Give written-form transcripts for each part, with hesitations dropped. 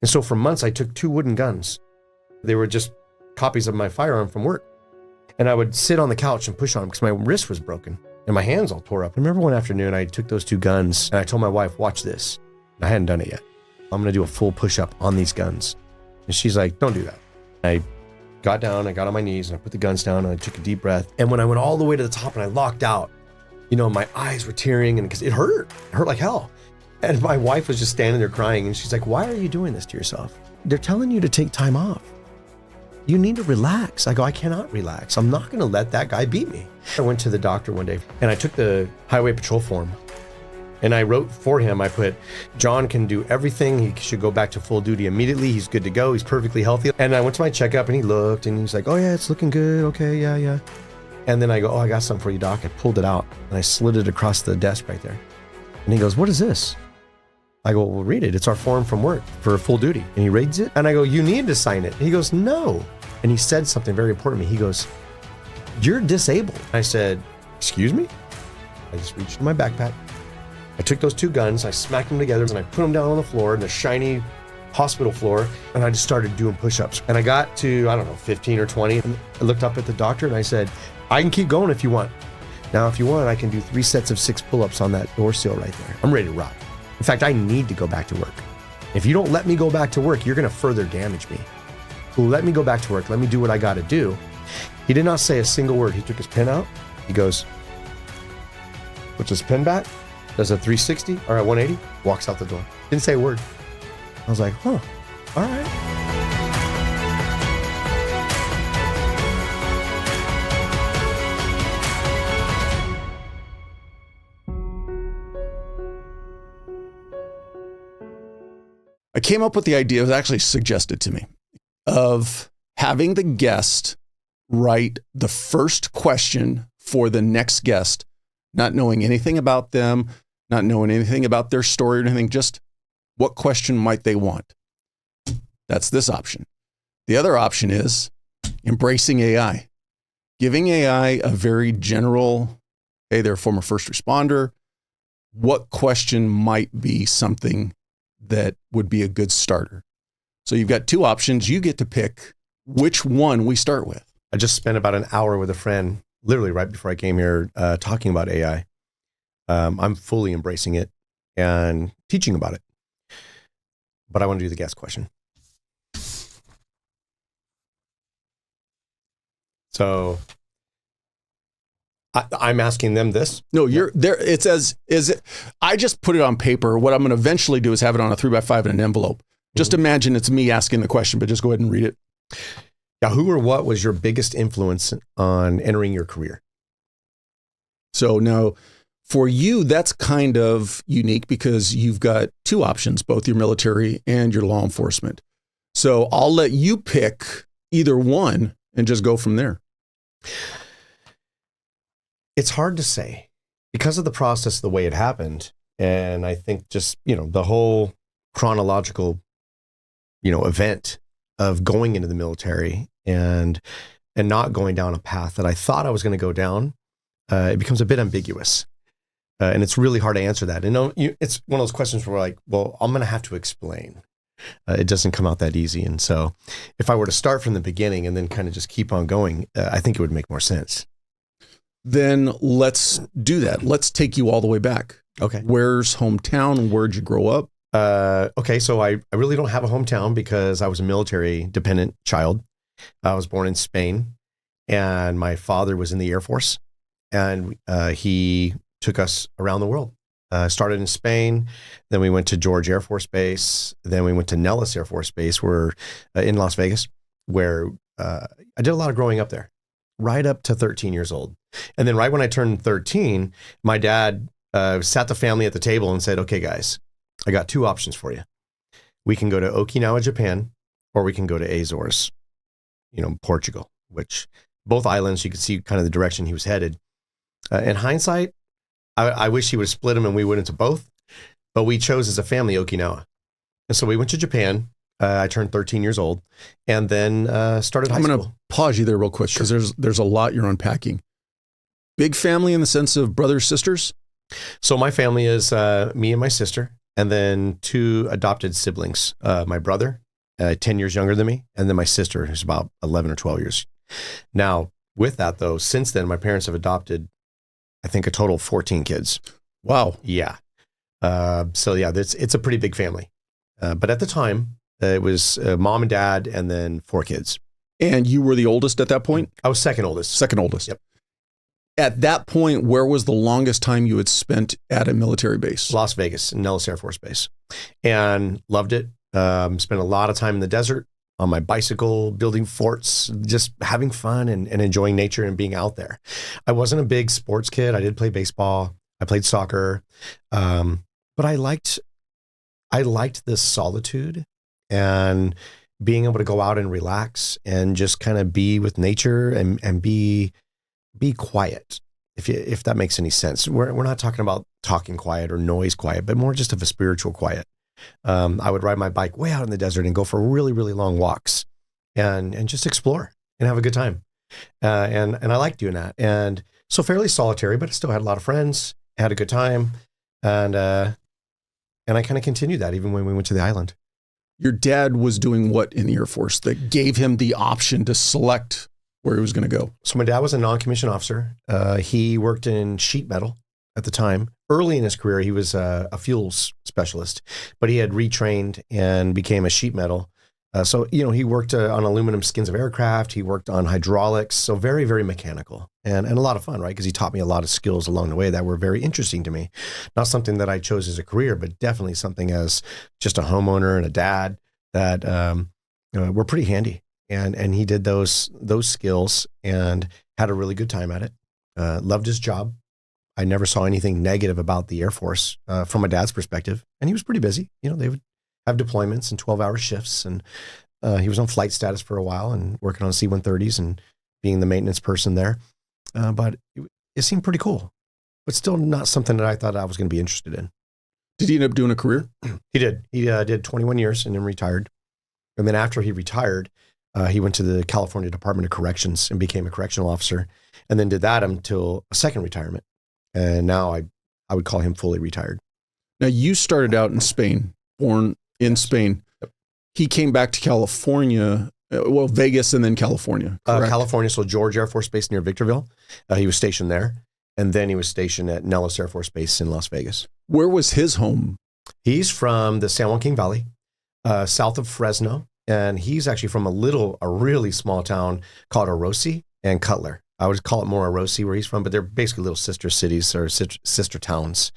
And so for months, I took 2 wooden guns. They were just copies of my firearm from work. And I would sit on the couch and push on them because my wrist was broken and my hands all tore up. I remember one afternoon, I took those 2 guns and I told my wife, watch this. I hadn't done it yet. I'm going to do a full push-up on these guns. And she's like, don't do that. I got down, I got on my knees, and I put the guns down, and I took a deep breath. And when I went all the way to the top and I locked out, you know, my eyes were tearing, and because it hurt like hell. And my wife was just standing there crying, and she's like, why are you doing this to yourself? They're telling you to take time off. You need to relax. I go, I cannot relax. I'm not going to let that guy beat me. I went to the doctor one day, and I took the highway patrol form. And I wrote for him, I put, John can do everything. He should go back to full duty immediately. He's good to go. He's perfectly healthy. And I went to my checkup and he looked and he's like, oh yeah, it's looking good. Okay, yeah. And then I go, oh, I got something for you, doc. I pulled it out and I slid it across the desk right there. And he goes, what is this? I go, well, read it. It's our form from work for full duty. And he reads it and I go, you need to sign it. And he goes, no. And he said something very important to me. He goes, you're disabled. I said, excuse me? I just reached in my backpack. I took those 2 guns, I smacked them together, and I put them down on the floor, in the shiny hospital floor, and I just started doing push-ups. And I got to, I don't know, 15 or 20, and I looked up at the doctor and I said, I can keep going if you want. Now, if you want, I can do 3 sets of 6 pull-ups on that door sill right there. I'm ready to rock. In fact, I need to go back to work. If you don't let me go back to work, you're gonna further damage me. So let me go back to work, let me do what I gotta do. He did not say a single word. He took his pen out, he goes, puts his pen back, does a 360 or a 180, walks out the door. Didn't say a word. I was like, huh, all right. I came up with the idea, it was actually suggested to me, of having the guest write the first question for the next guest, not knowing anything about them, not knowing anything about their story or anything, just what question might they want? That's this option. The other option is embracing AI, giving AI a very general, hey, they're a former first responder. What question might be something that would be a good starter? So you've got 2 options. You get to pick which one we start with. I just spent about an hour with a friend, literally right before I came here, talking about AI. I'm fully embracing it and teaching about it. But I want to do the guest question. So I'm asking them this. No, you're there. It's as is it. I just put it on paper. What I'm going to eventually do is have it on a 3x5 in an envelope. Just imagine it's me asking the question, but just go ahead and read it. Yeah, who or what was your biggest influence on entering your career? So now for you, that's kind of unique because you've got 2 options, both your military and your law enforcement. So I'll let you pick either one and just go from there. It's hard to say because of the process, the way it happened. And I think just, the whole chronological, event of going into the military and not going down a path that I thought I was going to go down, it becomes a bit ambiguous. And it's really hard to answer that. And it's one of those questions where like, well, I'm going to have to explain. It doesn't come out that easy. And so if I were to start from the beginning and then kind of just keep on going, I think it would make more sense. Then let's do that. Let's take you all the way back. Okay. Where's hometown? Where'd you grow up? Okay. So I really don't have a hometown because I was a military dependent child. I was born in Spain and my father was in the Air Force and he took us around the world. Started in Spain, then we went to George Air Force Base, then we went to Nellis Air Force Base, where in Las Vegas, where I did a lot of growing up there, right up to 13 years old. And then right when I turned 13, my dad sat the family at the table and said, okay, guys, I got 2 options for you. We can go to Okinawa, Japan, or we can go to Azores, Portugal, which both islands, you could see kind of the direction he was headed. In hindsight, I wish he would have split them and we went into both, but we chose as a family Okinawa. And so we went to Japan. I turned 13 years old and then started high school. I'm going to pause you there real quick because there's a lot you're unpacking. Big family in the sense of brothers, sisters? So my family is me and my sister, and then 2 adopted siblings. My brother, 10 years younger than me, and then my sister, who's about 11 or 12 years. Now, with that though, since then, my parents have adopted, I think, a total of 14 kids. Wow. Yeah. So yeah, it's a pretty big family. But at the time, it was mom and dad, and then 4 kids. And you were the oldest at that point? I was second oldest. Second oldest. Yep. At that point, where was the longest time you had spent at a military base? Las Vegas, Nellis Air Force Base, and loved it. Spent a lot of time in the desert on my bicycle, building forts, just having fun and enjoying nature and being out there. I wasn't a big sports kid. I did play baseball. I played soccer, but I liked the solitude and being able to go out and relax and just kind of be with nature and be quiet, if that makes any sense. We're not talking about talking quiet or noise quiet, but more just of a spiritual quiet. I would ride my bike way out in the desert and go for really, really long walks and just explore and have a good time. And I like doing that. And so fairly solitary, but I still had a lot of friends, had a good time. And I kind of continued that even when we went to the island. Your dad was doing what in the Air Force that gave him the option to select where he was going to go? So my dad was a non-commissioned officer. He worked in sheet metal at the time. Early in his career, he was a fuels specialist, but he had retrained and became a sheet metal. So, he worked on aluminum skins of aircraft. He worked on hydraulics. So very, very mechanical and a lot of fun, right? Because he taught me a lot of skills along the way that were very interesting to me. Not something that I chose as a career, but definitely something as just a homeowner and a dad that were pretty handy. And he did those skills and had a really good time at it. Loved his job. I never saw anything negative about the Air Force from my dad's perspective. And he was pretty busy. They would have deployments and 12-hour shifts. And he was on flight status for a while and working on C-130s and being the maintenance person there. But it seemed pretty cool, but still not something that I thought I was going to be interested in. Did he end up doing a career? He did. He did 21 years and then retired. And then after he retired, he went to the California Department of Corrections and became a correctional officer, and then did that until a second retirement. And now I would call him fully retired. Now, you started out in Spain, born in Spain. Yep. He came back to California, Vegas and then California, correct? California, so George Air Force Base near Victorville. He was stationed there. And then he was stationed at Nellis Air Force Base in Las Vegas. Where was his home? He's from the San Joaquin Valley, south of Fresno. And he's actually from a really small town called Orosi and Cutler. I would call it more Orosi where he's from, but they're basically little sister cities or sister towns.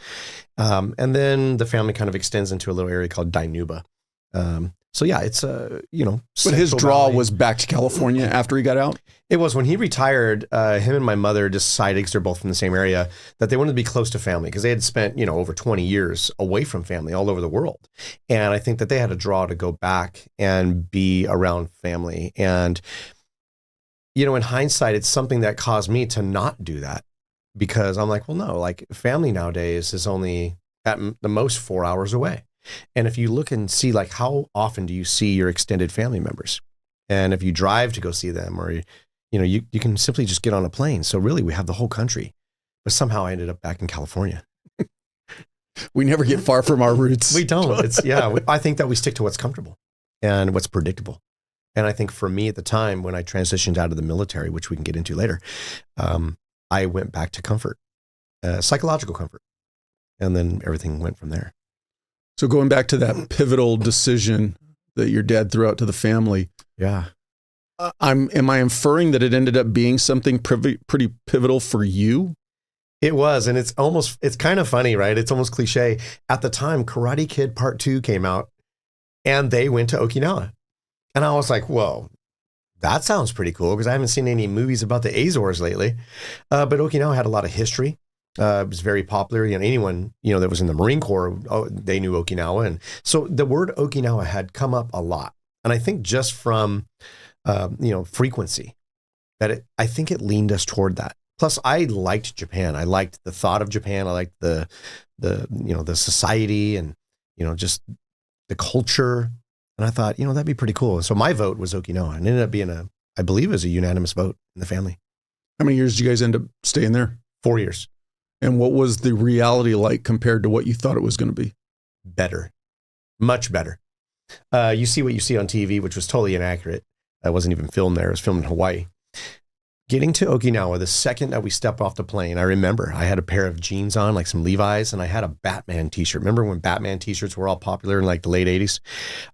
And then the family kind of extends into a little area called Dinuba. So yeah, it's But his draw Valley. was back to California after he got out? It was when he retired, him and my mother decided, because they're both from the same area, that they wanted to be close to family because they had spent, over 20 years away from family all over the world. And I think that they had a draw to go back and be around family. And, in hindsight, it's something that caused me to not do that because I'm like, well, no, like family nowadays is only at the most 4 hours away. And if you look and see, like, how often do you see your extended family members? And if you drive to go see them or, you can simply just get on a plane. So really, we have the whole country. But somehow I ended up back in California. We never get far from our roots. We don't. I think that we stick to what's comfortable and what's predictable. And I think for me at the time when I transitioned out of the military, which we can get into later, I went back to comfort, psychological comfort. And then everything went from there. So going back to that pivotal decision that your dad threw out to the family. Yeah. Am I inferring that it ended up being something pretty pivotal for you? It was. And it's kind of funny, right? It's almost cliche. At the time, Karate Kid Part 2 came out and they went to Okinawa. And I was like, whoa, that sounds pretty cool because I haven't seen any movies about the Azores lately. But Okinawa had a lot of history. It was very popular. Anyone, that was in the Marine Corps, they knew Okinawa. And so the word Okinawa had come up a lot. And I think just from, frequency I think it leaned us toward that. Plus I liked Japan. I liked the thought of Japan. I liked the society and, just the culture. And I thought, that'd be pretty cool. So my vote was Okinawa and ended up being I believe it was a unanimous vote in the family. How many years did you guys end up staying there? 4 years. And what was the reality like compared to what you thought it was going to be? better, much better. You see what you see on TV, which was totally inaccurate. That wasn't even filmed there. It was filmed in Hawaii. Getting to Okinawa, the second that we stepped off the plane, I remember I had a pair of jeans on, like some Levi's, and I had a Batman t-shirt. Remember when Batman t-shirts were all popular in like the late 80s?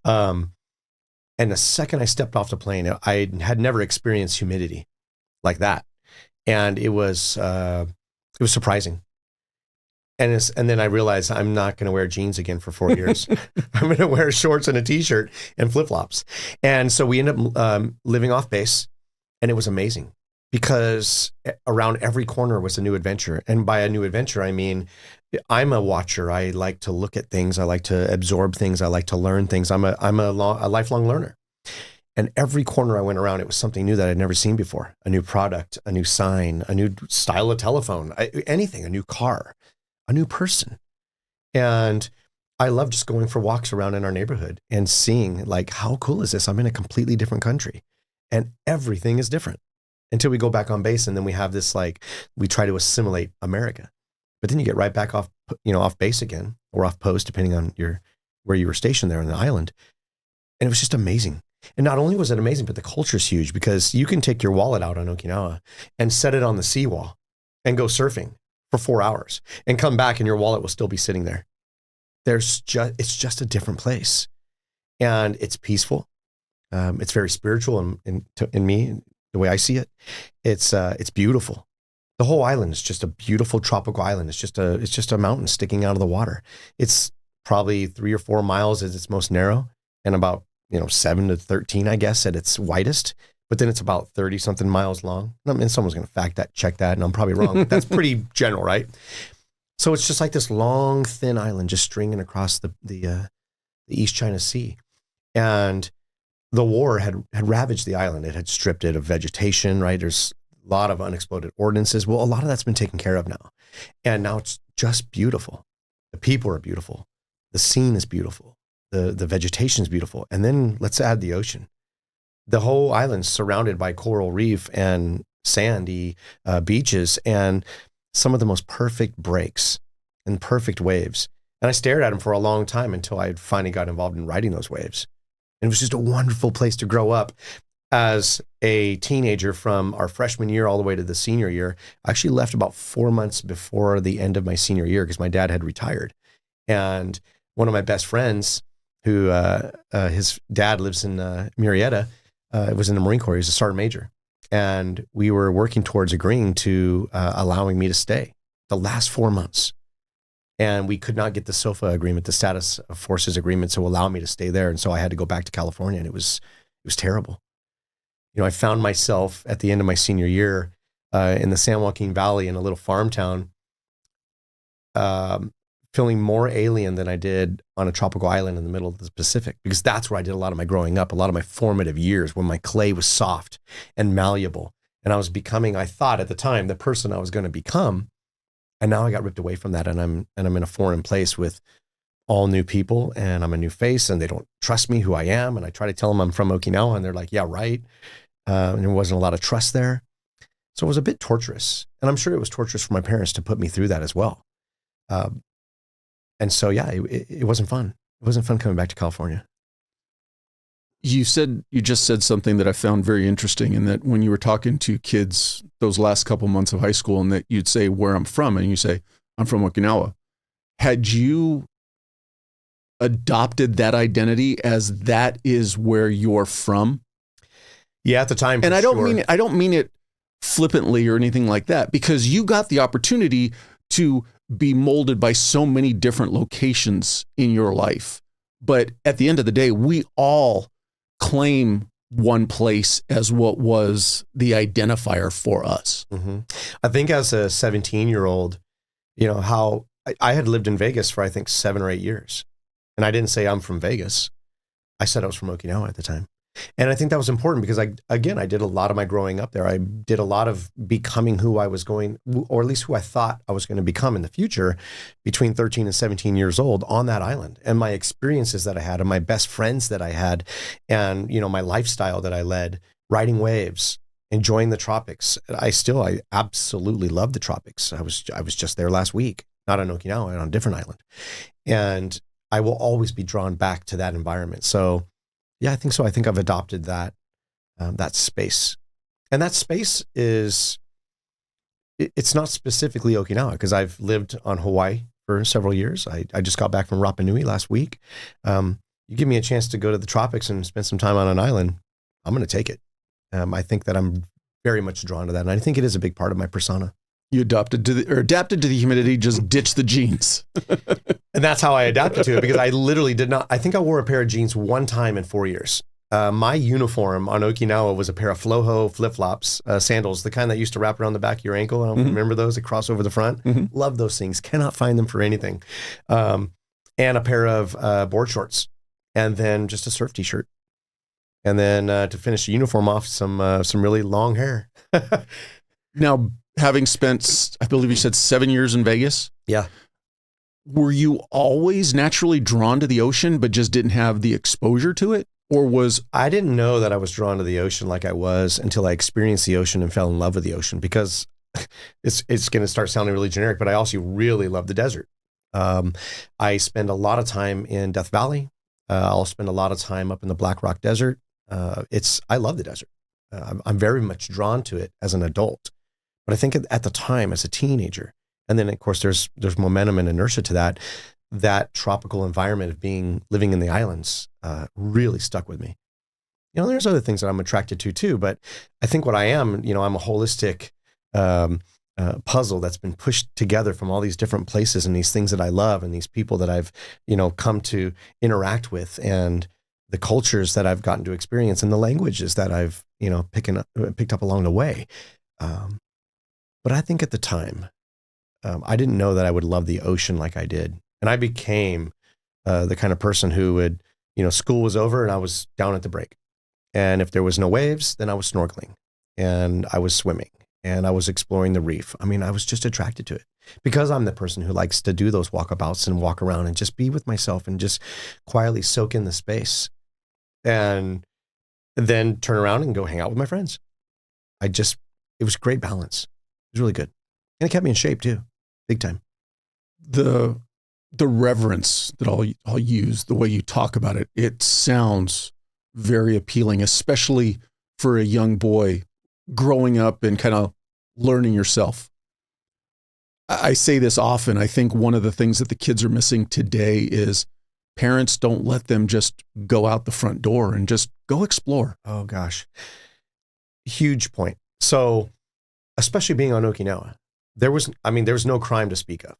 And the second I stepped off the plane, I had never experienced humidity like that. And it was surprising. And then I realized I'm not going to wear jeans again for 4 years. I'm going to wear shorts and a t-shirt and flip-flops. And so we ended up living off base, and it was amazing because around every corner was a new adventure. And by a new adventure, I mean, I'm a watcher. I like to look at things. I like to absorb things. I like to learn things. I'm a lifelong learner. And every corner I went around, it was something new that I'd never seen before. A new product, a new sign, a new style of telephone, anything, a new car, a new person. And I love just going for walks around in our neighborhood and seeing like, how cool is this? I'm in a completely different country and everything is different until we go back on base. And then we have this, like, we try to assimilate America, but then you get right back off base again, or off post, depending on where you were stationed there on the island. And it was just amazing. And not only was it amazing, but the culture's huge because you can take your wallet out on Okinawa and set it on the seawall and go surfing for 4 hours and come back and your wallet will still be sitting there. It's just a different place, and it's peaceful. It's very spiritual in me, the way I see it. It's beautiful. The whole island is just a beautiful tropical island. It's just a mountain sticking out of the water. It's probably 3 or 4 miles at its most narrow, and about 7 to 13, I guess, at its widest. But then it's about 30 something miles long. I mean, someone's going to check that, and I'm probably wrong. But that's pretty general, right? So it's just like this long, thin island just stringing across the East China Sea. And the war had ravaged the island. It had stripped it of vegetation, right? There's a lot of unexploded ordnances. Well, a lot of that's been taken care of now. And now it's just beautiful. The people are beautiful. The scene is beautiful. The vegetation is beautiful. And then let's add the ocean. The whole island's surrounded by coral reef and sandy beaches and some of the most perfect breaks and perfect waves. And I stared at them for a long time until I finally got involved in riding those waves. And it was just a wonderful place to grow up as a teenager from our freshman year all the way to the senior year. I actually left about 4 months before the end of my senior year because my dad had retired. And one of my best friends, who his dad lives in Murrieta, was in the Marine Corps. He was a sergeant major. And we were working towards agreeing to allowing me to stay the last 4 months. And we could not get the SOFA agreement, the status of forces agreement, to allow me to stay there. And so I had to go back to California, and it was terrible. I found myself at the end of my senior year in the San Joaquin Valley in a little farm town, feeling more alien than I did on a tropical island in the middle of the Pacific, because that's where I did a lot of my growing up, a lot of my formative years, when my clay was soft and malleable. And I was becoming, I thought at the time, the person I was going to become. And now I got ripped away from that, and I'm in a foreign place with all new people, and I'm a new face, and they don't trust me who I am. And I try to tell them I'm from Okinawa, and they're like, yeah, right. And there wasn't a lot of trust there. So it was a bit torturous. And I'm sure it was torturous for my parents to put me through that as well. And so, yeah, it wasn't fun. It wasn't fun coming back to California. You just said something that I found very interesting, in that when you were talking to kids those last couple months of high school, and that you'd say where I'm from, and you say, I'm from Okinawa. Had you adopted that identity as that is where you're from? Yeah, at the time. And I don't mean it flippantly or anything like that, because you got the opportunity to be molded by so many different locations in your life. But at the end of the day, we all claim one place as what was the identifier for us. Mm-hmm. I think as a 17-year-old, how I had lived in Vegas for, I think, 7 or 8 years. And I didn't say I'm from Vegas. I said I was from Okinawa at the time. And I think that was important because I did a lot of my growing up there. I did a lot of becoming who I was going, or at least who I thought I was going to become in the future, between 13 and 17 years old on that island. And my experiences that I had, and my best friends that I had, and my lifestyle that I led, riding waves, enjoying the tropics. I absolutely love the tropics. I was just there last week, not on Okinawa, on a different island. And I will always be drawn back to that environment. So yeah, I think so. I think I've adopted that space. And that space it's not specifically Okinawa, because I've lived on Hawaii for several years. I just got back from Rapa Nui last week. You give me a chance to go to the tropics and spend some time on an island, I'm going to take it. I think that I'm very much drawn to that. And I think it is a big part of my persona. You adapted to the humidity, just ditch the jeans. And that's how I adapted to it, because I literally did not, I think I wore a pair of jeans one time in 4 years. My uniform on Okinawa was a pair of Flojo flip-flops, sandals, the kind that used to wrap around the back of your ankle. I don't remember those that cross over the front. Love those things. Cannot find them for anything. And a pair of board shorts, and then just a surf t-shirt. And then to finish the uniform off, some really long hair. Now, having spent, I believe you said 7 years in Vegas. Yeah. Were you always naturally drawn to the ocean, but just didn't have the exposure to it? Or I didn't know that I was drawn to the ocean like I was until I experienced the ocean and fell in love with the ocean, because it's going to start sounding really generic, but I also really love the desert. I spend a lot of time in Death Valley. I'll spend a lot of time up in the Black Rock Desert. I love the desert. I'm very much drawn to it as an adult, but I think at the time as a teenager, and then of course there's momentum and inertia to that tropical environment of living in the islands really stuck with me. You know, there's other things that I'm attracted to too, but I think what I am, you know, I'm a holistic puzzle that's been pushed together from all these different places and these things that I love and these people that I've, you know, come to interact with, and the cultures that I've gotten to experience and the languages that I've, you know, picked up along the way. But I think at the time, I didn't know that I would love the ocean like I did. And I became the kind of person who would, you know, school was over and I was down at the break. And if there was no waves, then I was snorkeling and I was swimming and I was exploring the reef. I mean, I was just attracted to it because I'm the person who likes to do those walkabouts and walk around and just be with myself and just quietly soak in the space and then turn around and go hang out with my friends. It was great balance. It was really good. And it kept me in shape too, big time. The reverence that I'll use, the way you talk about it, it sounds very appealing, especially for a young boy growing up and kind of learning yourself. I say this often. I think one of the things that the kids are missing today is parents don't let them just go out the front door and just go explore. Oh gosh. Huge point. So, especially being on Okinawa, there was no crime to speak of.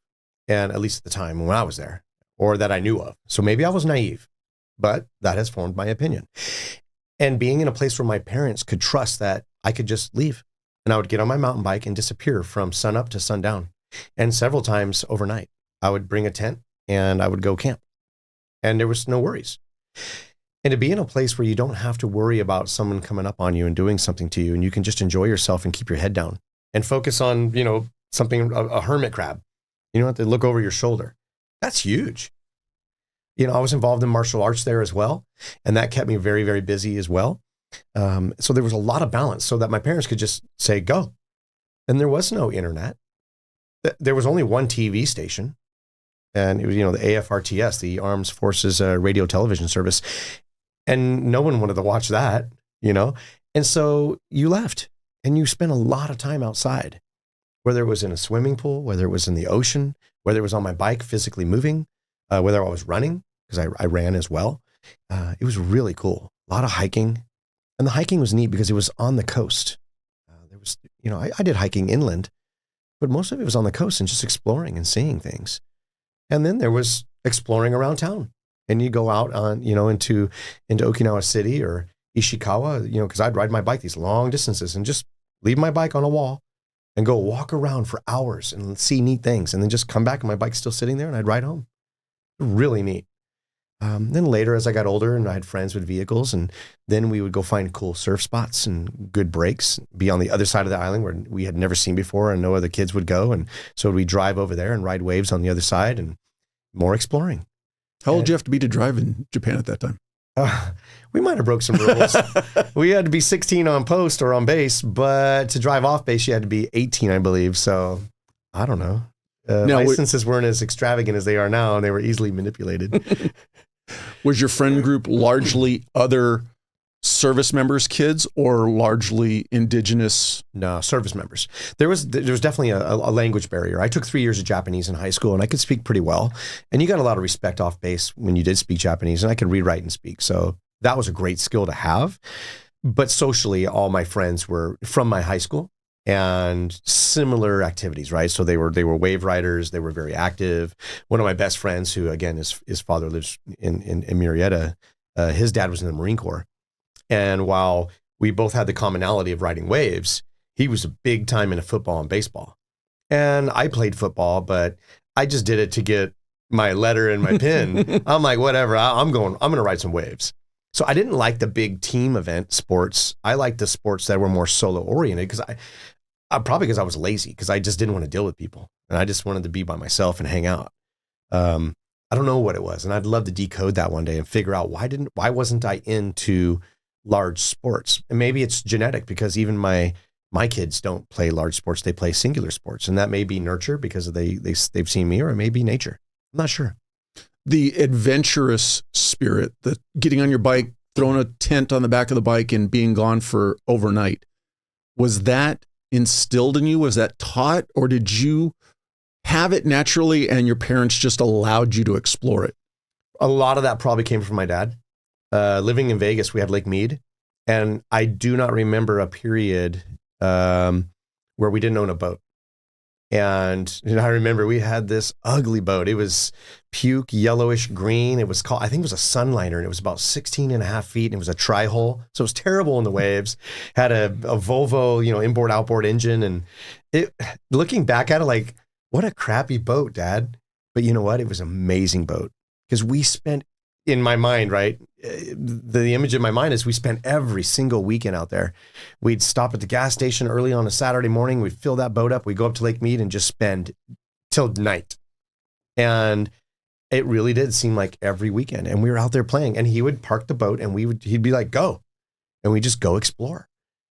And at least at the time when I was there, or that I knew of. So maybe I was naive, but that has formed my opinion. And being in a place where my parents could trust that I could just leave, and I would get on my mountain bike and disappear from sun up to sundown. And several times overnight, I would bring a tent and I would go camp, and there was no worries. And to be in a place where you don't have to worry about someone coming up on you and doing something to you, and you can just enjoy yourself and keep your head down and focus on, you know, something, a hermit crab. You don't have to look over your shoulder. That's huge. You know, I was involved in martial arts there as well, and that kept me very, very busy as well. So there was a lot of balance so that my parents could just say, go. And there was no internet. There was only one TV station, and it was, you know, the AFRTS, the Armed Forces Radio Television Service. And no one wanted to watch that, you know? And so you left and you spent a lot of time outside. Whether it was in a swimming pool, whether it was in the ocean, whether it was on my bike physically moving, whether I was running, because I ran as well. It was really cool. A lot of hiking. And the hiking was neat because it was on the coast. There was, you know, I did hiking inland, but most of it was on the coast and just exploring and seeing things. And then there was exploring around town. And you go out on, you know, into Okinawa City or Ishikawa, you know, because I'd ride my bike these long distances and just leave my bike on a wall and go walk around for hours and see neat things, and then just come back and my bike's still sitting there and I'd ride home. Really neat. Then later, as I got older and I had friends with vehicles, and then we would go find cool surf spots and good breaks, be on the other side of the island where we had never seen before and no other kids would go. And so we'd drive over there and ride waves on the other side and more exploring. How old did you have to be to drive in Japan at that time? We might have broke some rules. We had to be 16 on post or on base, but to drive off base, you had to be 18, I believe. So I don't know. Now, licenses weren't as extravagant as they are now, and they were easily manipulated. Was your friend group largely other service members' kids or largely indigenous? No, service members. There was definitely a language barrier. I took 3 years of Japanese in high school, and I could speak pretty well. And you got a lot of respect off base when you did speak Japanese, and I could read, write, and speak. So that was a great skill to have. But socially, all my friends were from my high school and similar activities, right? So they were wave riders. They were very active. One of my best friends, who again, his father lives in Murrieta, his dad was in the Marine Corps. And while we both had the commonality of riding waves, he was a big time into football and baseball. And I played football, but I just did it to get my letter and my pin. I'm like, whatever, I'm going to ride some waves. So I didn't like the big team event sports. I liked the sports that were more solo oriented because probably because I was lazy, because I just didn't want to deal with people. And I just wanted to be by myself and hang out. I don't know what it was. And I'd love to decode that one day and figure out why wasn't I into large sports? And maybe it's genetic, because even my kids don't play large sports. They play singular sports. And that may be nurture because they've seen me, or it may be nature. I'm not sure. The adventurous spirit, the getting on your bike, throwing a tent on the back of the bike and being gone for overnight, was that instilled in you? Was that taught, or did you have it naturally and your parents just allowed you to explore it? A lot of that probably came from my dad. Living in Vegas, we had Lake Mead, and I do not remember a period where we didn't own a boat. And I remember we had this ugly boat. It was puke, yellowish green. It was called, I think it was a Sunliner, and it was about 16 and a half feet, and it was a tri-hull. So it was terrible in the waves. Had a Volvo, inboard, outboard engine. And looking back at it, like, what a crappy boat, Dad. But you know what? It was an amazing boat, because we spent, in my mind, right? The image in my mind is we spent every single weekend out there. We'd stop at the gas station early on a Saturday morning. We'd fill that boat up. We'd go up to Lake Mead and just spend till night. And it really did seem like every weekend. And we were out there playing, and he would park the boat, and he'd be like, go. And we just go explore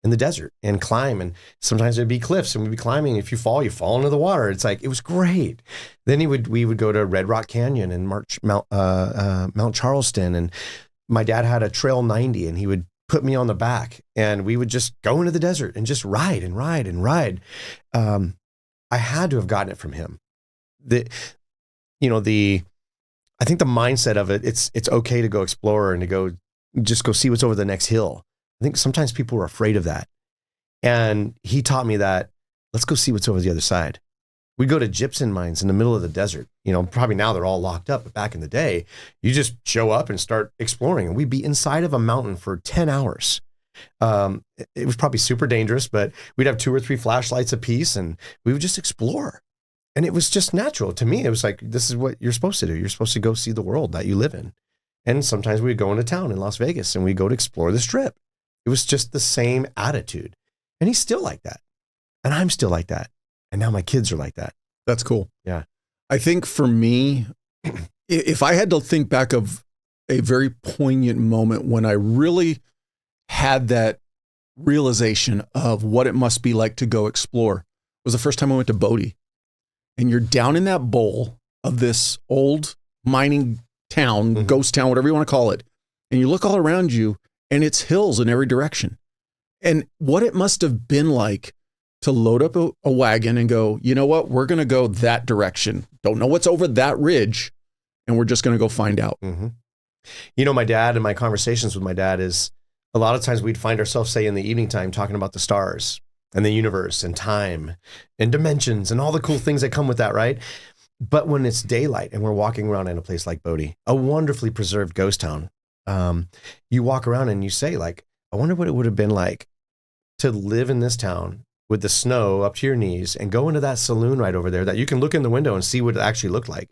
in the desert and climb. And sometimes there'd be cliffs, and we'd be climbing. If you fall into the water. It's like, it was great. Then we would go to Red Rock Canyon and Mount Charleston. And my dad had a Trail 90, and he would put me on the back, and we would just go into the desert and just ride and ride and ride. I had to have gotten it from him. I think the mindset of it, it's okay to go explore and to go see what's over the next hill. I think sometimes people are afraid of that. And he taught me that, let's go see what's over the other side. We'd go to gypsum mines in the middle of the desert. Probably now they're all locked up, but back in the day, you just show up and start exploring. And we'd be inside of a mountain for 10 hours. It was probably super dangerous, but we'd have 2 or 3 flashlights apiece, and we would just explore. And it was just natural to me. It was like, this is what you're supposed to do. You're supposed to go see the world that you live in. And sometimes we'd go into town in Las Vegas, and we'd go to explore the Strip. It was just the same attitude. And he's still like that. And I'm still like that. And now my kids are like that. That's cool. Yeah. I think for me, if I had to think back of a very poignant moment when I really had that realization of what it must be like to go explore, was the first time I went to Bodie. And you're down in that bowl of this old mining town, ghost town, whatever you want to call it. And you look all around you, and it's hills in every direction. And what it must have been like to load up a wagon and go, you know what, we're going to go that direction. Don't know what's over that ridge, and we're just going to go find out. Mm-hmm. My dad, and my conversations with my dad is, a lot of times we'd find ourselves, say, in the evening time, talking about the stars and the universe and time and dimensions and all the cool things that come with that, right? But when it's daylight and we're walking around in a place like Bodie, a wonderfully preserved ghost town, you walk around and you say, like, I wonder what it would have been like to live in this town with the snow up to your knees and go into that saloon right over there that you can look in the window and see what it actually looked like.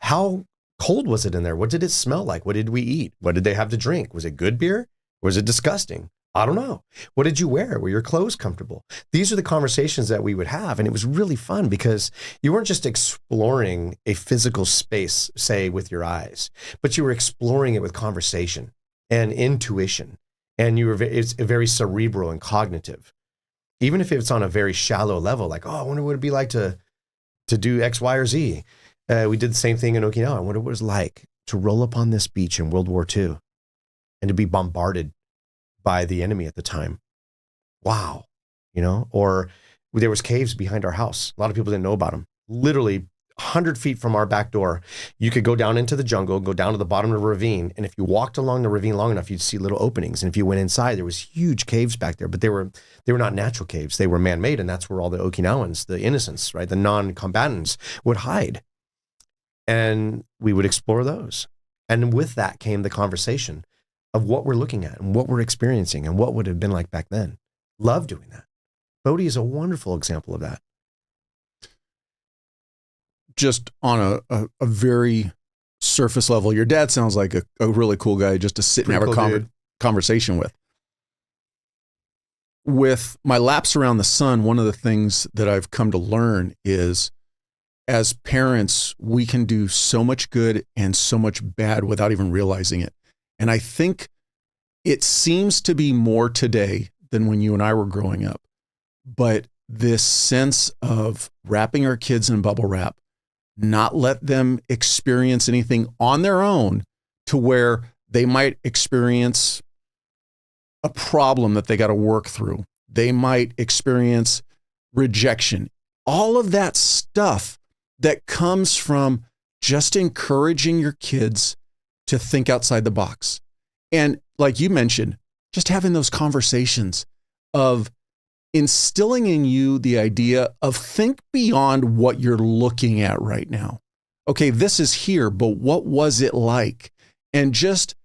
How cold was it in there? What did it smell like? What did we eat? What did they have to drink? Was it good beer? Was it disgusting? I don't know. What did you wear? Were your clothes comfortable? These are the conversations that we would have. And it was really fun because you weren't just exploring a physical space, say, with your eyes, but you were exploring it with conversation and intuition. And it's very cerebral and cognitive. Even if it's on a very shallow level, like, oh, I wonder what it'd be like to to do X, Y, or Z. We did the same thing in Okinawa. I wonder what it was like to roll up on this beach in World War II and to be bombarded by the enemy at the time. Wow. Or there was caves behind our house. A lot of people didn't know about them. Literally 100 feet from our back door, you could go down into the jungle, go down to the bottom of the ravine. And if you walked along the ravine long enough, you'd see little openings. And if you went inside, there was huge caves back there, but they were not natural caves. They were man-made. And that's where all the Okinawans, the innocents, right? The non-combatants would hide. And we would explore those. And with that came the conversation of what we're looking at and what we're experiencing and what would have been like back then. Love doing that. Bodhi is a wonderful example of that. Just on a very surface level, your dad sounds like a really cool guy just to sit and have a conversation with. With my laps around the sun, one of the things that I've come to learn is, as parents, we can do so much good and so much bad without even realizing it. And I think it seems to be more today than when you and I were growing up. But this sense of wrapping our kids in bubble wrap, not let them experience anything on their own to where they might experience a problem that they got to work through. They might experience rejection. All of that stuff that comes from just encouraging your kids to think outside the box. And like you mentioned, just having those conversations of instilling in you the idea of think beyond what you're looking at right now. Okay, this is here, but what was it like? And just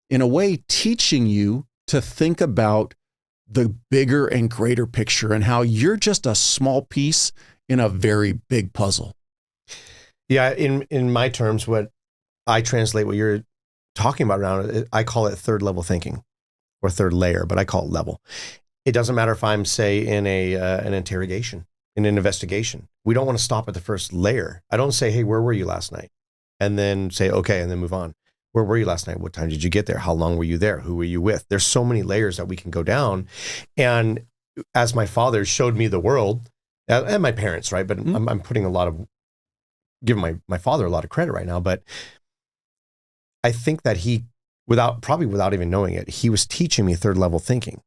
in a way, teaching you to think about the bigger and greater picture and how you're just a small piece in a very big puzzle. Yeah, in my terms, what I translate what you're talking about around it, I call it third level thinking or third layer, but I call it level. It doesn't matter if I'm, say, in an interrogation, in an investigation. We don't want to stop at the first layer. I don't say, hey, where were you last night? And then say, okay, and then move on. Where were you last night? What time did you get there? How long were you there? Who were you with? There's so many layers that we can go down. And as my father showed me the world, and my parents, right? But I'm putting giving my father a lot of credit right now. But I think that he, probably without even knowing it, he was teaching me third level thinking.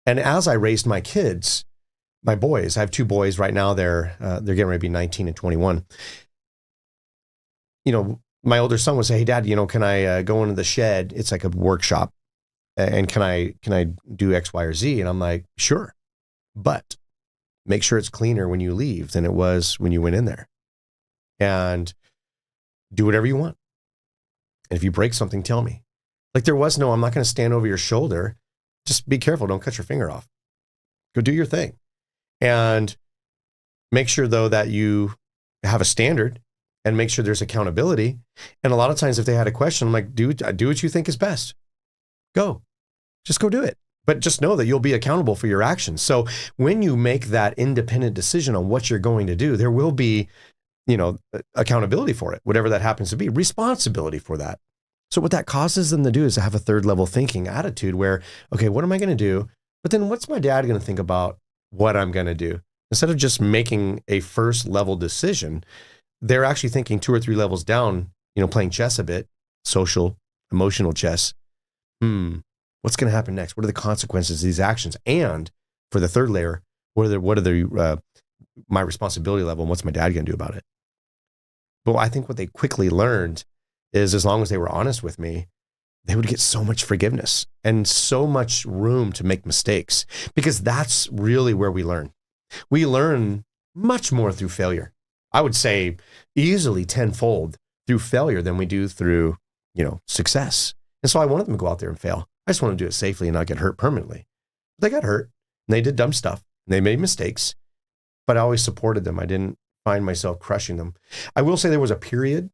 And as I raised my kids, my boys, I have two boys right now. They're getting ready to be 19 and 21. My older son would say, hey, Dad, can I go into the shed? It's like a workshop. And can I do X, Y, or Z? And I'm like, sure. But make sure it's cleaner when you leave than it was when you went in there. And do whatever you want. And if you break something, tell me. Like there was no, I'm not going to stand over your shoulder. Just be careful. Don't cut your finger off. Go do your thing. And make sure, though, that you have a standard and make sure there's accountability. And a lot of times if they had a question, I'm like, do what you think is best. Go. Just go do it. But just know that you'll be accountable for your actions. So when you make that independent decision on what you're going to do, there will be, accountability for it, whatever that happens to be, responsibility for that. So what that causes them to do is to have a third level thinking attitude where, okay, what am I going to do? But then what's my dad going to think about what I'm going to do? Instead of just making a first level decision, they're actually thinking 2 or 3 levels down, playing chess a bit, social, emotional chess. What's going to happen next? What are the consequences of these actions? And for the third layer, what are my responsibility level and what's my dad going to do about it? But I think what they quickly learned is as long as they were honest with me, they would get so much forgiveness and so much room to make mistakes, because that's really where we learn. We learn much more through failure. I would say easily tenfold through failure than we do through, success. And so I wanted them to go out there and fail. I just want to do it safely and not get hurt permanently. They got hurt and they did dumb stuff and they made mistakes, but I always supported them. I didn't find myself crushing them. I will say there was a period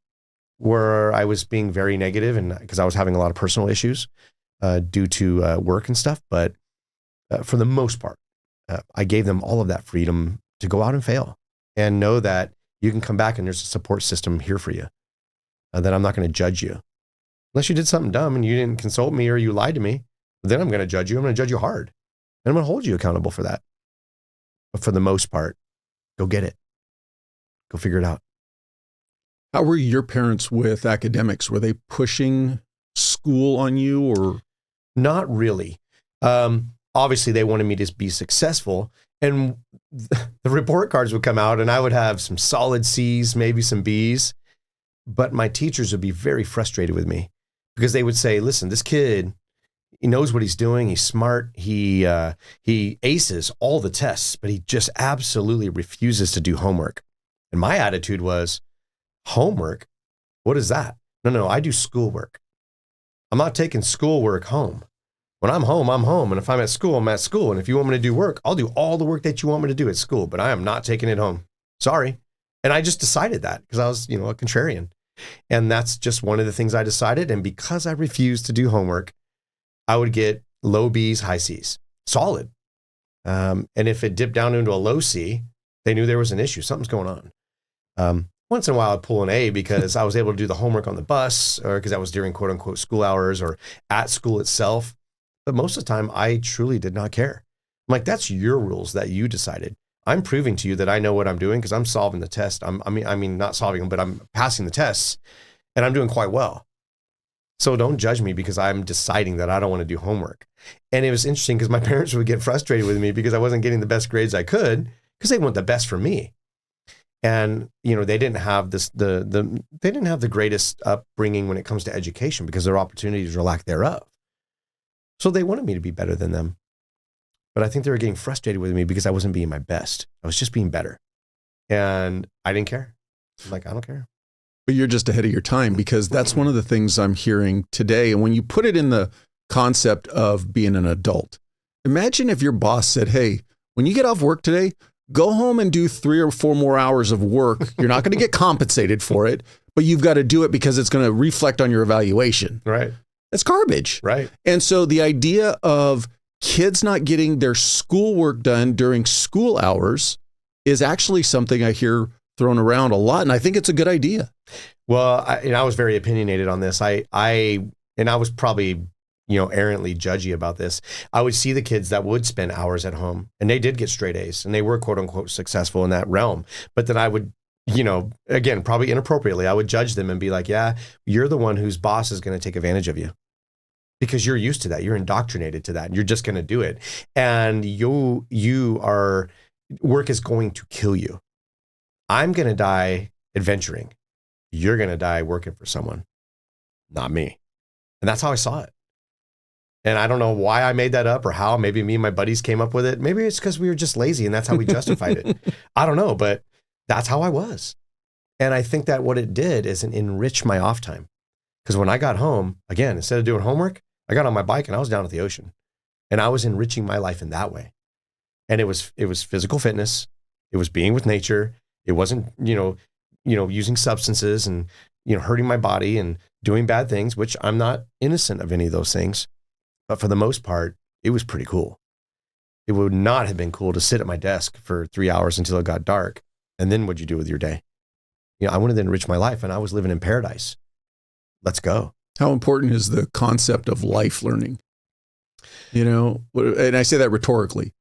where I was being very negative and because I was having a lot of personal issues due to work and stuff. But for the most part, I gave them all of that freedom to go out and fail and know that you can come back and there's a support system here for you, that I'm not going to judge you. Unless you did something dumb and you didn't consult me or you lied to me, then I'm going to judge you. I'm going to judge you hard. And I'm going to hold you accountable for that. But for the most part, go get it. Go figure it out. How were your parents with academics? Were they pushing school on you or? Not really. Obviously, they wanted me to be successful. And the report cards would come out and I would have some solid C's, maybe some B's. But my teachers would be very frustrated with me because they would say, listen, this kid, he knows what he's doing. He's smart. He aces all the tests, but he just absolutely refuses to do homework. And my attitude was, homework? What is that? No, I do schoolwork. I'm not taking schoolwork home. When I'm home, I'm home. And if I'm at school, I'm at school. And if you want me to do work, I'll do all the work that you want me to do at school, but I am not taking it home. Sorry. And I just decided that because I was, a contrarian. And that's just one of the things I decided. And because I refused to do homework, I would get low B's, high C's, solid. And if it dipped down into a low C, they knew there was an issue. Something's going on. Once in a while, I'd pull an A because I was able to do the homework on the bus or because I was during quote unquote school hours or at school itself. But most of the time, I truly did not care. I'm like, that's your rules that you decided. I'm proving to you that I know what I'm doing because I'm solving the test. I mean, not solving them, but I'm passing the tests and I'm doing quite well. So don't judge me because I'm deciding that I don't want to do homework. And it was interesting because my parents would get frustrated with me because I wasn't getting the best grades I could because they want the best for me. And, they didn't have they didn't have the greatest upbringing when it comes to education because their opportunities or lack thereof. So they wanted me to be better than them. But I think they were getting frustrated with me because I wasn't being my best. I was just being better. And I didn't care. I'm like, I don't care. But you're just ahead of your time because that's one of the things I'm hearing today. And when you put it in the concept of being an adult, imagine if your boss said, hey, when you get off work today, go home and do 3 or 4 more hours of work. You're not going to get compensated for it, but you've got to do it because it's going to reflect on your evaluation. Right. That's garbage. Right. And so the idea of kids not getting their schoolwork done during school hours is actually something I hear thrown around a lot. And I think it's a good idea. Well, I was very opinionated on this. I was probably, errantly judgy about this. I would see the kids that would spend hours at home and they did get straight A's and they were quote unquote successful in that realm. But then I would, again, probably inappropriately, I would judge them and be like, yeah, you're the one whose boss is going to take advantage of you because you're used to that. You're indoctrinated to that. And you're just going to do it. And work is going to kill you. I'm going to die adventuring. You're going to die working for someone, not me. And that's how I saw it. And I don't know why I made that up or how. Maybe me and my buddies came up with it. Maybe it's because we were just lazy and that's how we justified it. I don't know, but that's how I was. And I think that what it did is enrich my off time. Because when I got home, again, instead of doing homework, I got on my bike and I was down at the ocean. And I was enriching my life in that way. And it was physical fitness. It was being with nature. It wasn't, using substances and, hurting my body and doing bad things, which I'm not innocent of any of those things. But for the most part, it was pretty cool. It would not have been cool to sit at my desk for 3 hours until it got dark. And then what'd you do with your day? I wanted to enrich my life and I was living in paradise. Let's go. How important is the concept of life learning? And I say that rhetorically.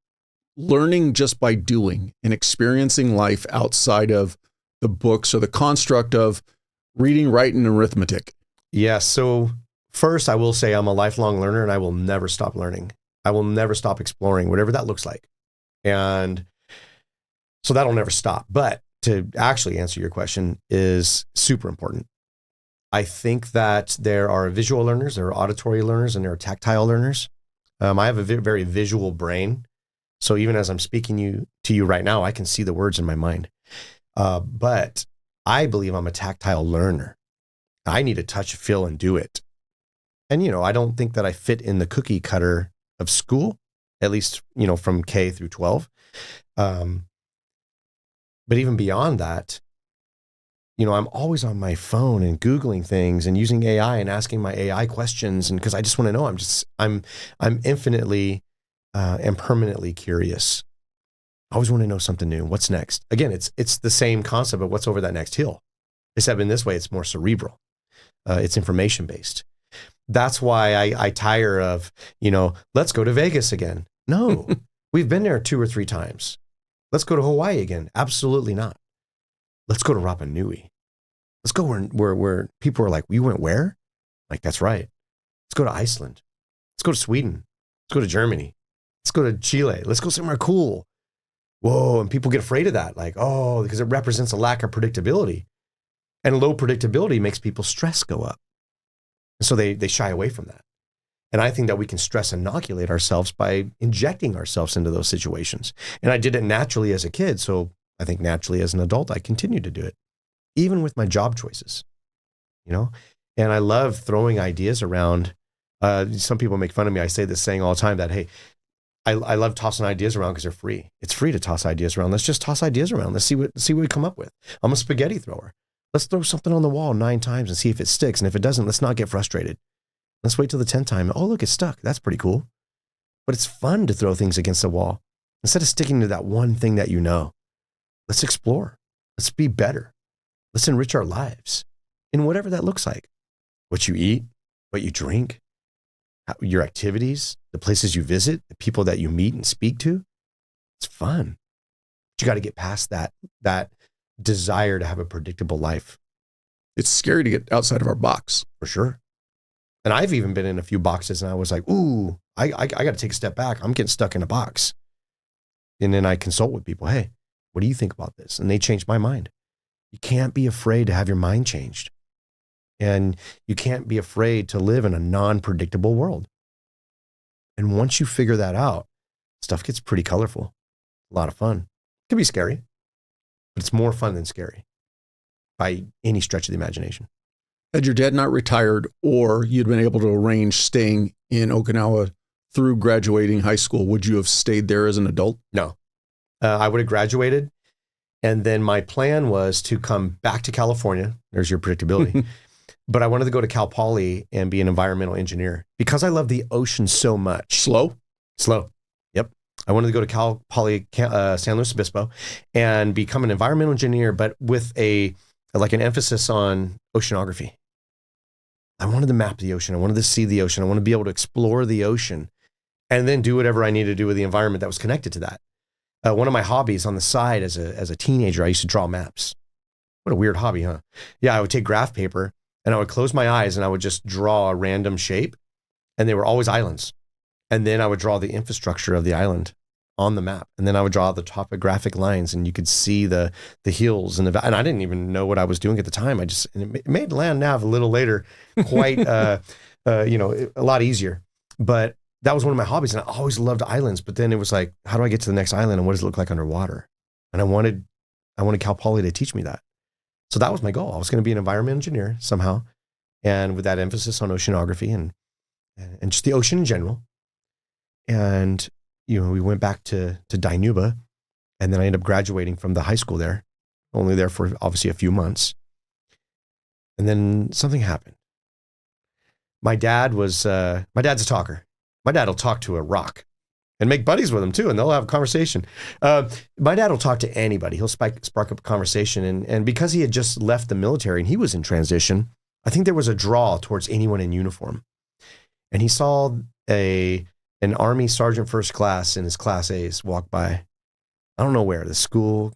Learning just by doing and experiencing life outside of the books or the construct of reading, writing, and arithmetic. Yeah. So first, I will say I'm a lifelong learner and I will never stop learning. I will never stop exploring, whatever that looks like. And so that'll never stop. But to actually answer your question is super important. I think that there are visual learners, there are auditory learners, and there are tactile learners. I have a very visual brain. So even as I'm speaking to you right now, I can see the words in my mind. But I believe I'm a tactile learner. I need to touch, feel, and do it. And, I don't think that I fit in the cookie cutter of school, at least, from K through 12. But even beyond that, I'm always on my phone and Googling things and using AI and asking my AI questions. And because I just want to know, I'm infinitely and permanently curious. I always want to know something new. What's next? Again, it's the same concept of what's over that next hill. Except in this way, it's more cerebral. It's information based. That's why I tire of, let's go to Vegas again. No, we've been there 2 or 3 times. Let's go to Hawaii again. Absolutely not. let's go to Rapa Nui. Let's go where people are like, you went where? Like, that's right. Let's go to Iceland. Let's go to Sweden. Let's go to Germany. Let's go to Chile. Let's go somewhere cool. Whoa. And people get afraid of that. Like, oh, because it represents a lack of predictability. And low predictability makes people's stress go up. And so they shy away from that. And I think that we can stress inoculate ourselves by injecting ourselves into those situations. And I did it naturally as a kid. So I think naturally as an adult, I continue to do it, even with my job choices, you know? And I love throwing ideas around. Some people make fun of me. I say this saying all the time that, hey, I love tossing ideas around because they're free. It's free to toss ideas around. Let's just toss ideas around. Let's see what we come up with. I'm a spaghetti thrower. Let's throw something on the wall 9 times and see if it sticks. And if it doesn't, let's not get frustrated. Let's wait till the 10th time. Oh, look, it stuck. That's pretty cool. But it's fun to throw things against the wall. Instead of sticking to that one thing that you know, let's explore. Let's be better. Let's enrich our lives in whatever that looks like. What you eat, what you drink, your activities, the places you visit, the people that you meet and speak to. It's fun. But you got to get past that desire to have a predictable life. It's scary to get outside of our box. For sure. And I've even been in a few boxes and I was like, ooh, I got to take a step back. I'm getting stuck in a box. And then I consult with people. Hey, what do you think about this? And they changed my mind. You can't be afraid to have your mind changed. And you can't be afraid to live in a non-predictable world. And once you figure that out, stuff gets pretty colorful. A lot of fun. It can be scary, but it's more fun than scary by any stretch of the imagination. Had your dad not retired or you'd been able to arrange staying in Okinawa through graduating high school, would you have stayed there as an adult? No. I would have graduated. And then my plan was to come back to California. There's your predictability. But I wanted to go to Cal Poly and be an environmental engineer because I love the ocean so much. Slow? Slow. Yep. I wanted to go to Cal Poly, San Luis Obispo and become an environmental engineer, but with an emphasis on oceanography. I wanted to map the ocean. I wanted to see the ocean. I wanted to be able to explore the ocean and then do whatever I needed to do with the environment that was connected to that. One of my hobbies on the side as a teenager, I used to draw maps. What a weird hobby, huh? Yeah, I would take graph paper and I would close my eyes and I would just draw a random shape and they were always islands. And then I would draw the infrastructure of the island on the map. And then I would draw the topographic lines and you could see the hills and I didn't even know what I was doing at the time. And it made land nav a little later quite, a lot easier. But that was one of my hobbies and I always loved islands. But then it was like, how do I get to the next island and what does it look like underwater? And I wanted Cal Poly to teach me that. So that was my goal. I was going to be an environmental engineer somehow. And with that emphasis on oceanography and just the ocean in general. And, we went back to Dinuba and then I ended up graduating from the high school there, only there for obviously a few months. And then something happened. My dad's a talker. My dad will talk to a rock and make buddies with them too. And they'll have a conversation. My dad will talk to anybody. He'll spark up a conversation. And because he had just left the military and he was in transition, I think there was a draw towards anyone in uniform. And he saw an Army Sergeant First Class in his Class A's walk by. I don't know where. The school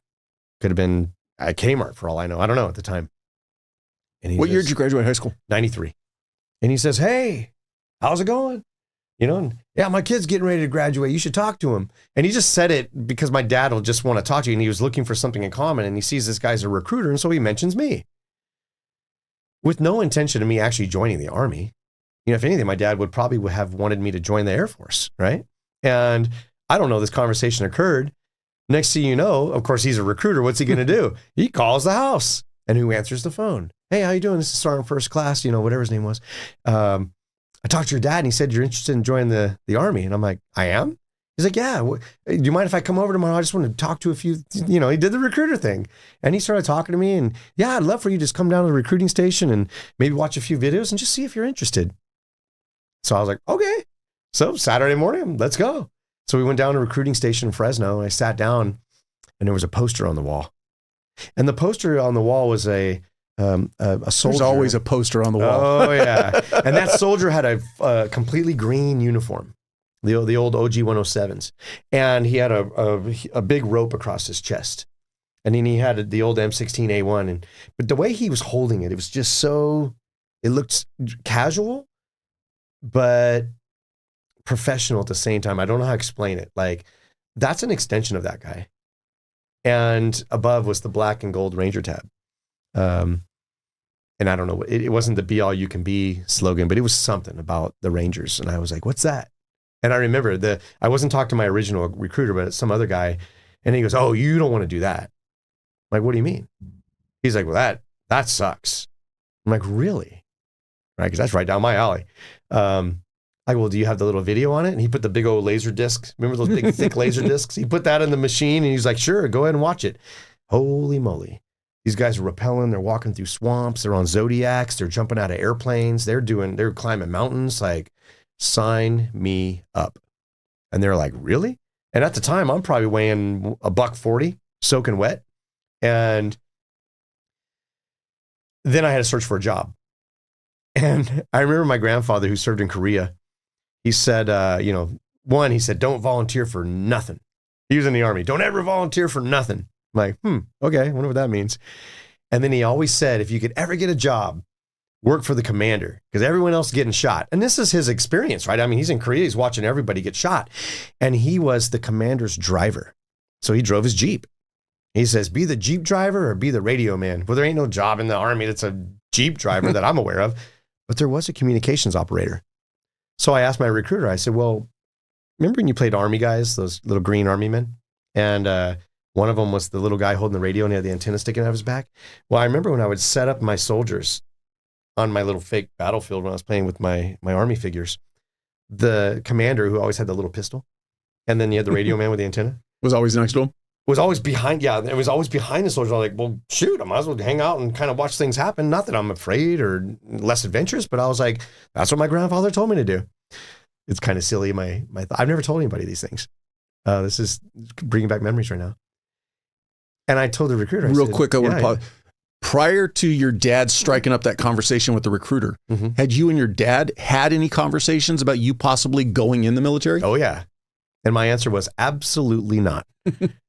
could have been at Kmart for all I know. I don't know at the time. And what year did you graduate high school? 93. And he says, hey, how's it going? And, yeah, my kid's getting ready to graduate. You should talk to him. And he just said it because my dad will just want to talk to you. And he was looking for something in common. And he sees this guy's a recruiter. And so he mentions me with no intention of me actually joining the Army. If anything, my dad would probably have wanted me to join the Air Force, right? And I don't know, this conversation occurred. Next thing you know, of course, he's a recruiter. What's he going to do? He calls the house. And who answers the phone? Hey, how you doing? This is Sergeant First Class, whatever his name was. I talked to your dad and he said, you're interested in joining the Army. And I'm like, I am? He's like, yeah. Do you mind if I come over tomorrow? I just want to talk to a few, he did the recruiter thing. And he started talking to me and yeah, I'd love for you to just come down to the recruiting station and maybe watch a few videos and just see if you're interested. So I was like, okay. So Saturday morning, let's go. So we went down to recruiting station in Fresno and I sat down and there was a poster on the wall. And the poster on the wall was a soldier. There's always a poster on the wall. Oh yeah. And that soldier had a completely green uniform, the old OG 107s. And he had a big rope across his chest. And then he had the old M16A1. But the way he was holding it, it was just so, it looked casual, but professional at the same time. I don't know how to explain it. Like, that's an extension of that guy. And above was the black and gold Ranger tab. And I don't know, it wasn't the be all you can be slogan, but it was something about the Rangers. And I was like, what's that? And I remember I wasn't talking to my original recruiter, but some other guy. And he goes, oh, you don't want to do that. I'm like, what do you mean? He's like, well, that sucks. I'm like, really? Right? Because that's right down my alley. I go, well, do you have the little video on it? And he put the big old laser discs. Remember those big, thick laser discs? He put that in the machine and he's like, sure, go ahead and watch it. Holy moly. These guys are rappelling. They're walking through swamps. They're on Zodiacs. They're jumping out of airplanes. They're climbing mountains. Like, sign me up. And they're like, really? And at the time, I'm probably weighing $140, soaking wet. And then I had to search for a job. And I remember my grandfather, who served in Korea, he said, he said, don't volunteer for nothing. He was in the Army. Don't ever volunteer for nothing. I'm like, okay, I wonder what that means. And then he always said, if you could ever get a job, work for the commander, because everyone else is getting shot. And this is his experience, right? I mean, he's in Korea. He's watching everybody get shot. And he was the commander's driver. So he drove his Jeep. He says, be the Jeep driver or be the radio man. Well, there ain't no job in the Army that's a Jeep driver that I'm aware of. But there was a communications operator. So I asked my recruiter, I said, well, remember when you played Army guys, those little green Army men? And one of them was the little guy holding the radio and he had the antenna sticking out of his back. Well, I remember when I would set up my soldiers on my little fake battlefield when I was playing with my Army figures, the commander, who always had the little pistol, and then you had the radio man with the antenna. Was always next to him? Was always behind. Yeah, it was always behind the soldiers. I was like, well, shoot, I might as well hang out and kind of watch things happen. Not that I'm afraid or less adventurous, but I was like, that's what my grandfather told me to do. It's kind of silly. I've never told anybody these things. This is bringing back memories right now. And I told the recruiter, I said, quick, I want to pause. Prior to your dad striking up that conversation with the recruiter, had you and your dad had any conversations about you possibly going in the military? Oh, yeah. And my answer was absolutely not.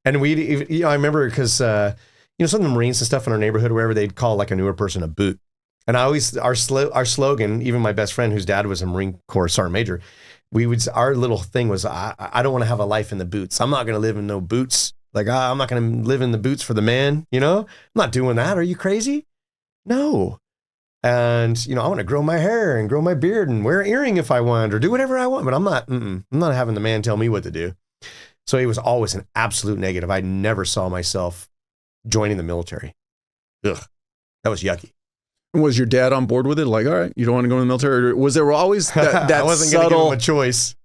And I remember because, some of the Marines and stuff in our neighborhood, wherever they'd call like a newer person a boot. And our slogan, even my best friend, whose dad was a Marine Corps Sergeant Major, our little thing was, I don't want to have a life in the boots. I'm not going to live in no boots. Like, I'm not going to live in the boots for the man, I'm not doing that. Are you crazy? No. And, I want to grow my hair and grow my beard and wear an earring if I want or do whatever I want, but I'm not having the man tell me what to do. So it was always an absolute negative. I never saw myself joining the military. Ugh, that was yucky. Was your dad on board with it? Like, all right, you don't want to go in the military? Or was there always that I wasn't going to give him a choice.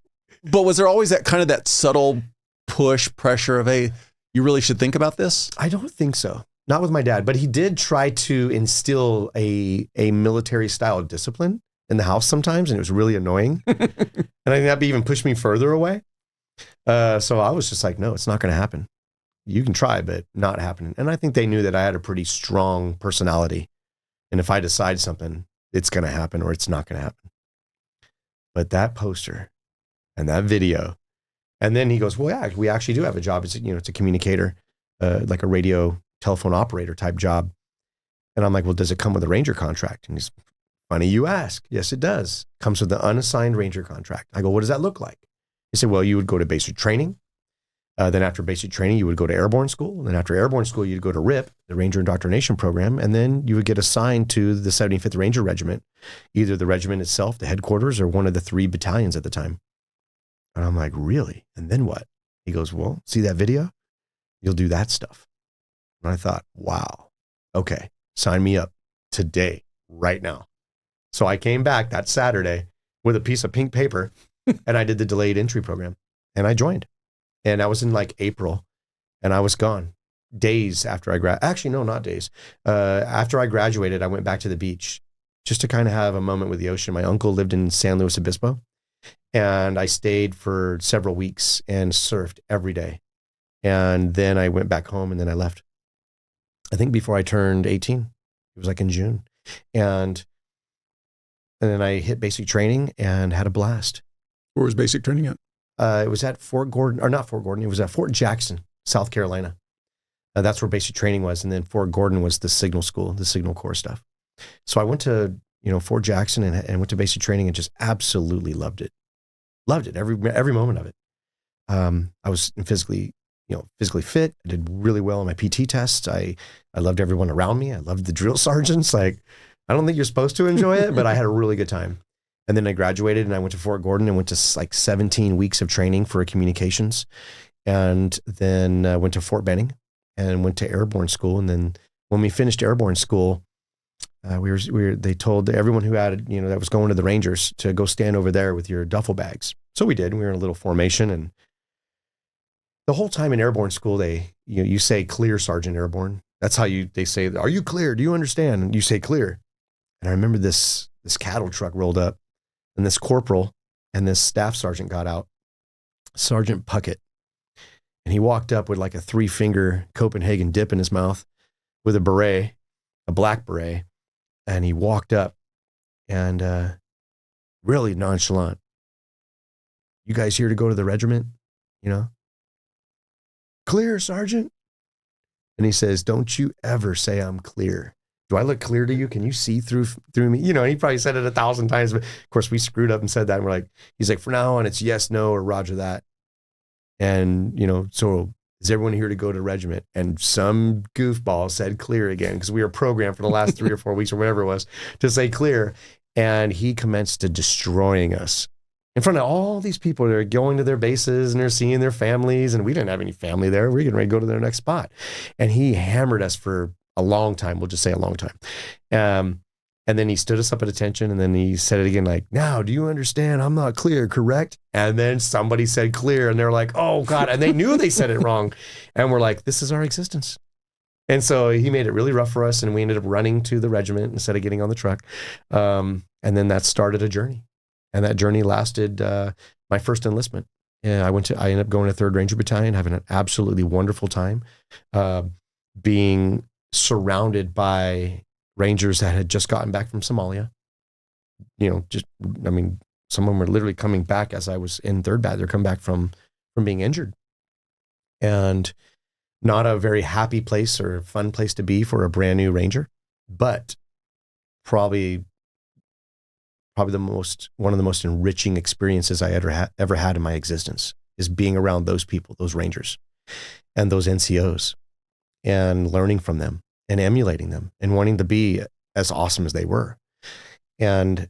But was there always that subtle push, pressure of, hey, you really should think about this? I don't think so. Not with my dad, but he did try to instill a military style of discipline in the house sometimes, and it was really annoying. And I think that even pushed me further away. So I was just like, no, it's not going to happen. You can try, but not happening. And I think they knew that I had a pretty strong personality. And if I decide something, it's going to happen or it's not going to happen. But that poster and that video, and then he goes, well, yeah, we actually do have a job. It's, it's a communicator, like a radio telephone operator type job. And I'm like, well, does it come with a Ranger contract? And he's, funny you ask. Yes, it does. Comes with the unassigned Ranger contract. I go, what does that look like? He said, well, you would go to basic training. Then after basic training, you would go to airborne school. Then after airborne school, you'd go to RIP, the Ranger Indoctrination Program. And then you would get assigned to the 75th Ranger Regiment, either the regiment itself, the headquarters, or one of the 3 battalions at the time. And I'm like, really? And then what? He goes, well, see that video? You'll do that stuff. And I thought, wow, okay, sign me up today, right now. So I came back that Saturday with a piece of pink paper and I did the delayed entry program and I joined. And that was in like April and I was gone. Days after actually, no, not days. After I graduated, I went back to the beach just to kind of have a moment with the ocean. My uncle lived in San Luis Obispo. And I stayed for several weeks and surfed every day. And then I went back home and then I left. I think before I turned 18, it was like in June. And then I hit basic training and had a blast. Where was basic training at? It was at Fort Gordon, or not Fort Gordon. It was at Fort Jackson, South Carolina. That's where basic training was. And then Fort Gordon was the signal school, the signal corps stuff. So I went to, Fort Jackson and went to basic training and just absolutely loved it. Loved it, every moment of it. I was physically fit. I did really well on my PT tests. I loved everyone around me. I loved the drill sergeants. Like, I don't think you're supposed to enjoy it, but I had a really good time. And then I graduated and I went to Fort Gordon and went to like 17 weeks of training for communications. And then went to Fort Benning and went to airborne school. And then when we finished airborne school, they told everyone who had, that was going to the Rangers to go stand over there with your duffel bags. So we did. We were in a little formation, and the whole time in airborne school, you say clear, Sergeant Airborne. That's how they say, are you clear? Do you understand? And you say clear. And I remember this cattle truck rolled up, and this corporal and this staff sergeant got out, Sergeant Puckett. And he walked up with like a 3-finger Copenhagen dip in his mouth with a beret, a black beret. And he walked up and really nonchalant. You guys here to go to the regiment? Clear, Sergeant. And he says, don't you ever say I'm clear. Do I look clear to you? Can you see through me? He probably said it 1,000 times, but of course we screwed up and said that. And he's like, for now on, it's yes, no, or roger that. And, so is everyone here to go to the regiment? And some goofball said clear again, because we were programmed for the last 3 or 4 weeks or whatever it was to say clear. And he commenced to destroying us in front of all these people that are going to their bases and they're seeing their families. And we didn't have any family there. We were getting ready to go to their next spot. And he hammered us for a long time. We'll just say a long time. And then he stood us up at attention, and then he said it again, like, now, do you understand? I'm not clear, correct? And then somebody said clear, and they're like, oh God. And they knew they said it wrong. And we're like, this is our existence. And so he made it really rough for us, and we ended up running to the regiment instead of getting on the truck. And then that started a journey. And that journey lasted my first enlistment. And I ended up going to 3rd Ranger Battalion, having an absolutely wonderful time, being surrounded by Rangers that had just gotten back from Somalia. Some of them were literally coming back as I was in 3rd Bat. They're coming back from being injured. And not a very happy place or fun place to be for a brand new Ranger, but probably one of the most enriching experiences I ever had in my existence is being around those people, those Rangers and those NCOs, and learning from them and emulating them and wanting to be as awesome as they were. And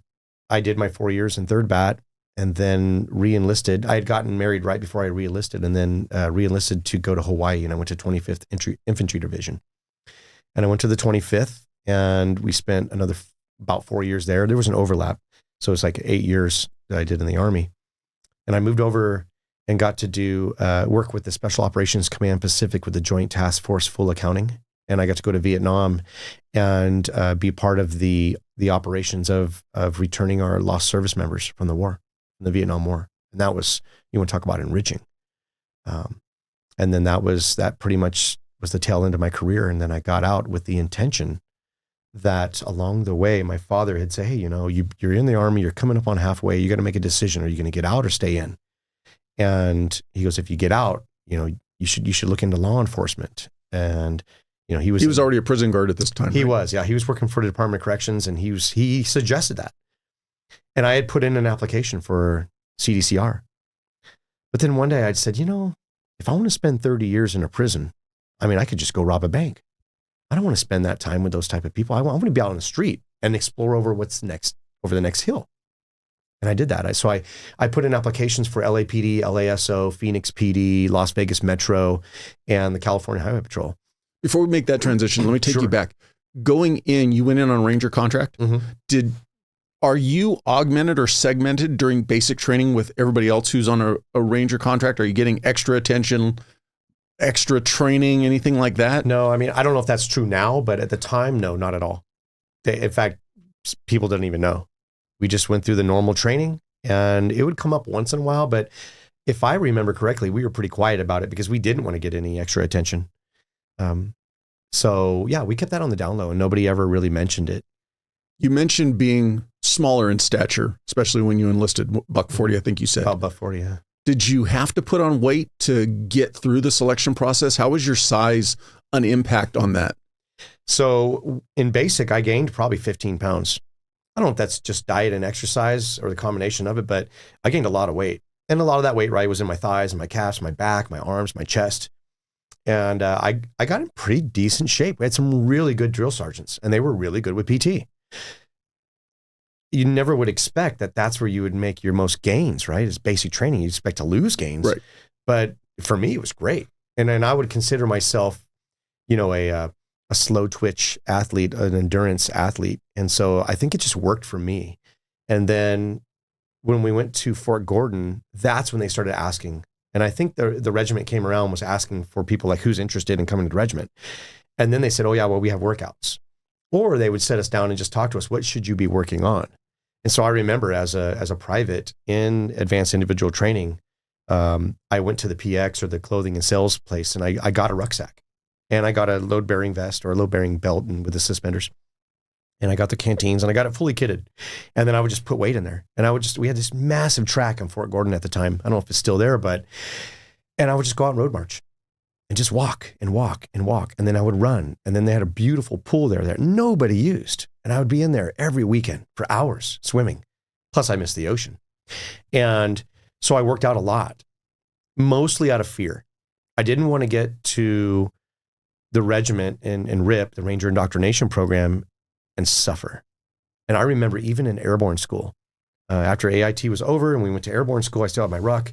I did my 4 years in 3rd Bat and then re-enlisted. I had gotten married right before I re-enlisted, and then re-enlisted to go to Hawaii. And I went to 25th Infantry Division. And I went to the 25th, and we spent another about 4 years there. There was an overlap. So it's like 8 years that I did in the Army. And I moved over and got to do work with the Special Operations Command Pacific with the Joint Task Force Full Accounting. And I got to go to Vietnam and be part of the operations of returning our lost service members from the war, the Vietnam War. And that was, you want to talk about enriching. And then that pretty much was the tail end of my career. And then I got out with the intention that along the way, my father had said, hey, you're in the Army, you're coming up on halfway, you got to make a decision. Are you going to get out or stay in? And he goes, if you get out, you should look into law enforcement. And he was already a prison guard at this time. He was, yeah. He was working for the Department of Corrections, and he suggested that. And I had put in an application for CDCR. But then one day I said, if I want to spend 30 years in a prison, I could just go rob a bank. I don't want to spend that time with those type of people. I want to be out on the street and explore over what's next, over the next hill. And I did that. So I put in applications for LAPD, LASO, Phoenix PD, Las Vegas Metro, and the California Highway Patrol. Before we make that transition, let me take you back. Going in, you went in on Ranger contract. Mm-hmm. Are you augmented or segmented during basic training with everybody else who's on a Ranger contract? Are you getting extra attention, extra training, anything like that? No, I don't know if that's true now, but at the time, no, not at all. In fact, people didn't even know. We just went through the normal training, and it would come up once in a while. But if I remember correctly, we were pretty quiet about it because we didn't want to get any extra attention. So yeah, we kept that on the down low, and nobody ever really mentioned it. You mentioned being smaller in stature, especially when you enlisted, $140, I think you said. About $140, yeah. Did you have to put on weight to get through the selection process? How was your size an impact on that? So in basic, I gained probably 15 pounds. I don't know if that's just diet and exercise or the combination of it, but I gained a lot of weight. And a lot of that weight, right, was in my thighs and my calves, my back, my arms, my chest. And I got in pretty decent shape. We had some really good drill sergeants, and they were really good with PT. You never would expect that that's where you would make your most gains, right? It's basic training. You expect to lose gains. Right. But for me, it was great. And I would consider myself, a slow twitch athlete, an endurance athlete. And so I think it just worked for me. And then when we went to Fort Gordon, that's when they started asking. And I think the regiment came around and was asking for people like, who's interested in coming to the regiment? And then they said, oh yeah, well, we have workouts. Or they would sit us down and just talk to us. What should you be working on? And so I remember as a private in advanced individual training, I went to the PX or the clothing and sales place, and I got a rucksack, and I got a load bearing vest or a load bearing belt and with the suspenders, and I got the canteens, and I got it fully kitted. And then I would just put weight in there, and we had this massive track in Fort Gordon at the time. I don't know if it's still there, and I would just go out and road march and just walk and walk and walk. And then I would run. And then they had a beautiful pool there that nobody used. And I would be in there every weekend for hours swimming. Plus I missed the ocean. And so I worked out a lot, mostly out of fear. I didn't want to get to the regiment and RIP, the Ranger Indoctrination Program, and suffer. And I remember even in airborne school, after AIT was over and we went to airborne school, I still had my ruck.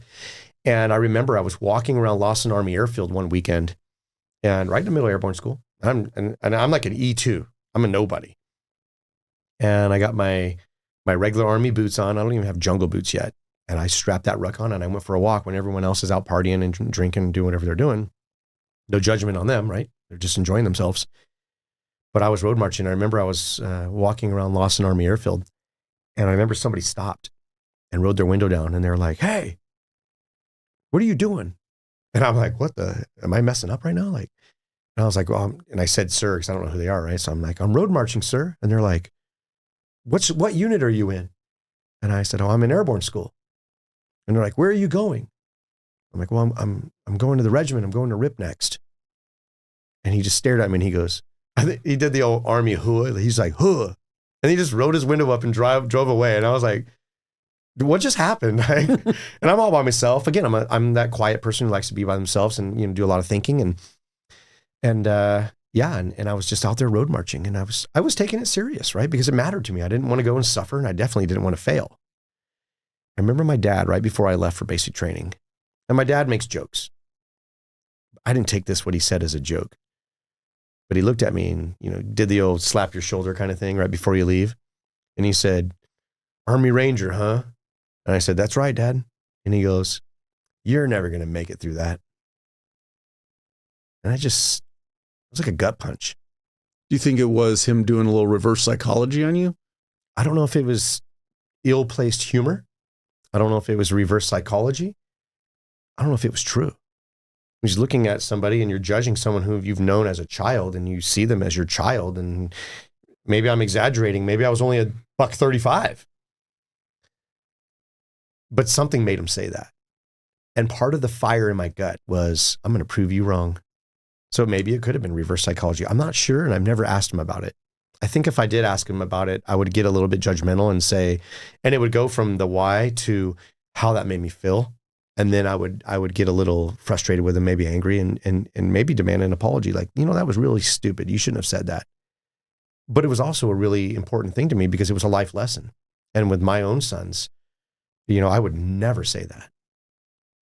And I remember I was walking around Lawson Army Airfield one weekend, and right in the middle of airborne school, I'm like an E2. I'm a nobody. And I got my regular Army boots on. I don't even have jungle boots yet. And I strapped that ruck on and I went for a walk when everyone else is out partying and drinking and doing whatever they're doing. No judgment on them, right? They're just enjoying themselves. But I was road marching. I remember I was walking around Lawson Army Airfield, and I remember somebody stopped and rolled their window down, and they're like, hey, what are you doing? And I'm like, am I messing up right now? Like, and I was like, well, and I said, sir, because I don't know who they are, right? So I'm like, I'm road marching, sir. And they're like, what unit are you in? And I said, oh, I'm in airborne school. And they're like, where are you going? I'm like, well, I'm going to the regiment. I'm going to RIP next. And he just stared at me and he goes, he did the old Army huh. He's like, huh. And he just rolled his window up and drove away. And I was like, what just happened? And I'm all by myself. Again, I'm that quiet person who likes to be by themselves and do a lot of thinking and I was just out there road marching, and I was taking it serious, right? Because it mattered to me. I didn't want to go and suffer, and I definitely didn't want to fail. I remember my dad right before I left for basic training, and my dad makes jokes. I didn't take what he said as a joke, but he looked at me and did the old slap your shoulder kind of thing right before you leave, and he said, Army Ranger, huh? And I said, that's right, Dad. And he goes, you're never going to make it through that. And it was like a gut punch. Do you think it was him doing a little reverse psychology on you? I don't know if it was ill-placed humor. I don't know if it was reverse psychology. I don't know if it was true. He's looking at somebody and you're judging someone who you've known as a child, and you see them as your child. And maybe I'm exaggerating. Maybe I was only $135. But something made him say that. And part of the fire in my gut was, I'm going to prove you wrong. So maybe it could have been reverse psychology. I'm not sure, and I've never asked him about it. I think if I did ask him about it, I would get a little bit judgmental and say, and it would go from the why to how that made me feel. And then I would get a little frustrated with him, maybe angry, and maybe demand an apology. Like, that was really stupid. You shouldn't have said that. But it was also a really important thing to me because it was a life lesson. And with my own sons, I would never say that.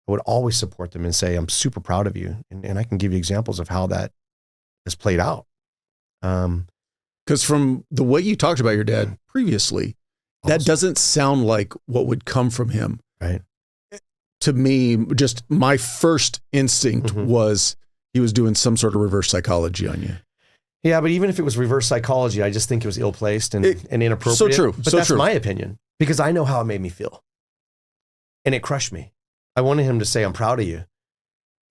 I would always support them and say, I'm super proud of you. And I can give you examples of how that has played out. Because from the way you talked about your dad previously, that doesn't sound like what would come from him. Right. To me, just my first instinct was he was doing some sort of reverse psychology on you. Yeah, but even if it was reverse psychology, I just think it was ill-placed and inappropriate. So true. But that's my opinion, because I know how it made me feel. And it crushed me. I wanted him to say, I'm proud of you,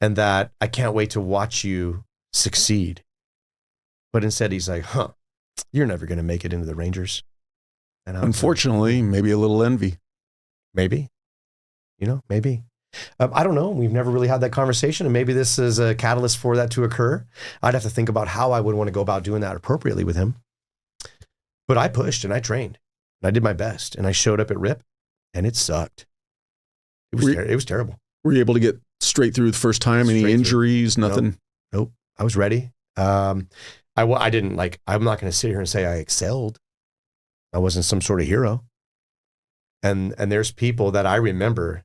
and that I can't wait to watch you succeed. But instead he's like, you're never going to make it into the Rangers. And unfortunately, maybe a little envy. Maybe, maybe. I don't know. We've never really had that conversation, and maybe this is a catalyst for that to occur. I'd have to think about how I would want to go about doing that appropriately with him. But I pushed and I trained and I did my best, and I showed up at RIP, and it sucked. It was terrible. Were you able to get straight through the first time? Any injuries? Nothing? Nope. I was ready. I didn't I'm not going to sit here and say I excelled. I wasn't some sort of hero. And there's people that I remember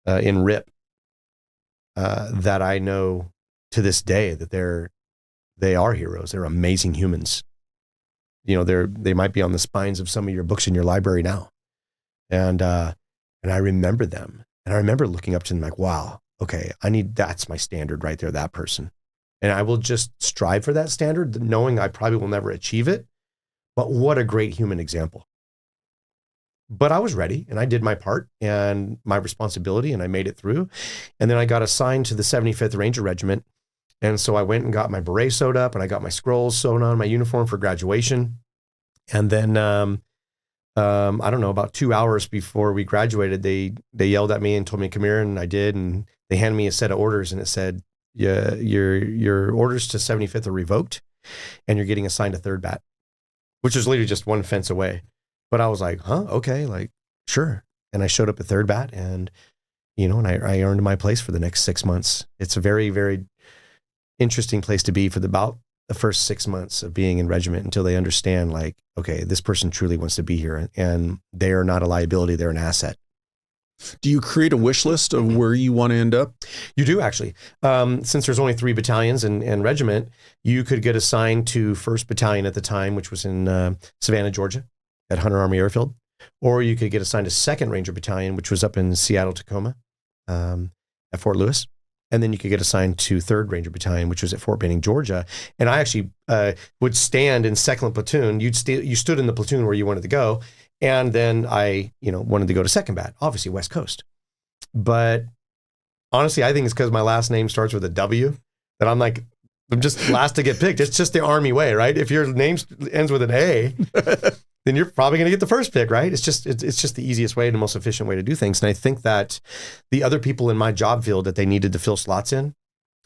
in RIP that I know to this day that they are heroes. They're amazing humans. You know, they might be on the spines of some of your books in your library now. And I remember them. And I remember looking up to them like, wow, okay, that's my standard right there, that person. And I will just strive for that standard, knowing I probably will never achieve it. But what a great human example. But I was ready, and I did my part and my responsibility, and I made it through. And then I got assigned to the 75th Ranger Regiment. And so I went and got my beret sewed up, and I got my scrolls sewn on my uniform for graduation. And then, I don't know, about 2 hours before we graduated, they yelled at me and told me to come here, and I did. And they handed me a set of orders, and it said, yeah, your orders to 75th are revoked, and you're getting assigned to 3rd Bat, which is literally just one fence away. But I was like, huh, okay, like, sure. And I showed up at 3rd Bat, and, you know, and I earned my place for the next 6 months. It's a very, very interesting place to be for about the first 6 months of being in regiment, until they understand, like, okay, this person truly wants to be here, and they are not a liability, they're an asset. Do you create a wish list of where you want to end up? You do, actually. Since there's only 3 battalions in regiment, you could get assigned to 1st Battalion at the time, which was in Savannah, Georgia, at Hunter Army Airfield. Or you could get assigned to 2nd Ranger Battalion, which was up in Seattle, Tacoma, at Fort Lewis. And then you could get assigned to 3rd Ranger Battalion, which was at Fort Benning, Georgia. And I actually would stand in 2nd Platoon. You stood in the platoon where you wanted to go. And then I, wanted to go to 2nd Bat, obviously West Coast. But honestly, I think it's because my last name starts with a W that I'm just last to get picked. It's just the Army way, right? If your name ends with an A, then you're probably going to get the first pick, right? It's just the easiest way and the most efficient way to do things. And I think that the other people in my job field that they needed to fill slots in,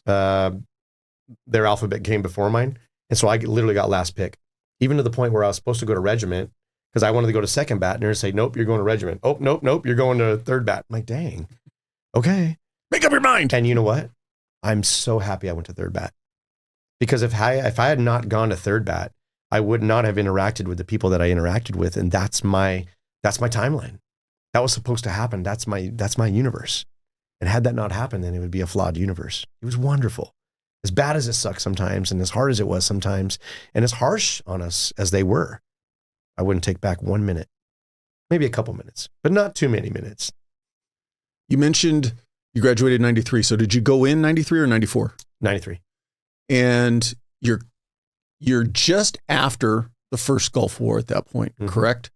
their alphabet came before mine. And so I literally got last pick, even to the point where I was supposed to go to regiment because I wanted to go to 2nd Bat, and they're say, nope, you're going to regiment. Oh, nope, you're going to 3rd Bat. I'm like, dang, okay. Make up your mind. And you know what? I'm so happy I went to 3rd Bat, because if I had not gone to 3rd Bat, I would not have interacted with the people that I interacted with. And that's my timeline. That was supposed to happen. That's my universe. And had that not happened, then it would be a flawed universe. It was wonderful. As bad as it sucked sometimes, and as hard as it was sometimes, and as harsh on us as they were, I wouldn't take back 1 minute, maybe a couple minutes, but not too many minutes. You mentioned you graduated in 93. So did you go in 93 or 94? 93. And you're just after the first Gulf War at that point, correct?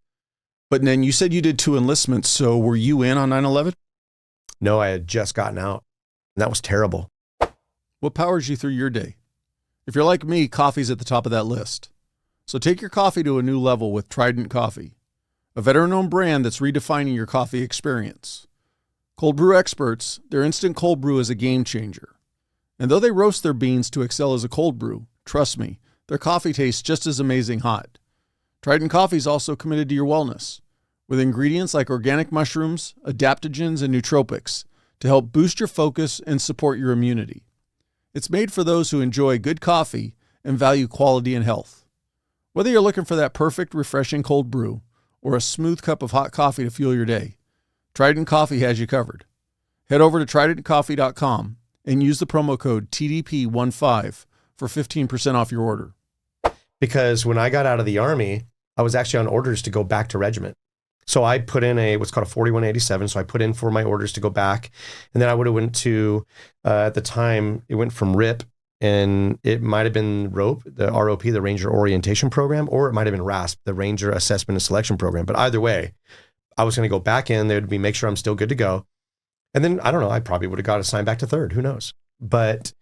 But then you said you did 2 enlistments. So were you in on 9/11? No, I had just gotten out, and that was terrible. What powers you through your day? If you're like me, coffee's at the top of that list. So take your coffee to a new level with Trident Coffee, a veteran-owned brand that's redefining your coffee experience. Cold brew experts, their instant cold brew is a game changer. And though they roast their beans to excel as a cold brew, trust me, their coffee tastes just as amazing hot. Trident Coffee is also committed to your wellness, with ingredients like organic mushrooms, adaptogens, and nootropics to help boost your focus and support your immunity. It's made for those who enjoy good coffee and value quality and health. Whether you're looking for that perfect, refreshing cold brew or a smooth cup of hot coffee to fuel your day, Trident Coffee has you covered. Head over to tridentcoffee.com and use the promo code TDP15 for 15% off your order. Because when I got out of the Army, I was actually on orders to go back to regiment. So I put in what's called a 4187. So I put in for my orders to go back. And then I would have went to, at the time, it went from RIP, and it might have been ROPE, the ROP, the Ranger Orientation Program, or it might have been RASP, the Ranger Assessment and Selection Program. But either way, I was going to go back in there to make sure I'm still good to go. And then, I don't know, I probably would have got assigned back to 3rd. Who knows? But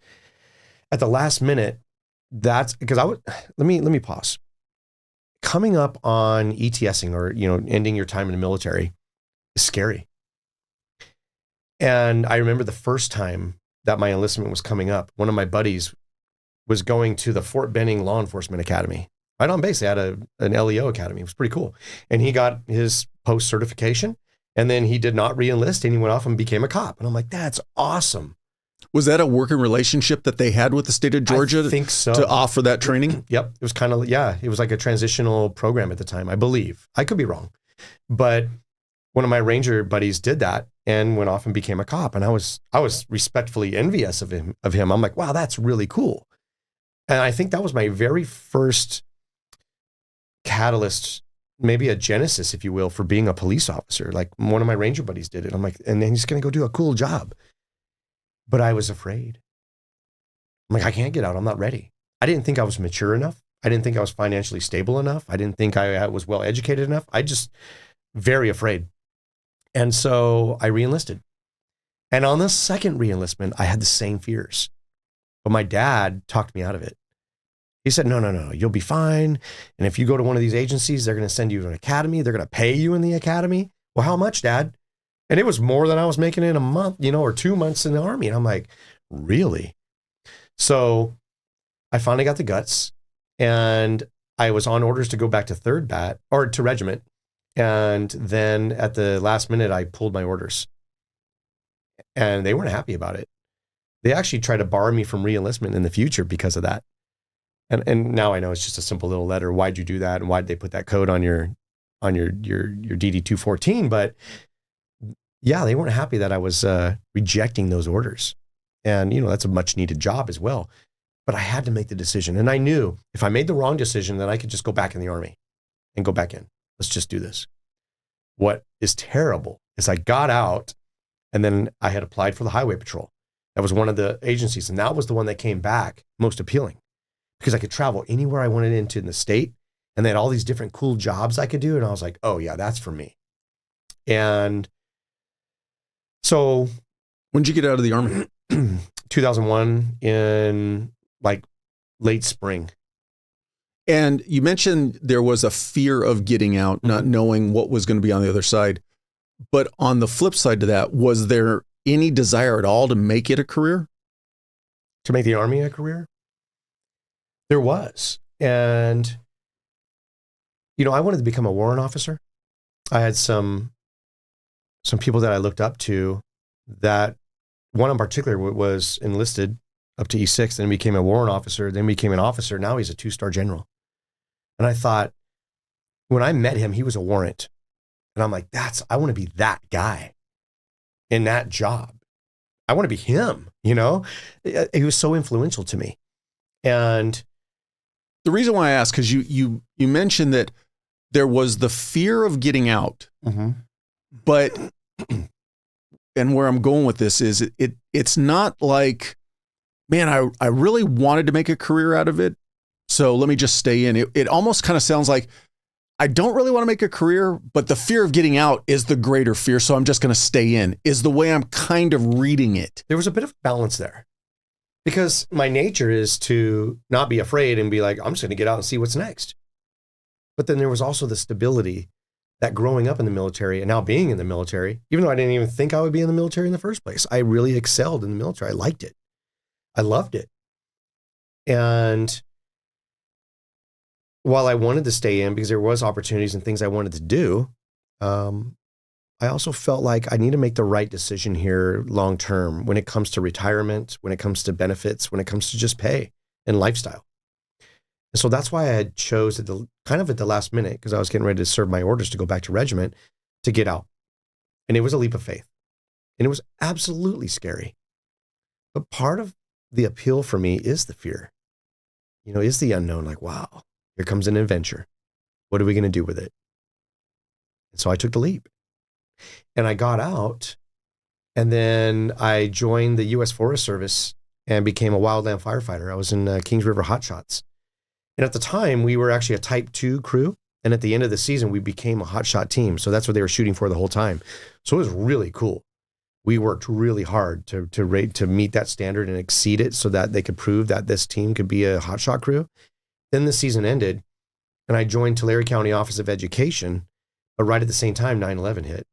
at the last minute, that's because let me pause. Coming up on ETSing, or, ending your time in the military, is scary. And I remember the first time that my enlistment was coming up, one of my buddies was going to the Fort Benning Law Enforcement Academy. Right on base, they had an LEO academy. It was pretty cool. And he got his post certification, and then he did not re-enlist, and he went off and became a cop. And I'm like, that's awesome. Was that a working relationship that they had with the state of Georgia? I think so. To offer that training? Yep. It was kind of, yeah, it was like a transitional program at the time, I believe. I could be wrong. But one of my Ranger buddies did that and went off and became a cop. And I was respectfully envious of him. I'm like, wow, that's really cool. And I think that was my very first catalyst, maybe a genesis, if you will, for being a police officer. Like one of my Ranger buddies did it. I'm like, and then he's going to go do a cool job. But I was afraid. I'm like, I can't get out. I'm not ready. I didn't think I was mature enough. I didn't think I was financially stable enough. I didn't think I was well educated enough. I just very afraid. And so I re-enlisted. And on the second re-enlistment, I had the same fears. But my dad talked me out of it. He said, no, you'll be fine. And if you go to one of these agencies, they're going to send you to an academy. They're going to pay you in the academy. Well, how much, Dad? And it was more than I was making in a month, or 2 months in the Army. And I'm like, really? So I finally got the guts, and I was on orders to go back to to regiment. And then at the last minute, I pulled my orders, and they weren't happy about it. They actually tried to bar me from re-enlistment in the future because of that. And now I know it's just a simple little letter. Why'd you do that? And why'd they put that code on your DD 214? But yeah, they weren't happy that I was rejecting those orders. And, that's a much needed job as well. But I had to make the decision. And I knew if I made the wrong decision, then I could just go back in the Army and go back in. Let's just do this. What is terrible is I got out, and then I had applied for the Highway Patrol. That was one of the agencies. And that was the one that came back most appealing, because I could travel anywhere I wanted into in the state. And they had all these different cool jobs I could do. And I was like, oh yeah, that's for me. And so when did you get out of the Army? 2001 in like late spring. And you mentioned there was a fear of getting out, not knowing what was going to be on the other side. But on the flip side to that, was there any desire at all to make it a career? To make the Army a career? There was. And, I wanted to become a warrant officer. I had some people that I looked up to, that one in particular was enlisted up to E6, then became a warrant officer, then became an officer. Now he's a 2-star general. And I thought, when I met him, he was a warrant. And I'm like, I want to be that guy in that job. I want to be him, He was so influential to me. And the reason why I ask, because you mentioned that there was the fear of getting out, but, and where I'm going with this is it's not like, man, I really wanted to make a career out of it, so let me just stay in. It almost kind of sounds like, I don't really want to make a career, but the fear of getting out is the greater fear, so I'm just going to stay in, is the way I'm kind of reading it. There was a bit of balance there, because my nature is to not be afraid and be like, I'm just going to get out and see what's next. But then there was also the stability that growing up in the military and now being in the military, even though I didn't even think I would be in the military in the first place, I really excelled in the military. I liked it. I loved it. And while I wanted to stay in because there was opportunities and things I wanted to do, I also felt like I need to make the right decision here long term when it comes to retirement, when it comes to benefits, when it comes to just pay and lifestyle. And so that's why I had chose at the last minute, because I was getting ready to serve my orders to go back to regiment, to get out. And it was a leap of faith. And it was absolutely scary. But part of the appeal for me is the fear, is the unknown. Like, wow, here comes an adventure. What are we going to do with it? And so I took the leap. And I got out, and then I joined the U.S. Forest Service and became a wildland firefighter. I was in Kings River Hot Shots. And at the time, we were actually a Type 2 crew. And at the end of the season, we became a hot shot team. So that's what they were shooting for the whole time. So it was really cool. We worked really hard to meet that standard and exceed it so that they could prove that this team could be a hot shot crew. Then the season ended, and I joined Tulare County Office of Education. But right at the same time, 9/11 hit.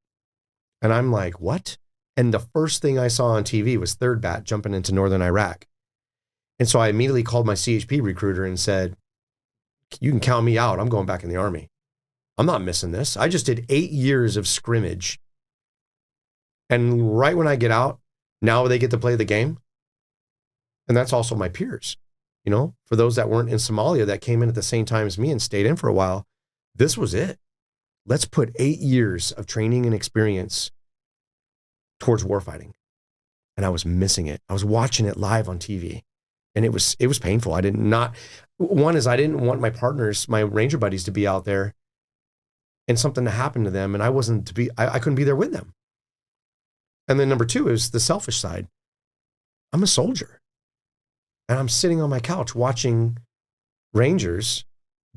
And I'm like, what? And the first thing I saw on TV was 3rd Bat jumping into northern Iraq. And so I immediately called my CHP recruiter and said, you can count me out. I'm going back in the Army. I'm not missing this. I just did 8 years of scrimmage. And right when I get out, now they get to play the game. And that's also my peers. You know, for those that weren't in Somalia that came in at the same time as me and stayed in for a while, this was it. Let's put 8 years of training and experience towards warfighting. And I was missing it. I was watching it live on TV. And it was painful. I didn't want my partners, my Ranger buddies, to be out there and something to happen to them. And I couldn't be there with them. And then number 2 is the selfish side. I'm a soldier. And I'm sitting on my couch watching Rangers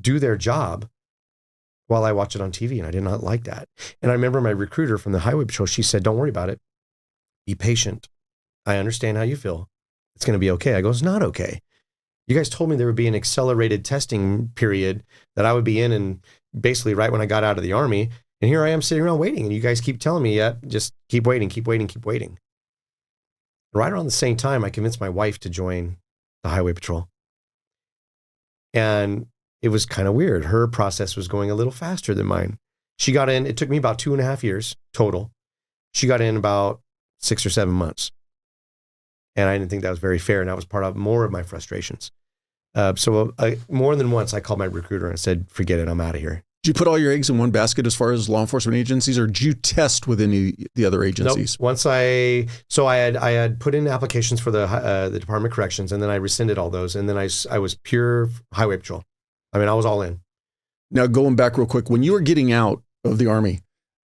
do their job while I watch it on TV. And I did not like that. And I remember my recruiter from the Highway Patrol, she said, don't worry about it. Be patient. I understand how you feel. It's going to be okay. I go, it's not okay. You guys told me there would be an accelerated testing period that I would be in, and basically right when I got out of the Army. And here I am sitting around waiting. And you guys keep telling me, yeah, just keep waiting, keep waiting, keep waiting. Right around the same time, I convinced my wife to join the Highway Patrol. And it was kind of weird. Her process was going a little faster than mine. She got in, it took me about 2.5 years total. She got in about 6 or 7 months. And I didn't think that was very fair. And that was part of more of my frustrations. So more than once, I called my recruiter and said, forget it, I'm out of here. Did you put all your eggs in one basket as far as law enforcement agencies, or did you test with any of the other agencies? Nope. Once I had put in applications for the Department of Corrections, and then I rescinded all those. And then I was pure Highway Patrol. I mean, I was all in. Now, going back real quick, when you were getting out of the Army,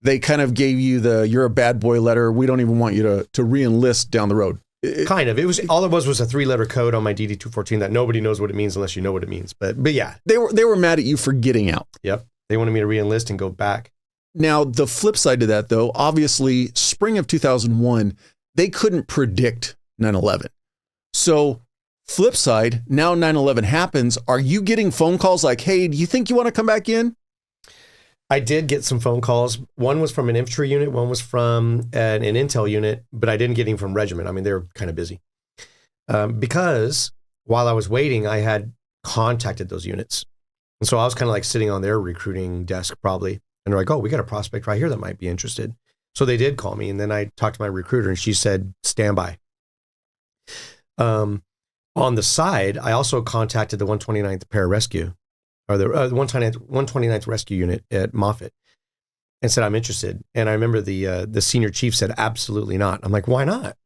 they kind of gave you you're a bad boy letter. We don't even want you to re-enlist down the road. Kind of. It was all it was a 3-letter code on my DD 214 that nobody knows what it means unless you know what it means. But yeah, they were mad at you for getting out. Yep, they wanted me to re-enlist and go back. Now the flip side to that, though, obviously, spring of 2001, they couldn't predict 9/11. So flip side, now 9/11 happens. Are you getting phone calls like, "Hey, do you think you want to come back in?" I did get some phone calls. One was from an infantry unit. One was from an intel unit, but I didn't get any from regiment. I mean, they were kind of busy. Because while I was waiting, I had contacted those units. And so I was kind of like sitting on their recruiting desk probably. And they're like, oh, we got a prospect right here that might be interested. So they did call me. And then I talked to my recruiter and she said, stand by. On the side, I also contacted the 129th Pararescue, or the 129th Rescue Unit at Moffett, and said, I'm interested. And I remember the senior chief said, absolutely not. I'm like, why not?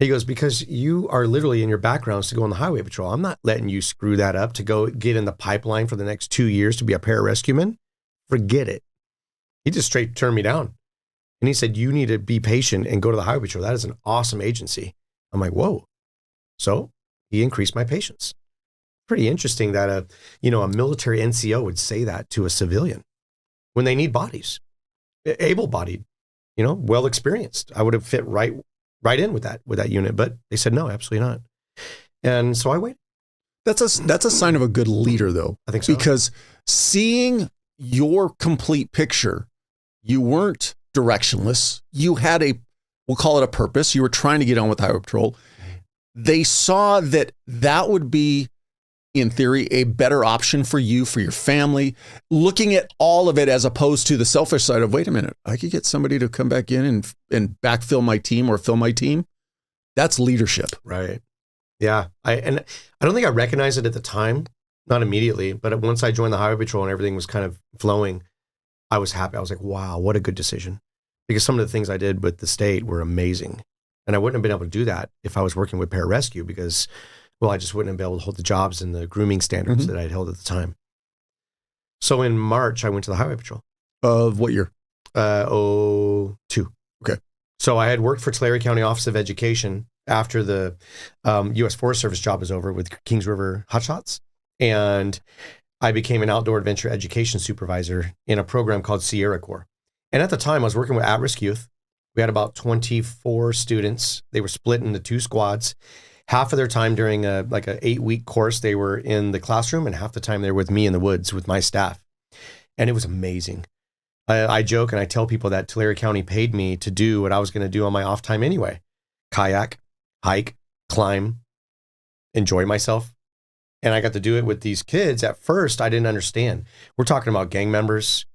He goes, because you are literally in your backgrounds to go on the Highway Patrol. I'm not letting you screw that up to go get in the pipeline for the next 2 years to be a pararescueman. Forget it. He just straight turned me down. And he said, you need to be patient and go to the Highway Patrol. That is an awesome agency. I'm like, whoa. So he increased my patience. Pretty interesting that a military NCO would say that to a civilian when they need bodies, able-bodied, well experienced. I would have fit right in with that unit, but they said no, absolutely not. And so I waited. That's a sign of a good leader, though. I think so, because seeing your complete picture, you weren't directionless. You had we'll call it a purpose. You were trying to get on with Highway Patrol. They saw that would be, in theory, a better option for you, for your family, looking at all of it as opposed to the selfish side of, wait a minute, I could get somebody to come back in and backfill my team or fill my team. That's leadership. Right. Yeah. I don't think I recognized it at the time, not immediately, but once I joined the Highway Patrol and everything was kind of flowing, I was happy. I was like, wow, what a good decision. Because some of the things I did with the state were amazing. And I wouldn't have been able to do that if I was working with pararescue because, well, I just wouldn't have been able to hold the jobs and the grooming standards that I'd held at the time. So in March, I went to the Highway Patrol. Of what year? 02. Okay. So I had worked for Tulare County Office of Education after the U.S. Forest Service job was over with Kings River Hotshots. And I became an outdoor adventure education supervisor in a program called Sierra Corps. And at the time, I was working with at-risk youth. We had about 24 students. They were split into 2 squads. Half of their time during a 8-week course, they were in the classroom, and half the time they were with me in the woods with my staff. And it was amazing. I joke and I tell people that Tulare County paid me to do what I was going to do on my off time anyway. Kayak, hike, climb, enjoy myself. And I got to do it with these kids. At first, I didn't understand. We're talking about gang members,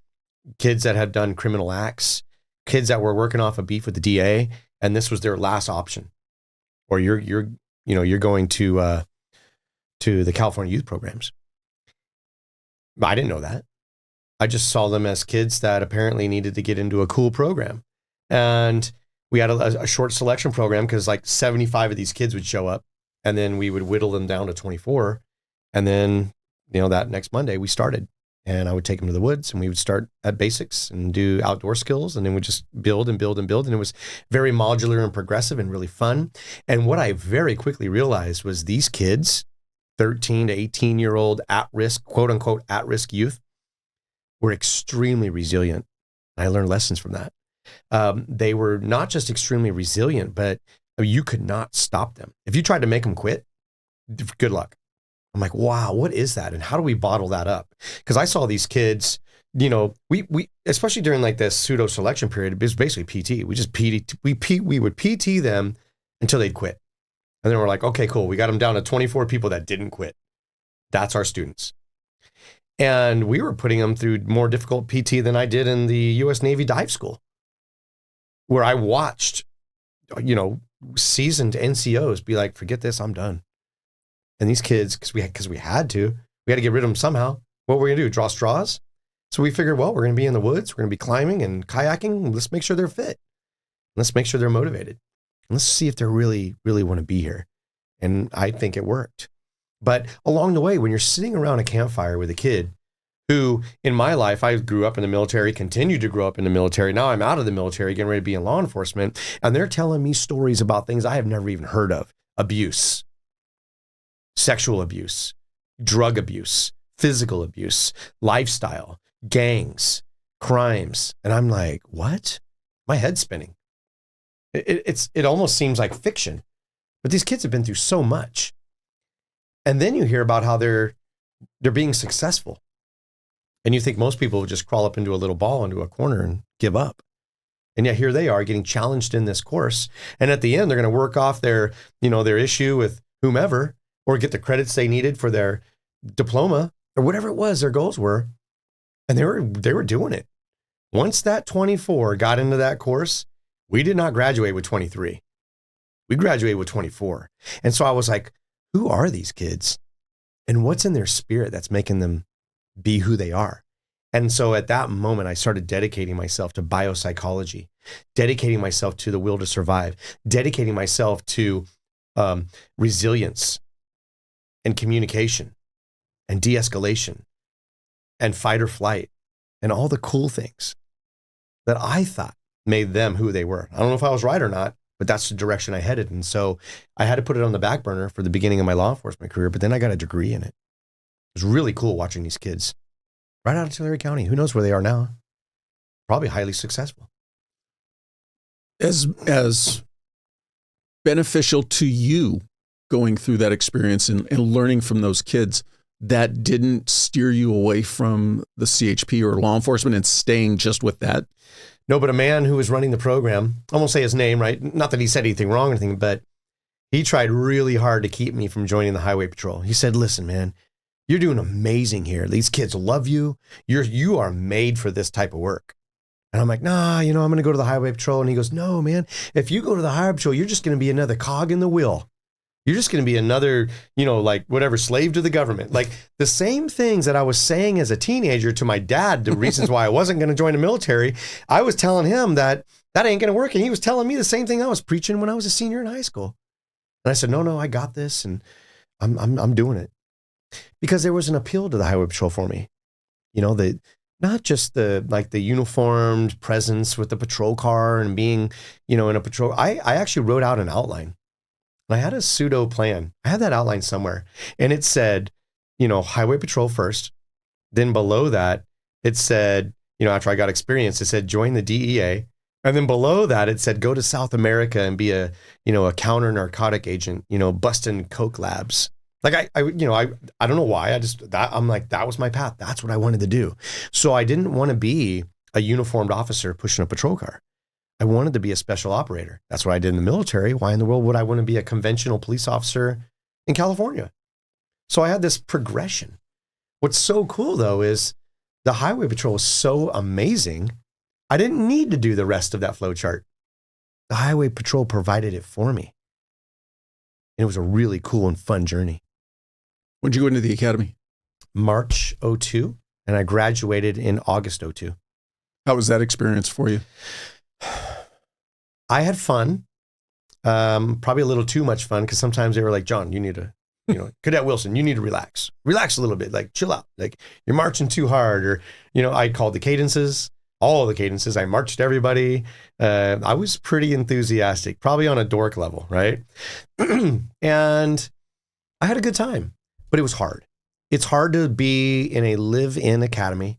kids that had done criminal acts, kids that were working off a beef with the DA, and this was their last option. Or you're going to the California youth programs. I didn't know that. I just saw them as kids that apparently needed to get into a cool program. And we had a short selection program because like 75 of these kids would show up, and then we would whittle them down to 24. And then, that next Monday we started, and I would take them to the woods, and we would start at basics and do outdoor skills. And then we just build and build and build. And it was very modular and progressive and really fun. And what I very quickly realized was these kids, 13 to 18-year-old at-risk, quote unquote, at-risk youth, were extremely resilient. I learned lessons from that. They were not just extremely resilient, but you could not stop them. If you tried to make them quit, good luck. I'm like, wow, what is that? And how do we bottle that up? Because I saw these kids, we especially during like this pseudo selection period, it was basically PT. We would PT them until they'd quit. And then we're like, okay, cool. We got them down to 24 people that didn't quit. That's our students. And we were putting them through more difficult PT than I did in the U.S. Navy dive school, where I watched, seasoned NCOs be like, forget this, I'm done. And these kids, because we had to get rid of them somehow. What were we going to do? Draw straws? So we figured, well, we're going to be in the woods. We're going to be climbing and kayaking. Let's make sure they're fit. Let's make sure they're motivated. And let's see if they really, really want to be here. And I think it worked. But along the way, when you're sitting around a campfire with a kid who, in my life, I grew up in the military, continued to grow up in the military. Now I'm out of the military, getting ready to be in law enforcement. And they're telling me stories about things I have never even heard of. Abuse, sexual abuse, drug abuse, physical abuse, lifestyle, gangs, crimes. And I'm like, what? My head's spinning. It almost seems like fiction. But these kids have been through so much. And then you hear about how they're being successful. And you think most people would just crawl up into a little ball into a corner and give up. And yet here they are getting challenged in this course. And at the end, they're going to work off their issue with whomever, or get the credits they needed for their diploma or whatever it was their goals were. And they were doing it. Once that 24 got into that course, we did not graduate with 23. We graduated with 24. And so I was like, who are these kids? And what's in their spirit that's making them be who they are? And so at that moment, I started dedicating myself to biopsychology, dedicating myself to the will to survive, dedicating myself to resilience and communication and de-escalation and fight or flight and all the cool things that I thought made them who they were. I don't know if I was right or not, but that's the direction I headed. And so I had to put it on the back burner for the beginning of my law enforcement career, but then I got a degree in it. It was really cool watching these kids right out of Tulare County. Who knows where they are now? Probably highly successful. As beneficial to you going through that experience and learning from those kids, that didn't steer you away from the CHP or law enforcement and staying just with that? No, but a man who was running the program, I won't say his name, right? Not that he said anything wrong or anything, but he tried really hard to keep me from joining the highway patrol. He said, listen, man, you're doing amazing here. These kids love you. You are made for this type of work. And I'm like, nah, I'm going to go to the highway patrol. And he goes, no, man, if you go to the highway patrol, you're just going to be another cog in the wheel. You're just going to be another, like whatever, slave to the government. Like the same things that I was saying as a teenager to my dad, the reasons why I wasn't going to join the military, I was telling him that ain't going to work. And he was telling me the same thing I was preaching when I was a senior in high school. And I said, no, I got this. And I'm doing it. Because there was an appeal to the highway patrol for me. Not just the uniformed presence with the patrol car and being, in a patrol. I actually wrote out an outline. I had a pseudo plan. I had that outline somewhere. And it said, highway patrol first. Then below that, it said, after I got experience, it said, join the DEA. And then below that, it said, go to South America and be a counter narcotic agent, busting coke labs. Like I don't know why. I'm like, that was my path. That's what I wanted to do. So I didn't want to be a uniformed officer pushing a patrol car. I wanted to be a special operator. That's what I did in the military. Why in the world would I want to be a conventional police officer in California? So I had this progression. What's so cool though is the highway patrol was so amazing. I didn't need to do the rest of that flow chart. The highway patrol provided it for me. And it was a really cool and fun journey. When did you go into the academy? March 02, and I graduated in August 02. How was that experience for you? I had fun, probably a little too much fun, because sometimes they were like, John, you need to, Cadet Wilson, you need to relax a little bit, like chill out, like you're marching too hard, or, I called the cadences, all the cadences. I marched everybody. I was pretty enthusiastic, probably on a dork level, right? And I had a good time, but it was hard. It's hard to be in a live-in academy.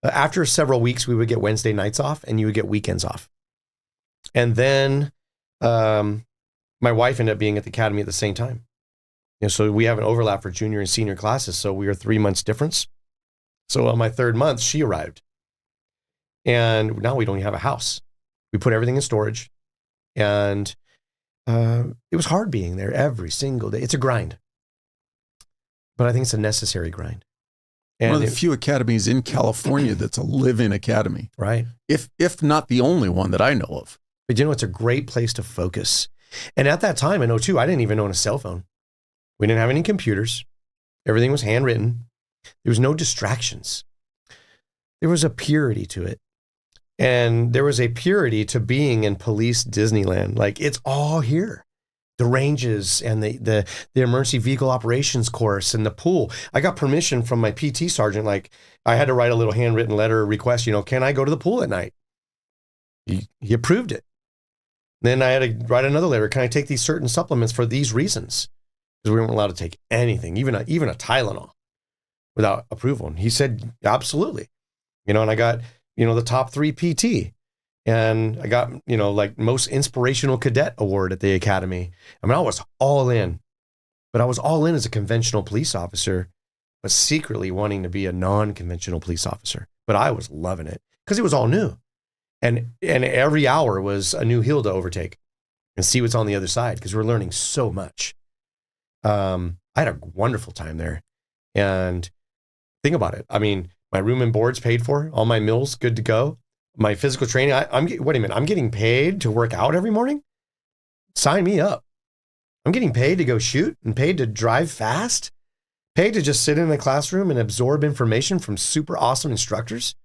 After several weeks, we would get Wednesday nights off and you would get weekends off. And then my wife ended up being at the academy at the same time. So we have an overlap for junior and senior classes. So we are 3 months difference. So on my 3rd month, she arrived. And now we don't even have a house. We put everything in storage. And it was hard being there every single day. It's a grind. But I think it's a necessary grind. And one of the few academies in California that's a live-in academy. Right. If not the only one that I know of. But it's a great place to focus. And at that time in 02, I didn't even own a cell phone. We didn't have any computers. Everything was handwritten. There was no distractions. There was a purity to it. And there was a purity to being in police Disneyland. Like, it's all here. The ranges and the emergency vehicle operations course and the pool. I got permission from my PT sergeant. Like, I had to write a little handwritten letter request, can I go to the pool at night? He approved it. Then I had to write another letter. Can I take these certain supplements for these reasons? Because we weren't allowed to take anything, even a Tylenol, without approval. And he said, absolutely. And I got, the top 3 PT. And I got, like most inspirational cadet award at the academy. I mean, I was all in, but I was all in as a conventional police officer, but secretly wanting to be a non-conventional police officer. But I was loving it because it was all new. And every hour was a new hill to overtake and see what's on the other side, because we're learning so much. I had a wonderful time there. And think about it. I mean, my room and board's paid for, all my meals good to go. My physical training, wait a minute, I'm getting paid to work out every morning? Sign me up. I'm getting paid to go shoot and paid to drive fast, paid to just sit in a classroom and absorb information from super awesome instructors.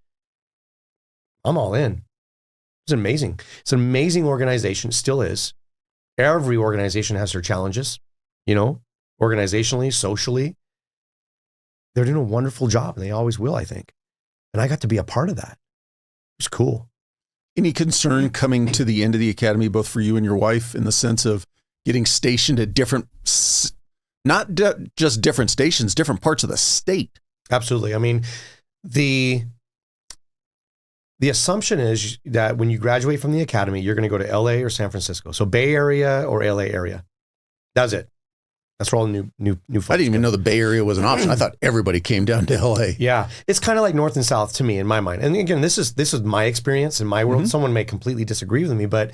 I'm all in. It's amazing. It's an amazing organization. It still is. Every organization has their challenges, organizationally, socially. They're doing a wonderful job, and they always will, I think. And I got to be a part of that. It was cool. Any concern coming to the end of the academy, both for you and your wife, in the sense of getting stationed at different, just different stations, different parts of the state? Absolutely. I mean, the assumption is that when you graduate from the academy, you're going to go to LA or San Francisco. So Bay Area or LA area. That's it. That's where all the new folks I didn't even know the Bay Area was an option. I thought everybody came down to LA. Yeah. It's kind of like North and South to me, in my mind. And again, this is my experience in my world. Mm-hmm. Someone may completely disagree with me, but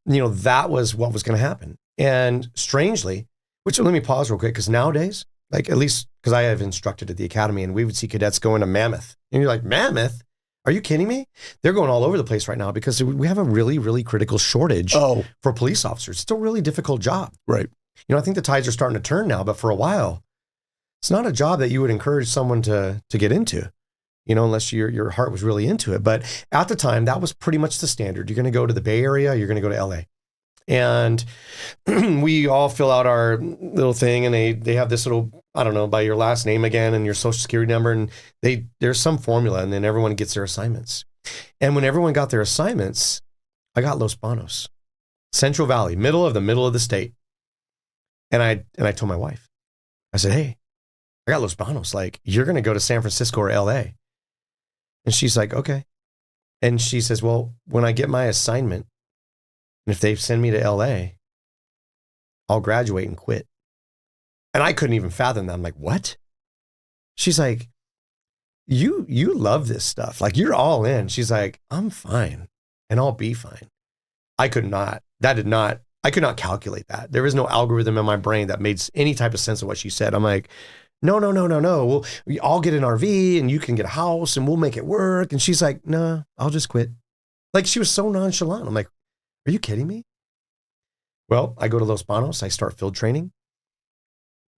that was what was going to happen. And strangely, which, let me pause real quick, because nowadays, like, at least because I have instructed at the academy, and we would see cadets going to Mammoth. And you're like, Mammoth? Are you kidding me? They're going all over the place right now because we have a really, really critical shortage for police officers. It's a really difficult job. Right. I think the tides are starting to turn now, but for a while, it's not a job that you would encourage someone to get into, unless your heart was really into it. But at the time, that was pretty much the standard. You're going to go to the Bay Area, you're going to go to LA. And we all fill out our little thing, and they have this little, I don't know, by your last name again and your social security number, and there's some formula, and then everyone gets their assignments. And when everyone got their assignments, I got Los Banos, Central Valley, middle of the state. And I told my wife, I said, hey, I got Los Banos. Like, you're going to go to San Francisco or LA. And she's like, okay. And she says, well, when I get my assignment, and if they send me to LA, I'll graduate and quit. And I couldn't even fathom that. I'm like, what? She's like, you love this stuff. Like, you're all in. She's like, I'm fine and I'll be fine. I could not calculate that. There was no algorithm in my brain that made any type of sense of what she said. I'm like, no. I'll get an RV and you can get a house and we'll make it work. And she's like, no, I'll just quit. Like, she was so nonchalant. I'm like, are you kidding me? Well, I go to Los Banos. I start field training.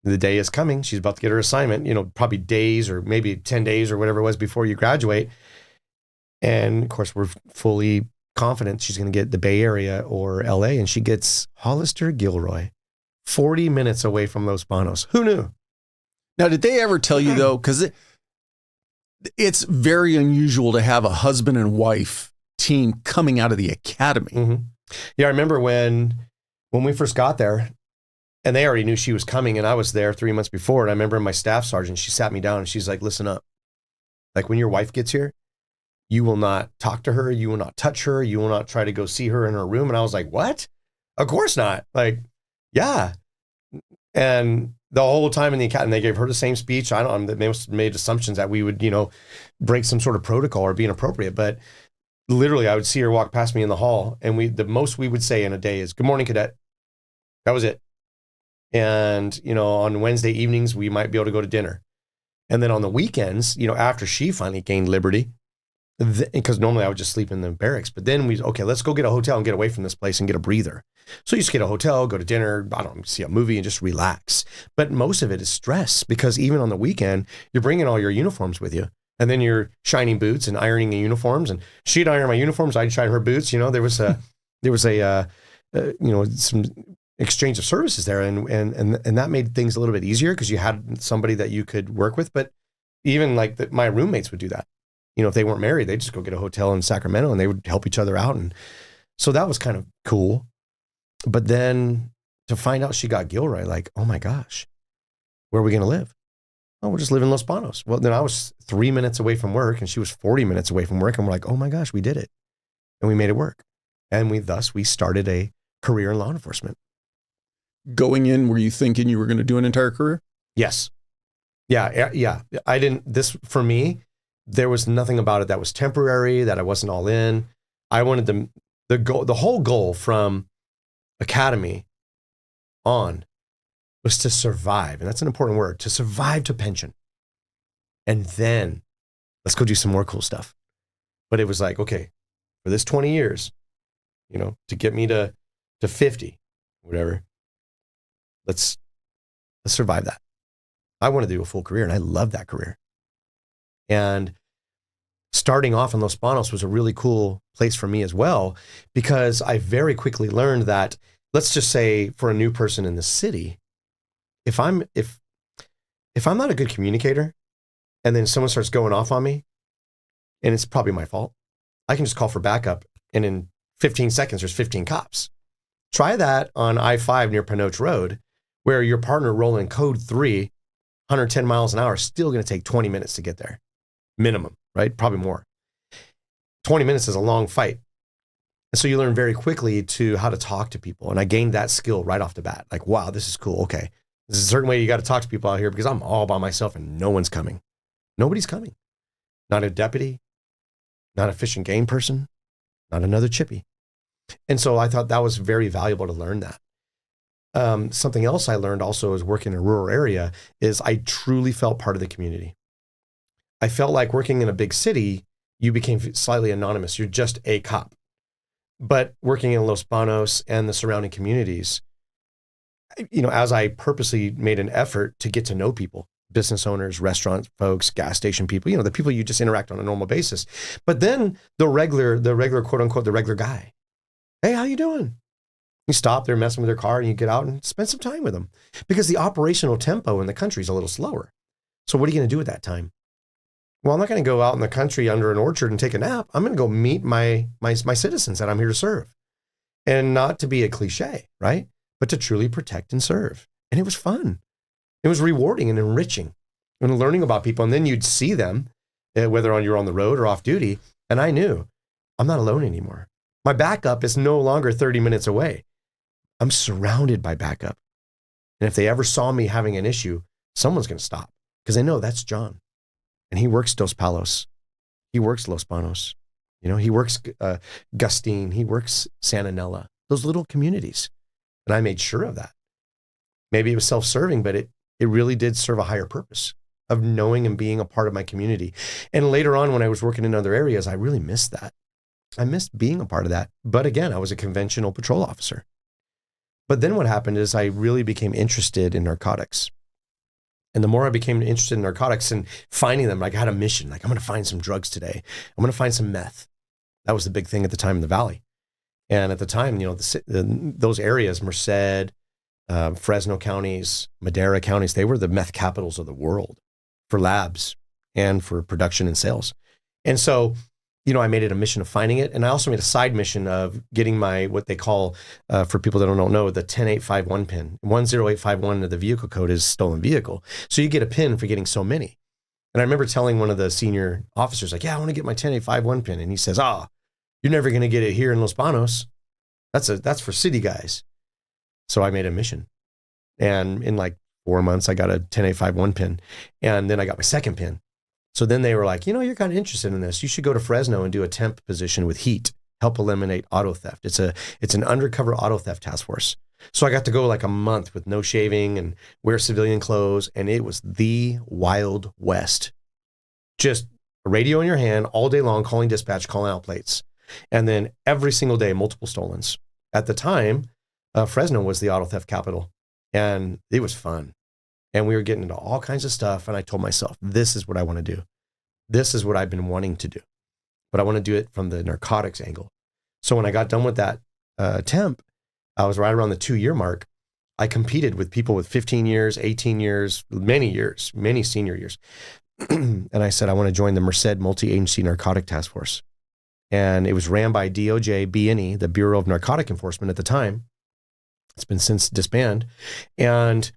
The day is coming. She's about to get her assignment, probably days or maybe 10 days or whatever it was before you graduate. And of course, we're fully confident she's going to get the Bay Area or LA, and she gets Hollister Gilroy, 40 minutes away from Los Banos. Who knew? Now, did they ever tell you, though, because it's very unusual to have a husband and wife team coming out of the academy. Mm-hmm. Yeah, I remember when we first got there, and they already knew she was coming, and I was there 3 months before, and I remember my staff sergeant, she sat me down, and she's like, listen up. Like, when your wife gets here, you will not talk to her, you will not touch her, you will not try to go see her in her room. And I was like, what? Of course not. Like, yeah. And the whole time in the academy, they gave her the same speech. They must have made assumptions that we would, break some sort of protocol or be inappropriate. But literally, I would see her walk past me in the hall, and the most we would say in a day is, good morning, cadet. That was it. And, on Wednesday evenings, we might be able to go to dinner. And then on the weekends, after she finally gained liberty, because normally I would just sleep in the barracks, but then let's go get a hotel and get away from this place and get a breather. So you just get a hotel, go to dinner, see a movie and just relax. But most of it is stress, because even on the weekend, you're bringing all your uniforms with you, and then you're shining boots and ironing the uniforms, and she'd iron my uniforms, I'd shine her boots. There was some exchange of services there, and that made things a little bit easier because you had somebody that you could work with. But even like my roommates would do that. If they weren't married, they'd just go get a hotel in Sacramento and they would help each other out. And so that was kind of cool. But then to find out she got Gilroy, like, oh my gosh, where are we going to live? Oh, we'll just live in Los Banos. Well, then I was 3 minutes away from work and she was 40 minutes away from work. And we're like, oh my gosh, we did it. And we made it work. And we started a career in law enforcement. Going in, were you thinking you were going to do an entire career? Yes. Yeah. For me, there was nothing about it that was temporary, that I wasn't all in. I wanted the whole goal from academy on was to survive. And that's an important word, to survive to pension. And then let's go do some more cool stuff. But it was like, okay, for this 20 years, to get me to 50, whatever, let's survive that. I want to do a full career, and I love that career. And starting off in Los Banos was a really cool place for me as well, because I very quickly learned that, let's just say for a new person in the city, if I'm not a good communicator and then someone starts going off on me, and it's probably my fault, I can just call for backup, and in 15 seconds, there's 15 cops. Try that on I-5 near Panoche Road, where your partner rolling code 3, 110 miles an hour, is still going to take 20 minutes to get there. Minimum, right? Probably more. 20 minutes is a long fight. And so you learn very quickly to how to talk to people. And I gained that skill right off the bat. Like, wow, this is cool. Okay. There's a certain way you got to talk to people out here, because I'm all by myself and no one's coming. Nobody's coming. Not a deputy, not a fish and game person, not another chippy. And so I thought that was very valuable to learn that. Something else I learned also as working in a rural area is I truly felt part of the community. I felt like working in a big city, you became slightly anonymous. You're just a cop. But working in Los Banos and the surrounding communities, as I purposely made an effort to get to know people, business owners, restaurant folks, gas station people, the people you just interact on a normal basis. But then the regular quote unquote, the regular guy. Hey, how you doing? You stop, they're messing with their car, and you get out and spend some time with them, because the operational tempo in the country is a little slower. So what are you going to do at that time? Well, I'm not going to go out in the country under an orchard and take a nap. I'm going to go meet my citizens that I'm here to serve. And not to be a cliche, right? But to truly protect and serve. And it was fun. It was rewarding and enriching, and learning about people. And then you'd see them, whether you're on the road or off duty. And I knew I'm not alone anymore. My backup is no longer 30 minutes away. I'm surrounded by backup. And if they ever saw me having an issue, someone's going to stop, because they know that's John. and he works Dos Palos. He works Los Banos. He works Gustine. He works Santa Nella, those little communities. And I made sure of that. Maybe it was self-serving, but it really did serve a higher purpose of knowing and being a part of my community. And later on, when I was working in other areas, I really missed that. I missed being a part of that. But again, I was a conventional patrol officer. But then what happened is I really became interested in narcotics. And the more I became interested in narcotics and finding them, like I had a mission, like I'm going to find some drugs today. I'm going to find some meth. That was the big thing at the time in the Valley. And at the time, those areas, Merced, Fresno counties, Madera counties, they were the meth capitals of the world for labs and for production and sales. And so, I made it a mission of finding it. And I also made a side mission of getting my, what they call, for people that don't know, the 10851 pin. 10851 of the vehicle code is stolen vehicle. So you get a pin for getting so many. And I remember telling one of the senior officers, like, yeah, I want to get my 10851 pin. And he says, you're never going to get it here in Los Banos. That's for city guys. So I made a mission. And in like 4 months, I got a 10851 pin. And then I got my second pin. So then they were like, you're kind of interested in this. You should go to Fresno and do a temp position with heat, help eliminate auto theft. It's an undercover auto theft task force. So I got to go like a month with no shaving and wear civilian clothes. And it was the Wild West. Just a radio in your hand all day long, calling dispatch, calling out plates. And then every single day, multiple stolens. At the time, Fresno was the auto theft capital. And it was fun. And we were getting into all kinds of stuff. And I told myself, this is what I want to do. This is what I've been wanting to do. But I want to do it from the narcotics angle. So when I got done with that temp, I was right around the 2-year mark. I competed with people with 15 years, 18 years, many senior years. And I said, I want to join the Merced Multi-Agency Narcotic Task Force. And it was ran by DOJ, B&E, the Bureau of Narcotic Enforcement at the time. It's been since disbanded. And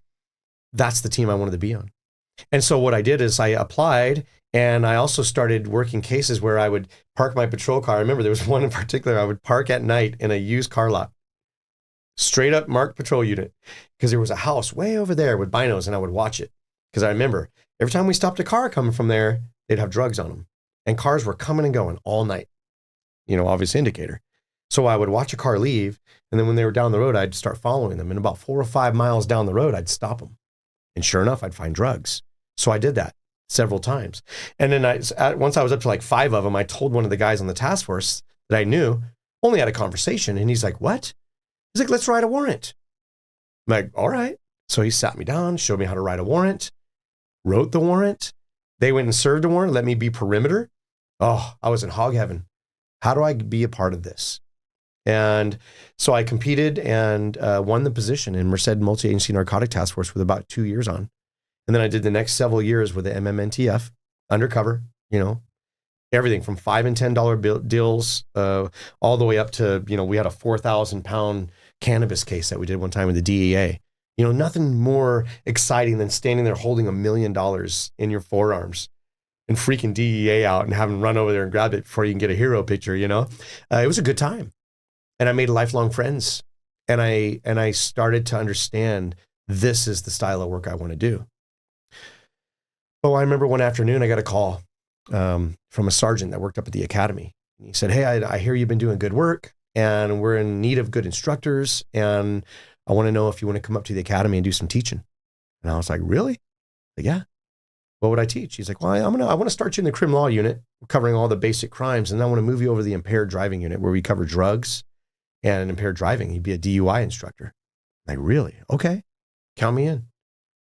that's the team I wanted to be on. And so what I did is I applied, and I also started working cases where I would park my patrol car. I remember there was one in particular, I would park at night in a used car lot, straight up marked patrol unit, because there was a house way over there with binos, and I would watch it. Because I remember every time we stopped a car coming from there, they'd have drugs on them. And cars were coming and going all night, obvious indicator. So I would watch a car leave, and then when they were down the road, I'd start following them. And about 4 or 5 miles down the road, I'd stop them. And sure enough, I'd find drugs. So I did that several times. And then once I was up to like 5 of them, I told one of the guys on the task force that I knew, only had a conversation. And he's like, what? He's like, let's write a warrant. I'm like, all right. So he sat me down, showed me how to write a warrant, wrote the warrant. They went and served a warrant, let me be perimeter. Oh, I was in hog heaven. How do I be a part of this? And so I competed and won the position in Merced Multi-Agency Narcotic Task Force with about 2 years on. And then I did the next several years with the MMNTF, undercover, everything from $5 and $10 deals all the way up to, we had a 4,000 pound cannabis case that we did one time with the DEA. Nothing more exciting than standing there holding $1 million in your forearms and freaking DEA out and having run over there and grab it before you can get a hero picture, It was a good time. And I made lifelong friends, and I started to understand this is the style of work I want to do. Oh, I remember one afternoon I got a call from a sergeant that worked up at the academy. He said, hey, I hear you've been doing good work, and we're in need of good instructors, and I want to know if you want to come up to the academy and do some teaching. And I was like, really? Like, yeah. What would I teach? He's like, well, I want to start you in the crim law unit, covering all the basic crimes, and I want to move you over to the impaired driving unit where we cover drugs and impaired driving. He'd be a DUI instructor. Like, really? Okay. Count me in.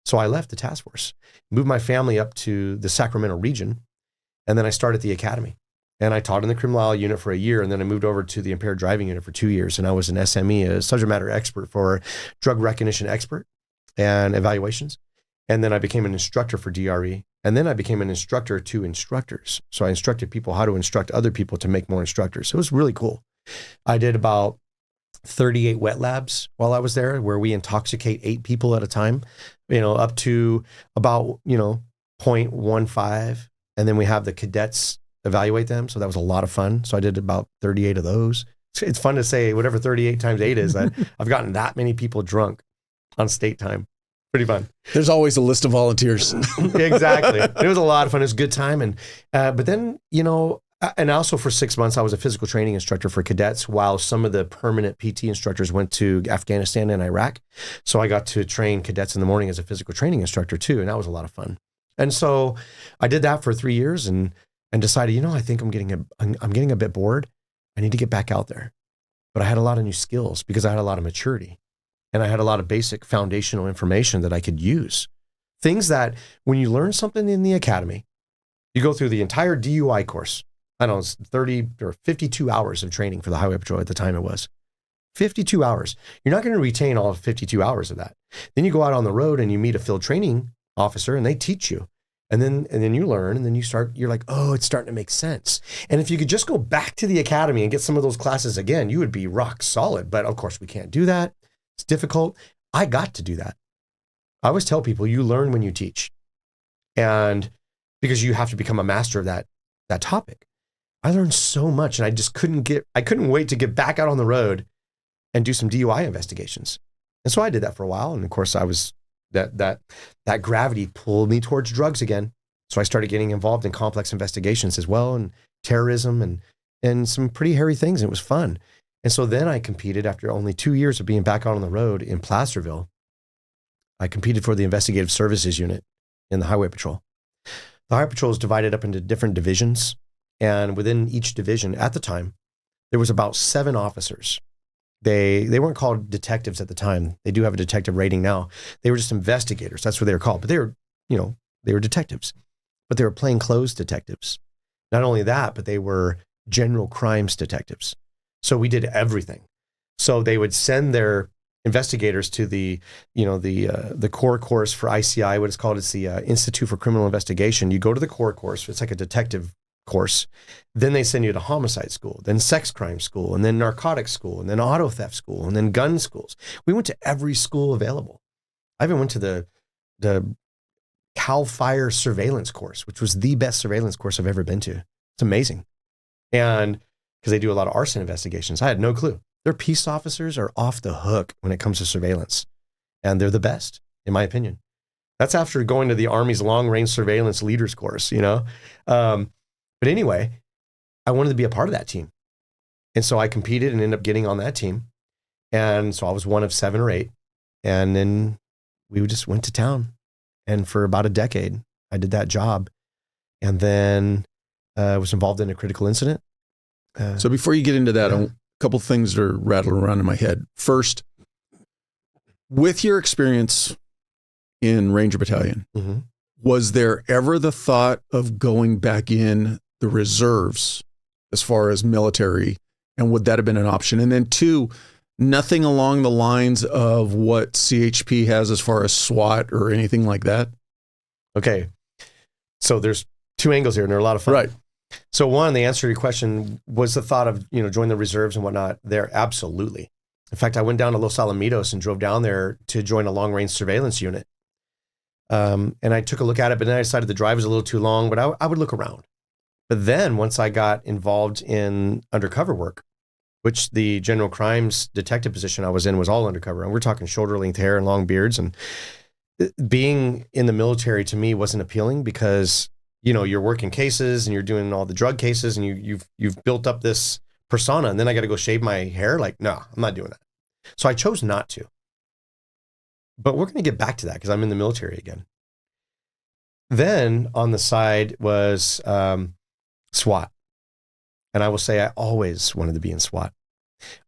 So I left the task force, moved my family up to the Sacramento region, and then I started the academy. And I taught in the criminal law unit for a year, and then I moved over to the impaired driving unit for 2 years. And I was an SME, a subject matter expert for drug recognition expert and evaluations. And then I became an instructor for DRE. And then I became an instructor to instructors. So I instructed people how to instruct other people to make more instructors. So it was really cool. I did about 38 wet labs while I was there, where we intoxicate 8 people at a time, up to about, 0.15. And then we have the cadets evaluate them. So that was a lot of fun. So I did about 38 of those. It's fun to say whatever 38 times 8 is. I've gotten that many people drunk on state time. Pretty fun. There's always a list of volunteers. Exactly. It was a lot of fun. It was a good time. And, but then, and also for 6 months, I was a physical training instructor for cadets while some of the permanent PT instructors went to Afghanistan and Iraq. So I got to train cadets in the morning as a physical training instructor too. And that was a lot of fun. And so I did that for 3 years and decided, I think I'm getting a bit bored. I need to get back out there. But I had a lot of new skills because I had a lot of maturity and I had a lot of basic foundational information that I could use. Things that when you learn something in the academy, you go through the entire DUI course. I don't know, it's 30 or 52 hours of training for the highway patrol at the time it was. 52 hours. You're not going to retain all 52 hours of that. Then you go out on the road and you meet a field training officer and they teach you. And then you learn and then you're like, oh, it's starting to make sense. And if you could just go back to the academy and get some of those classes again, you would be rock solid. But of course we can't do that. It's difficult. I got to do that. I always tell people you learn when you teach. And because you have to become a master of that topic. I learned so much and I just couldn't wait to get back out on the road and do some DUI investigations. And so I did that for a while. And of course I was that gravity pulled me towards drugs again. So I started getting involved in complex investigations as well and terrorism and some pretty hairy things. And it was fun. And so then I competed after only 2 years of being back out on the road in Placerville. I competed for the Investigative Services Unit in the Highway Patrol. The Highway Patrol is divided up into different divisions. And within each division at the time, there was about 7 officers. They weren't called detectives at the time. They do have a detective rating now. They were just investigators. That's what they were called. But they were detectives. But they were plainclothes detectives. Not only that, but they were general crimes detectives. So we did everything. So they would send their investigators to the core course for ICI, what it's called. It's the Institute for Criminal Investigation. You go to the core course. It's like a detective course. Then they send you to homicide school, then sex crime school, and then narcotics school, and then auto theft school, and then gun schools. We went to every school available. I even went to the CAL FIRE surveillance course, which was the best surveillance course I've ever been to. It's amazing. And because they do a lot of arson investigations, I had no clue. Their peace officers are off the hook when it comes to surveillance. And they're the best, in my opinion. That's after going to the Army's long range surveillance leaders course, But anyway, I wanted to be a part of that team. And so I competed and ended up getting on that team. And so I was one of 7 or 8. And then we just went to town. And for about a decade, I did that job. And then I was involved in a critical incident. So before you get into that, a couple things are rattling around in my head. First, with your experience in Ranger Battalion, mm-hmm. was there ever the thought of going back in the reserves as far as military? And would that have been an option? And then 2, nothing along the lines of what CHP has as far as SWAT or anything like that? Okay. So there's 2 angles here and they're a lot of fun. Right. So one, the answer to your question was the thought of, join the reserves and whatnot there. Absolutely. In fact, I went down to Los Alamitos and drove down there to join a long range surveillance unit. And I took a look at it, but then I decided the drive was a little too long, but I would look around. But then once I got involved in undercover work, which the general crimes detective position I was in was all undercover. And we're talking shoulder length hair and long beards. And being in the military to me wasn't appealing because, you're working cases and you're doing all the drug cases and you've built up this persona. And then I got to go shave my hair. Like, no, I'm not doing that. So I chose not to. But we're going to get back to that because I'm in the military again. Then on the side was SWAT. And I will say I always wanted to be in SWAT.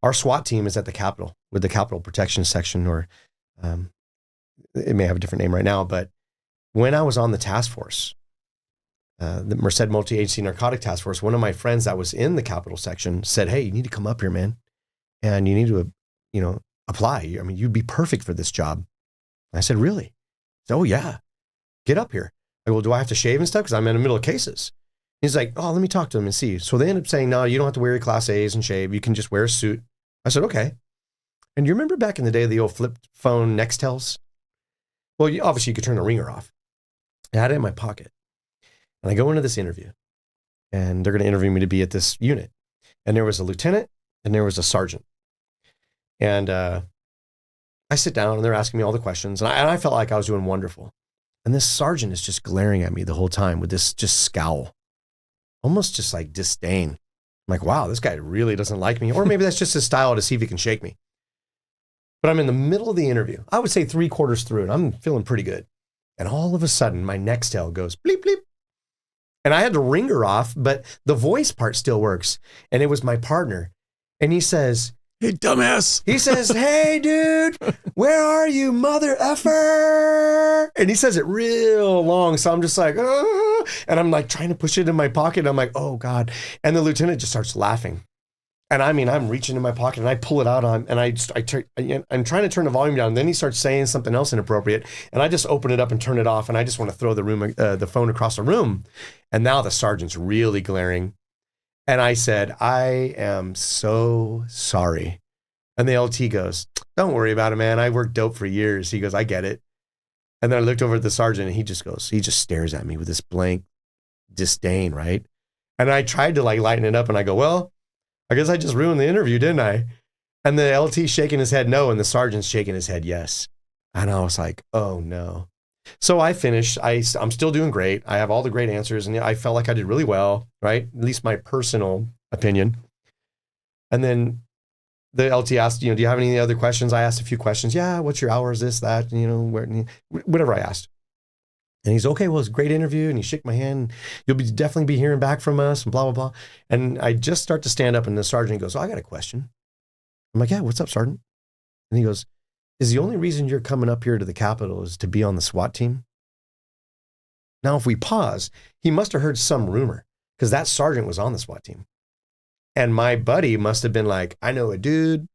Our SWAT team is at the Capitol with the Capitol Protection Section, or it may have a different name right now. But when I was on the task force, the Merced Multi-Agency Narcotic Task Force, one of my friends that was in the Capitol section said, hey, you need to come up here, man. And you need to, apply. I mean, you'd be perfect for this job. I said, really? He said, oh, yeah. Get up here. I go, well, do I have to shave and stuff? Because I'm in the middle of cases. He's like, oh, let me talk to him and see. So they end up saying, no, you don't have to wear your Class A's and shave. You can just wear a suit. I said, okay. And you remember back in the day, the old flip phone Nextels? Well, obviously you could turn the ringer off. I had it in my pocket. And I go into this interview and they're going to interview me to be at this unit. And there was a lieutenant and there was a sergeant. And I sit down and they're asking me all the questions, and I felt like I was doing wonderful. And this sergeant is just glaring at me the whole time with this just scowl, almost just like disdain. I'm like, wow, this guy really doesn't like me. Or maybe that's just his style to see if he can shake me. But I'm in the middle of the interview. I would say 3/4 through, and I'm feeling pretty good. And all of a sudden, my Nextel goes bleep, bleep. And I had to ring her off, but the voice part still works. And it was my partner. And he says, "Hey, dumbass." He says, "Hey, dude, where are you, mother effer?" And he says it real long. So I'm just like, oh. And I'm like trying to push it in my pocket. I'm like, oh God. And the lieutenant just starts laughing. And I mean, I'm reaching in my pocket and I pull it out on, and I'm trying to turn the volume down. And then he starts saying something else inappropriate. And I just open it up and turn it off. And I just want to throw the phone across the room. And now the sergeant's really glaring. And I said, "I am so sorry." And the LT goes, "Don't worry about it, man. I worked dope for years." He goes, "I get it." And then I looked over at the sergeant and he just stares at me with this blank disdain, right? And I tried to like lighten it up and I go, "Well, I guess I just ruined the interview, didn't I?" And the LT shaking his head no, and the sergeant's shaking his head yes. And I was like, oh no. So I finished. I'm still doing great. I have all the great answers, and I felt like I did really well, right? At least my personal opinion. And then the LT asked, "Do you have any other questions?" I asked a few questions. "Yeah, what's your hours, this, that, whatever I asked." And he's, "Okay, well, it's a great interview." And he shook my hand. "You'll definitely be hearing back from us," and blah, blah, blah. And I just start to stand up, and the sergeant goes, "Oh, I got a question." I'm like, "Yeah, what's up, Sergeant?" And he goes, "Is the only reason you're coming up here to the Capitol is to be on the SWAT team?" Now, if we pause, he must have heard some rumor, because that sergeant was on the SWAT team. And my buddy must have been like, "I know a dude.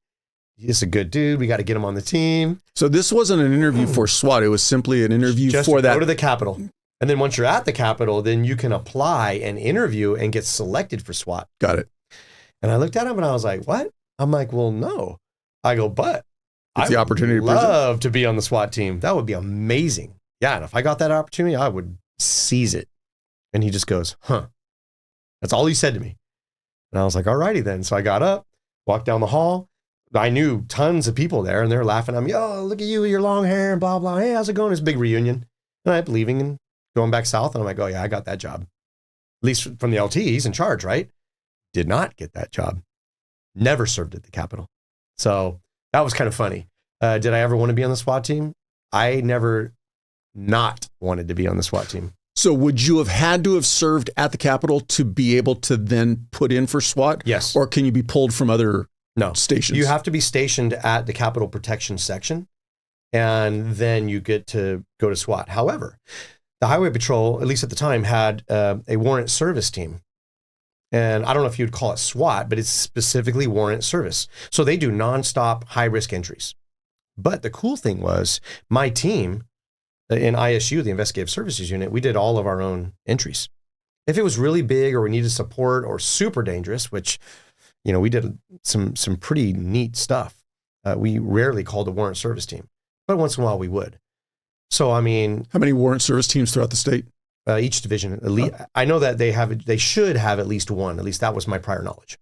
He's a good dude. We got to get him on the team." So this wasn't an interview for SWAT. It was simply an interview just for to that. Go to the Capitol. And then once you're at the Capitol, then you can apply and interview and get selected for SWAT. Got it. And I looked at him and I was like, "What?" I'm like, "Well, no." I go, "But It's the opportunity I would love to be on the SWAT team. That would be amazing." Yeah, and if I got that opportunity, I would seize it. And he just goes, "Huh." That's all he said to me. And I was like, all righty then. So I got up, walked down the hall. I knew tons of people there, and they're laughing at me. "Oh, look at you with your long hair and blah, blah. Hey, how's it going?" It's a big reunion. And I'm leaving and going back south. And I'm like, oh yeah, I got that job. At least from the LT, he's in charge, right? Did not get that job. Never served at the Capitol. So that was kind of funny. Did I ever want to be on the SWAT team? I never not wanted to be on the SWAT team. So would you have had to have served at the Capitol to be able to then put in for SWAT? Yes. Or can you be pulled from other stations? You have to be stationed at the Capitol Protection Section, and then you get to go to SWAT. However, the Highway Patrol, at least at the time, had a warrant service team. And I don't know if you'd call it SWAT, but it's specifically warrant service. So they do nonstop high-risk entries. But the cool thing was my team in ISU, the Investigative Services Unit, we did all of our own entries. If it was really big or we needed support or super dangerous, which, we did some pretty neat stuff. We rarely called a warrant service team, but once in a while we would. So, I mean, how many warrant service teams throughout the state? Each division, I know that they should have at least one. At least that was my prior knowledge.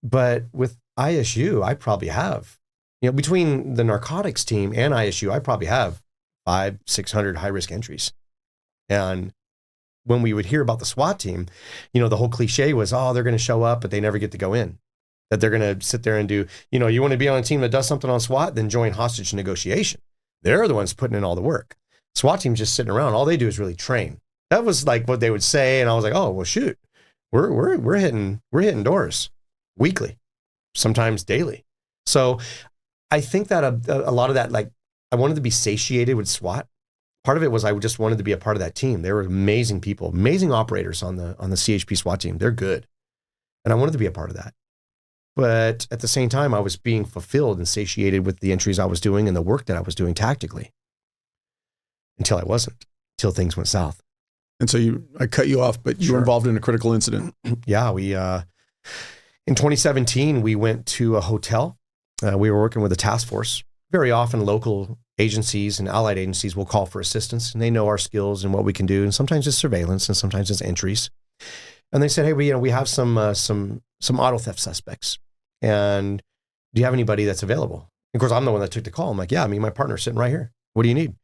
But with ISU, I probably have, between the narcotics team and ISU, I probably have 500-600 high-risk entries. And when we would hear about the SWAT team, the whole cliche was, oh, they're going to show up, but they never get to go in. That they're going to sit there and do, you want to be on a team that does something on SWAT, then join hostage negotiation. They're the ones putting in all the work. SWAT team's just sitting around. All they do is really train. That was like what they would say. And I was like, oh, well, shoot, we're hitting doors weekly, sometimes daily. So I think that a lot of that, like, I wanted to be satiated with SWAT. Part of it was I just wanted to be a part of that team. They were amazing people, amazing operators on the CHP SWAT team. They're good. And I wanted to be a part of that. But at the same time, I was being fulfilled and satiated with the entries I was doing and the work that I was doing tactically. Until I wasn't, until things went south. And so I cut you off, but you were involved in a critical incident. Yeah, in 2017, we went to a hotel. We were working with a task force. Very often local agencies and allied agencies will call for assistance, and they know our skills and what we can do. And sometimes it's surveillance and sometimes it's entries. And they said, hey, we have some auto theft suspects. And do you have anybody that's available? Of course, I'm the one that took the call. I'm like, yeah, my partner's sitting right here. What do you need?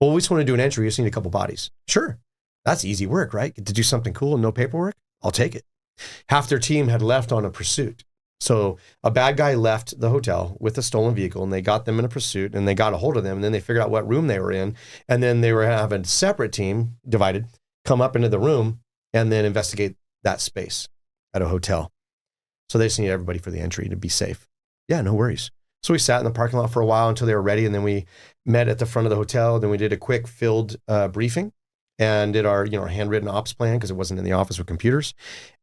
Well, we just want to do an entry. We just need a couple bodies. Sure. That's easy work, right? Get to do something cool and no paperwork. I'll take it. Half their team had left on a pursuit. So a bad guy left the hotel with a stolen vehicle, and they got them in a pursuit, and they got a hold of them, and then they figured out what room they were in. And then they were having a separate team divided, come up into the room and then investigate that space at a hotel. So they just need everybody for the entry to be safe. Yeah, no worries. So we sat in the parking lot for a while until they were ready. And then we met at the front of the hotel. Then we did a quick field briefing and did our handwritten ops plan because it wasn't in the office with computers.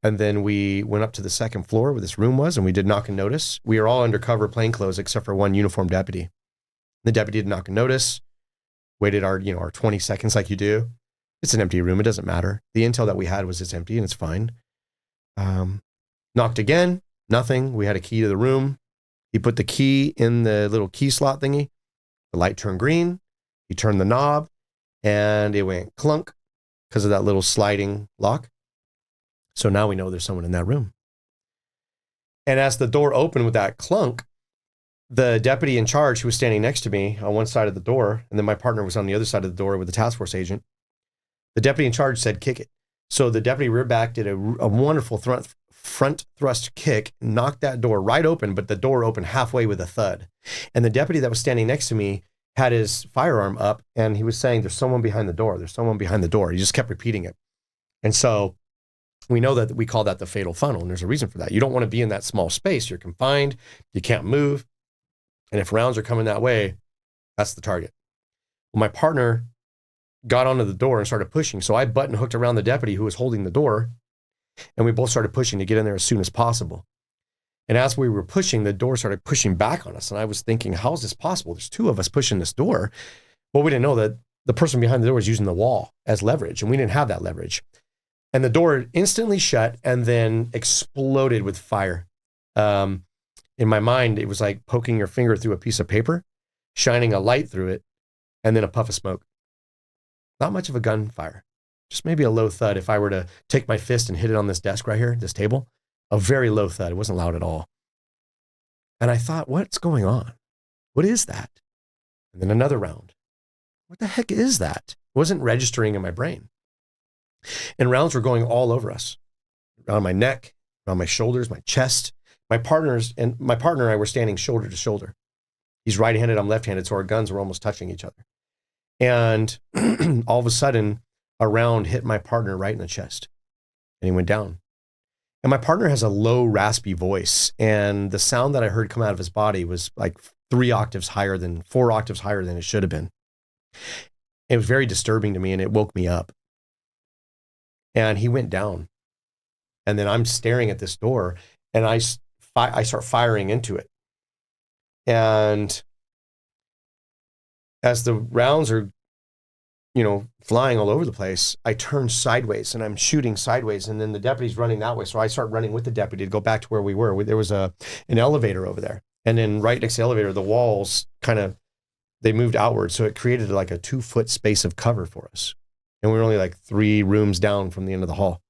And then we went up to the second floor where this room was, and we did knock and notice. We were all undercover plainclothes except for one uniformed deputy. The deputy did knock and notice, waited our 20 seconds like you do. It's an empty room. It doesn't matter. The intel that we had was it's empty and it's fine. Knocked again, nothing. We had a key to the room. He put the key in the little key slot thingy. The light turned green. He turned the knob and it went clunk because of that little sliding lock. So now we know there's someone in that room. And as the door opened with that clunk, the deputy in charge who was standing next to me on one side of the door, and then my partner was on the other side of the door with the task force agent, the deputy in charge said, kick it. So the deputy rear back did a wonderful front thrust kick, knocked that door right open, but the door opened halfway with a thud. And the deputy that was standing next to me had his firearm up and he was saying, there's someone behind the door. There's someone behind the door. He just kept repeating it. And so we know that we call that the fatal funnel. And there's a reason for that. You don't want to be in that small space. You're confined. You can't move. And if rounds are coming that way, that's the target. Well, my partner got onto the door and started pushing. So I button hooked around the deputy who was holding the door. And we both started pushing to get in there as soon as possible. And as we were pushing, the door started pushing back on us. And I was thinking, how is this possible? There's two of us pushing this door. Well, we didn't know that the person behind the door was using the wall as leverage. And we didn't have that leverage. And the door instantly shut and then exploded with fire. In my mind, it was like poking your finger through a piece of paper, shining a light through it, and then a puff of smoke. Not much of a gunfire. Just maybe a low thud. If I were to take my fist and hit it on this desk right here, this table, a very low thud. It wasn't loud at all. And I thought, what's going on? What is that? And then another round. What the heck is that? It wasn't registering in my brain. And rounds were going all over us, around my neck, around my shoulders, my chest. My partner and I were standing shoulder to shoulder. He's right-handed, I'm left-handed, so our guns were almost touching each other. And all of a sudden, a round hit my partner right in the chest, and he went down. And my partner has a low, raspy voice, and the sound that I heard come out of his body was like 4 octaves higher than it should have been. It was very disturbing to me, and it woke me up. And he went down. And then I'm staring at this door, and I start firing into it. And as the rounds are, flying all over the place, I turn sideways and I'm shooting sideways. And then the deputy's running that way. So I start running with the deputy to go back to where we were. There was an elevator over there. And then right next to the elevator, the walls they moved outward. So it created like a 2-foot space of cover for us. And we were only like 3 rooms down from the end of the hall.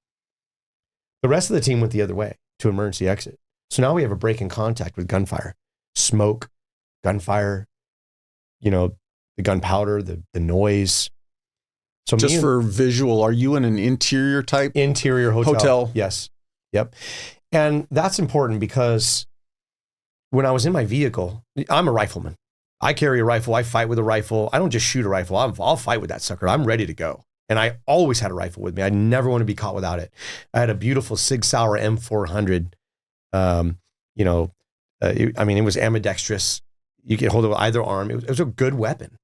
The rest of the team went the other way to emergency exit. So now we have a break in contact with gunfire, smoke, gunfire, the gunpowder, the noise. So just for visual, are you in an interior type? Interior hotel. Yes. Yep. And that's important because when I was in my vehicle, I'm a rifleman. I carry a rifle. I fight with a rifle. I don't just shoot a rifle. I'll fight with that sucker. I'm ready to go. And I always had a rifle with me. I never want to be caught without it. I had a beautiful Sig Sauer M400. It was ambidextrous. You could hold it with either arm. It was a good weapon.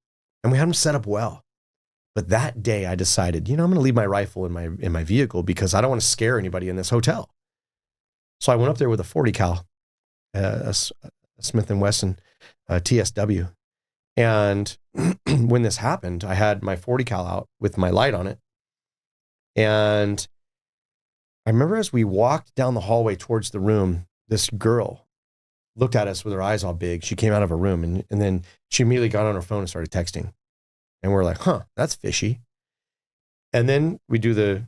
And we had them set up well. But that day I decided, I'm going to leave my rifle in my vehicle because I don't want to scare anybody in this hotel. So I went up there with a 40 cal, a Smith & Wesson TSW. And when this happened, I had my 40 cal out with my light on it. And I remember as we walked down the hallway towards the room, this girl looked at us with her eyes all big. She came out of her room and then she immediately got on her phone and started texting. And we're like, that's fishy. And then we do the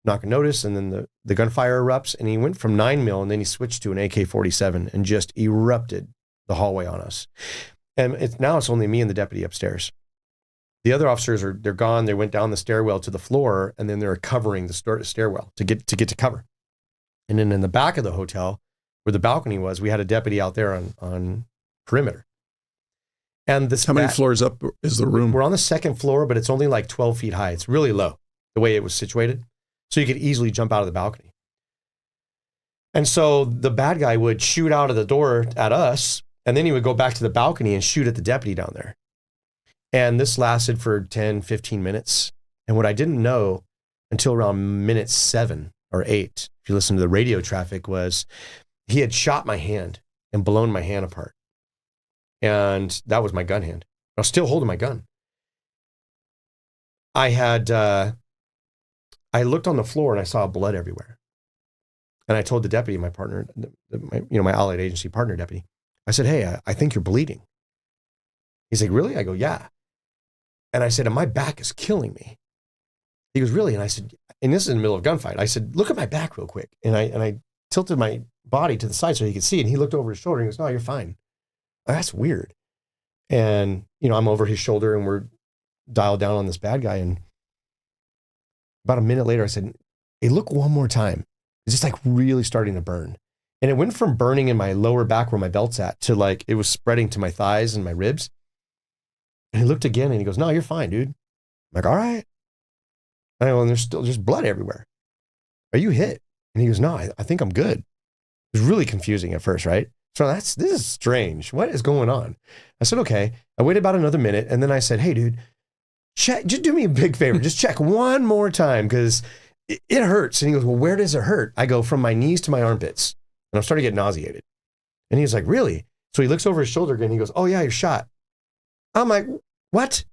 knock and notice, and then the gunfire erupts, and he went from 9 mil, and then he switched to an AK-47 and just erupted the hallway on us. And it's only me and the deputy upstairs. The other officers they're gone. They went down the stairwell to the floor, and then they're covering the stairwell to get to cover. And then in the back of the hotel, where the balcony was, we had a deputy out there on perimeter. And how many floors up is the room? We're on the second floor, but it's only like 12 feet high. It's really low, the way it was situated. So you could easily jump out of the balcony. And so the bad guy would shoot out of the door at us, and then he would go back to the balcony and shoot at the deputy down there. And this lasted for 10, 15 minutes. And what I didn't know until around minute 7 or 8, if you listen to the radio traffic, was he had shot my hand and blown my hand apart. And that was my gun hand. I was still holding my gun. I looked on the floor and I saw blood everywhere. And I told the deputy, my partner, my allied agency partner deputy, I said, hey, I think you're bleeding. He's like, really? I go, yeah. And I said, and my back is killing me. He goes, really? And I said, and this is in the middle of a gunfight. I said, look at my back real quick. And I tilted my body to the side so he could see it. And he looked over his shoulder and he goes, no, you're fine. Oh, that's weird. And, I'm over his shoulder and we're dialed down on this bad guy. And about a minute later, I said, hey, look one more time. It's just like really starting to burn. And it went from burning in my lower back where my belt's at to like, it was spreading to my thighs and my ribs. And he looked again and he goes, no, you're fine, dude. I'm like, all right. And I go, and there's still just blood everywhere. Are you hit? And he goes, no, I think I'm good. It was really confusing at first, right? So this is strange. What is going on? I said, okay. I waited about another minute. And then I said, hey, dude, check, just do me a big favor. Just check one more time because it hurts. And he goes, well, where does it hurt? I go, from my knees to my armpits. And I'm starting to get nauseated. And he's like, really? So he looks over his shoulder again. And he goes, oh, yeah, you're shot. I'm like, what?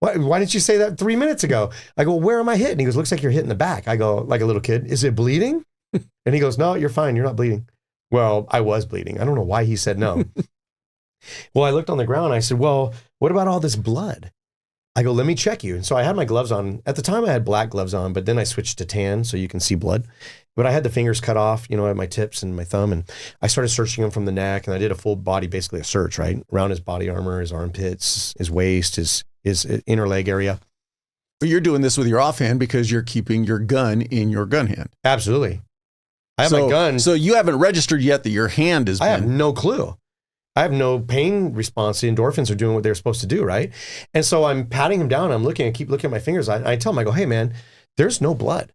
Why didn't you say that 3 minutes ago? I go, where am I hit? And he goes, looks like you're hit in the back. I go, like a little kid, is it bleeding? And he goes, no, you're fine. You're not bleeding. Well, I was bleeding. I don't know why he said no. Well, I looked on the ground. I said, well, what about all this blood? I go, let me check you. And so I had my gloves on. At the time, I had black gloves on, but then I switched to tan so you can see blood. But I had the fingers cut off, at my tips and my thumb. And I started searching him from the neck. And I did a full body, basically a search, right? Around his body armor, his armpits, his waist, his inner leg area. But you're doing this with your offhand because you're keeping your gun in your gun hand. Absolutely. I have my gun. So you haven't registered yet that your hand is. I have no clue. I have no pain response. The endorphins are doing what they're supposed to do, right? And so I'm patting him down. I keep looking at my fingers. I tell him, I go, hey man, there's no blood.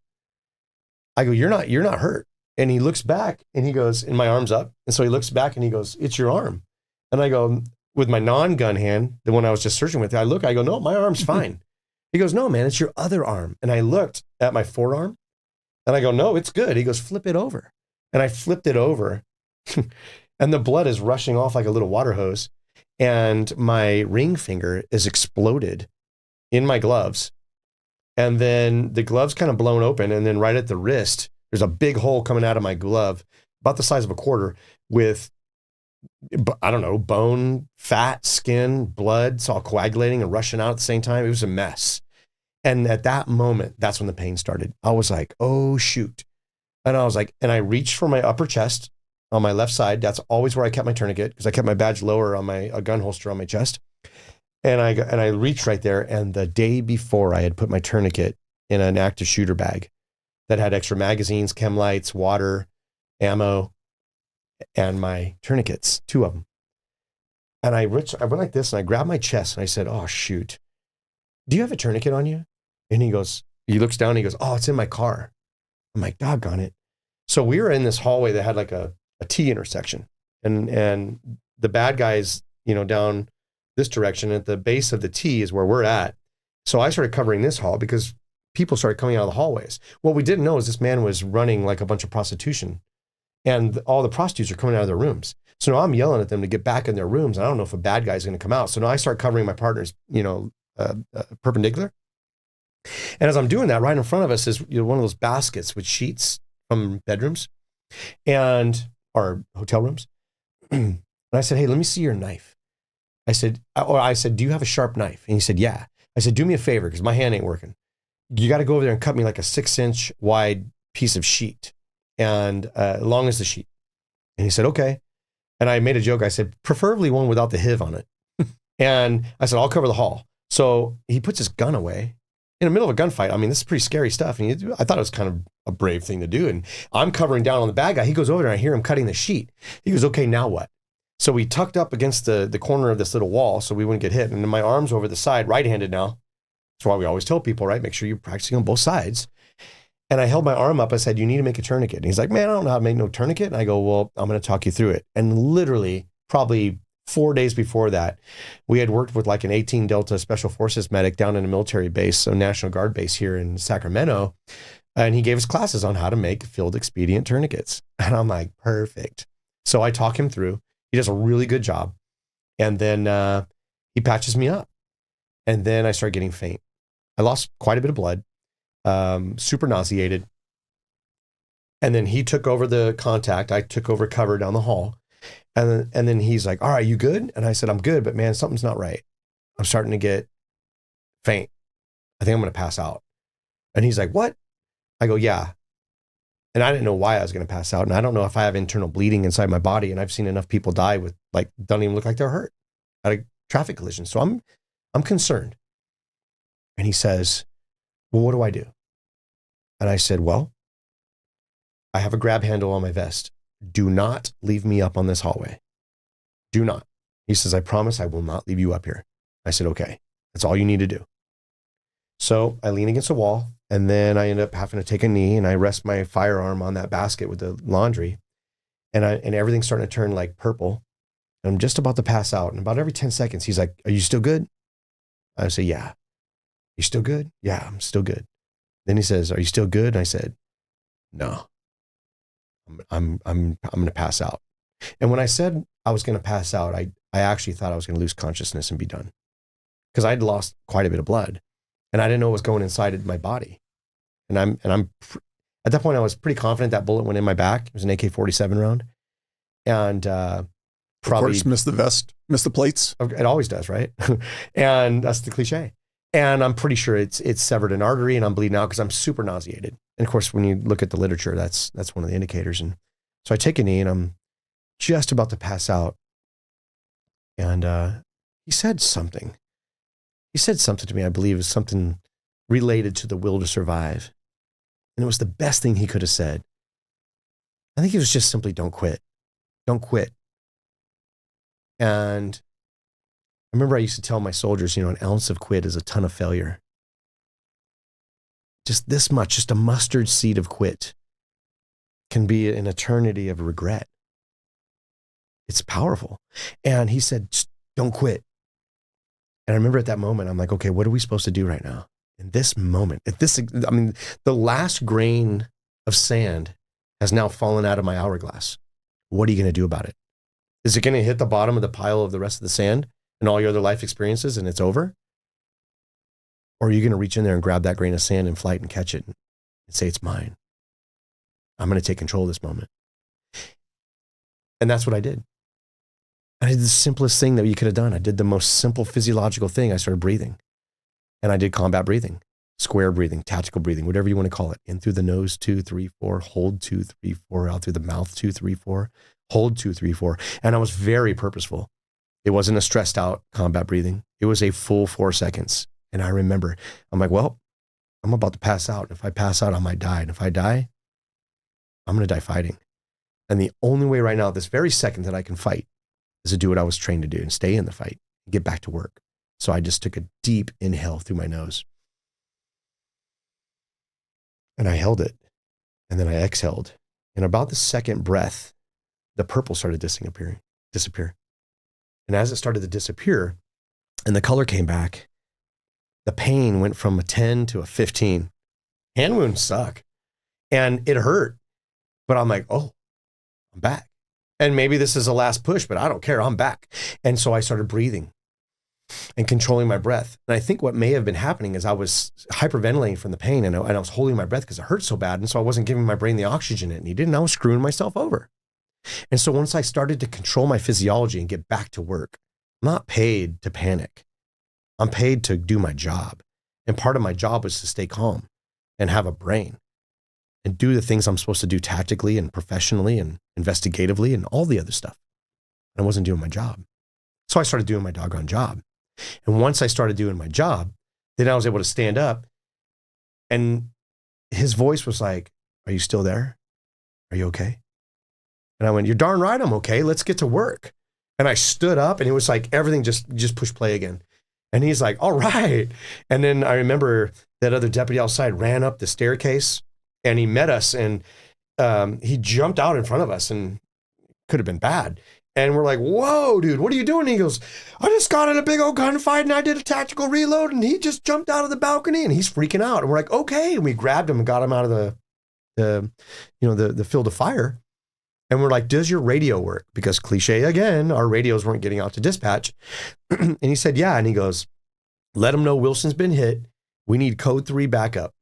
I go, you're not hurt. And he looks back and he goes, and my arm's up. And so he looks back and he goes, it's your arm. And I go, with my non-gun hand, the one I was just searching with, I go, no, my arm's fine. He goes, no, man, it's your other arm. And I looked at my forearm and I go, no, it's good. He goes, flip it over. And I flipped it over and the blood is rushing off like a little water hose. And my ring finger is exploded in my gloves. And then the glove's kind of blown open. And then right at the wrist, there's a big hole coming out of my glove, about the size of a quarter, with, I don't know, bone, fat, skin, blood. It's all coagulating and rushing out at the same time. It was a mess. And at that moment, that's when the pain started. I was like, oh, shoot. And I was like, and I reached for my upper chest on my left side. That's always where I kept my tourniquet because I kept my badge lower on a gun holster on my chest. And I reached right there. And the day before, I had put my tourniquet in an active shooter bag that had extra magazines, chem lights, water, ammo, and my tourniquets, 2 of them. And I went like this and I grabbed my chest and I said, oh, shoot. Do you have a tourniquet on you? And he looks down and he goes, oh, it's in my car. I'm like, doggone it. So we were in this hallway that had like a T intersection and the bad guys, down this direction at the base of the T is where we're at. So I started covering this hall because people started coming out of the hallways. What we didn't know is this man was running like a bunch of prostitution and all the prostitutes are coming out of their rooms. So now I'm yelling at them to get back in their rooms. And I don't know if a bad guy's going to come out. So now I start covering my partners, perpendicular. And as I'm doing that, right in front of us is one of those baskets with sheets from bedrooms or hotel rooms. And I said, hey, let me see your knife. I said, do you have a sharp knife? And he said, yeah. I said, do me a favor because my hand ain't working. You got to go over there and cut me like a 6-inch wide piece of sheet and long as the sheet. And he said, okay. And I made a joke. I said, preferably one without the HIV on it And I said, I'll cover the hall. So he puts his gun away in the middle of a gunfight. I mean, this is pretty scary stuff. And I thought it was kind of a brave thing to do. And I'm covering down on the bad guy. He goes over there and I hear him cutting the sheet. He goes, okay, now what? So we tucked up against the corner of this little wall so we wouldn't get hit. And then my arm's over the side, right-handed now. That's why we always tell people, right? Make sure you're practicing on both sides. And I held my arm up. I said, you need to make a tourniquet. And he's like, man, I don't know how to make no tourniquet. And I go, well, I'm going to talk you through it. And literally probably 4 days before that, we had worked with like an 18 Delta Special Forces medic down in a military base, so National Guard base here in Sacramento. And he gave us classes on how to make field expedient tourniquets. And I'm like, perfect. So I talk him through. He does a really good job. And then he patches me up. And then I start getting faint. I lost quite a bit of blood, super nauseated. And then he took over the contact. I took over cover down the hall. And then he's like, all right, you good? And I said, I'm good, but man, something's not right. I'm starting to get faint. I think I'm going to pass out. And he's like, what? I go, yeah. And I didn't know why I was going to pass out. And I don't know if I have internal bleeding inside my body. And I've seen enough people die with like, don't even look like they're hurt at a traffic collision. So I'm concerned. And he says, well, what do I do? And I said, well, I have a grab handle on my vest. Do not leave me up on this hallway. Do not. He says, I promise I will not leave you up here. I said, okay, that's all you need to do. So I lean against the wall and then I end up having to take a knee and I rest my firearm on that basket with the laundry and everything's starting to turn like purple. And I'm just about to pass out. And about every 10 seconds, he's like, are you still good? I say, yeah. You still good? Yeah, I'm still good. Then he says, are you still good? And I said, no. I'm going to pass out. And when I said I was going to pass out, I actually thought I was going to lose consciousness and be done because I'd lost quite a bit of blood and I didn't know what was going inside my body. And I'm at that point, I was pretty confident that bullet went in my back. It was an AK-47 round. And probably of course, miss the vest, miss the plates. It always does, right? And that's the cliche. And I'm pretty sure it's severed an artery and I'm bleeding out because I'm super nauseated. And of course, when you look at the literature, that's one of the indicators. And so I take a knee and I'm just about to pass out. And he said something. He said something to me, I believe it was something related to the will to survive. And it was the best thing he could have said. I think it was just simply, don't quit. Don't quit. And I remember I used to tell my soldiers, an ounce of quit is a ton of failure. Just this much, just a mustard seed of quit can be an eternity of regret. It's powerful. And he said, just don't quit. And I remember at that moment, I'm like, okay, what are we supposed to do right now? In this moment, the last grain of sand has now fallen out of my hourglass. What are you going to do about it? Is it going to hit the bottom of the pile of the rest of the sand and all your other life experiences and it's over? Or are you going to reach in there and grab that grain of sand in flight and catch it and say, it's mine? I'm going to take control of this moment. And that's what I did. I did the simplest thing that you could have done. I did the most simple physiological thing. I started breathing. And I did combat breathing, square breathing, tactical breathing, whatever you want to call it. In through the nose, 2, 3, 4, hold 2, 3, 4, out through the mouth, 2, 3, 4, hold 2, 3, 4. And I was very purposeful. It wasn't a stressed out combat breathing. It was a full 4 seconds. And I remember, I'm like, well, I'm about to pass out. If I pass out, I might die. And if I die, I'm going to die fighting. And the only way right now, this very second that I can fight is to do what I was trained to do and stay in the fight and get back to work. So I just took a deep inhale through my nose. And I held it. And then I exhaled. And about the second breath, the purple started disappear. And as it started to disappear and the color came back, the pain went from a 10 to a 15. Hand wounds suck. And it hurt. But I'm like, oh, I'm back. And maybe this is a last push, but I don't care. I'm back. And so I started breathing and controlling my breath. And I think what may have been happening is I was hyperventilating from the pain and I was holding my breath because it hurt so bad. And so I wasn't giving my brain the oxygen it needed. And I was screwing myself over. And so once I started to control my physiology and get back to work, I'm not paid to panic. I'm paid to do my job. And part of my job was to stay calm and have a brain and do the things I'm supposed to do tactically and professionally and investigatively and all the other stuff. And I wasn't doing my job. So I started doing my doggone job. And once I started doing my job, then I was able to stand up, and his voice was like, "Are you still there? Are you okay?" And I went, "You're darn right I'm okay. Let's get to work." And I stood up, and it was like everything just push play again. And he's like, "All right." And then I remember that other deputy outside ran up the staircase, and he met us, and he jumped out in front of us, and could have been bad. And we're like, "Whoa, dude, what are you doing?" And he goes, "I just got in a big old gunfight, and I did a tactical reload, and he just jumped out of the balcony," and he's freaking out. And we're like, "Okay." And we grabbed him and got him out of the field of fire. And we're like, "Does your radio work?" Because cliche again, our radios weren't getting out to dispatch. And he said, "Yeah." And he goes, "Let them know Wilson's been hit. We need code 3 backup.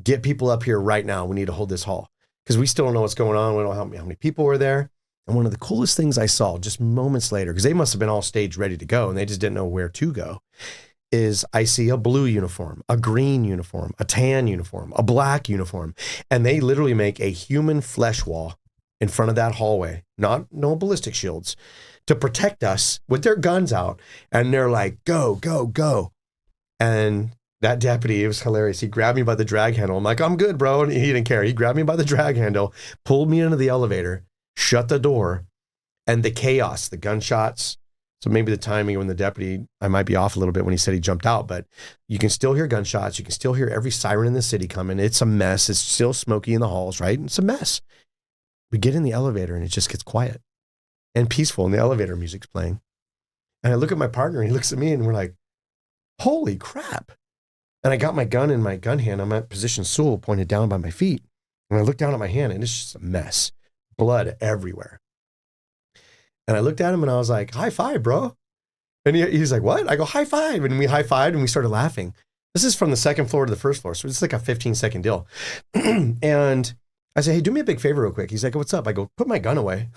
Get people up here right now. We need to hold this hall." Because we still don't know what's going on. We don't know how many people were there. And one of the coolest things I saw just moments later, because they must have been all staged ready to go and they just didn't know where to go, is I see a blue uniform, a green uniform, a tan uniform, a black uniform. And they literally make a human flesh wall in front of that hallway, no ballistic shields, to protect us with their guns out. And they're like, "Go, go, go." And that deputy, it was hilarious. He grabbed me by the drag handle. I'm like, "I'm good, bro." And he didn't care. He grabbed me by the drag handle, pulled me into the elevator, shut the door, and the chaos, the gunshots. So maybe the timing when the deputy, I might be off a little bit when he said he jumped out, but you can still hear gunshots. You can still hear every siren in the city coming. It's a mess. It's still smoky in the halls, right? It's a mess. We get in the elevator and it just gets quiet and peaceful, and the elevator music's playing. And I look at my partner and he looks at me and we're like, "Holy crap." And I got my gun in my gun hand. I'm at position stool pointed down by my feet. And I look down at my hand and it's just a mess. Blood everywhere. And I looked at him and I was like, "High five, bro." And he's like, "What?" I go, "High five." And we high-fived and we started laughing. This is from the second floor to the first floor. So it's like a 15-second deal. And I say, "Hey, do me a big favor real quick." He's like, "What's up?" I go, "Put my gun away."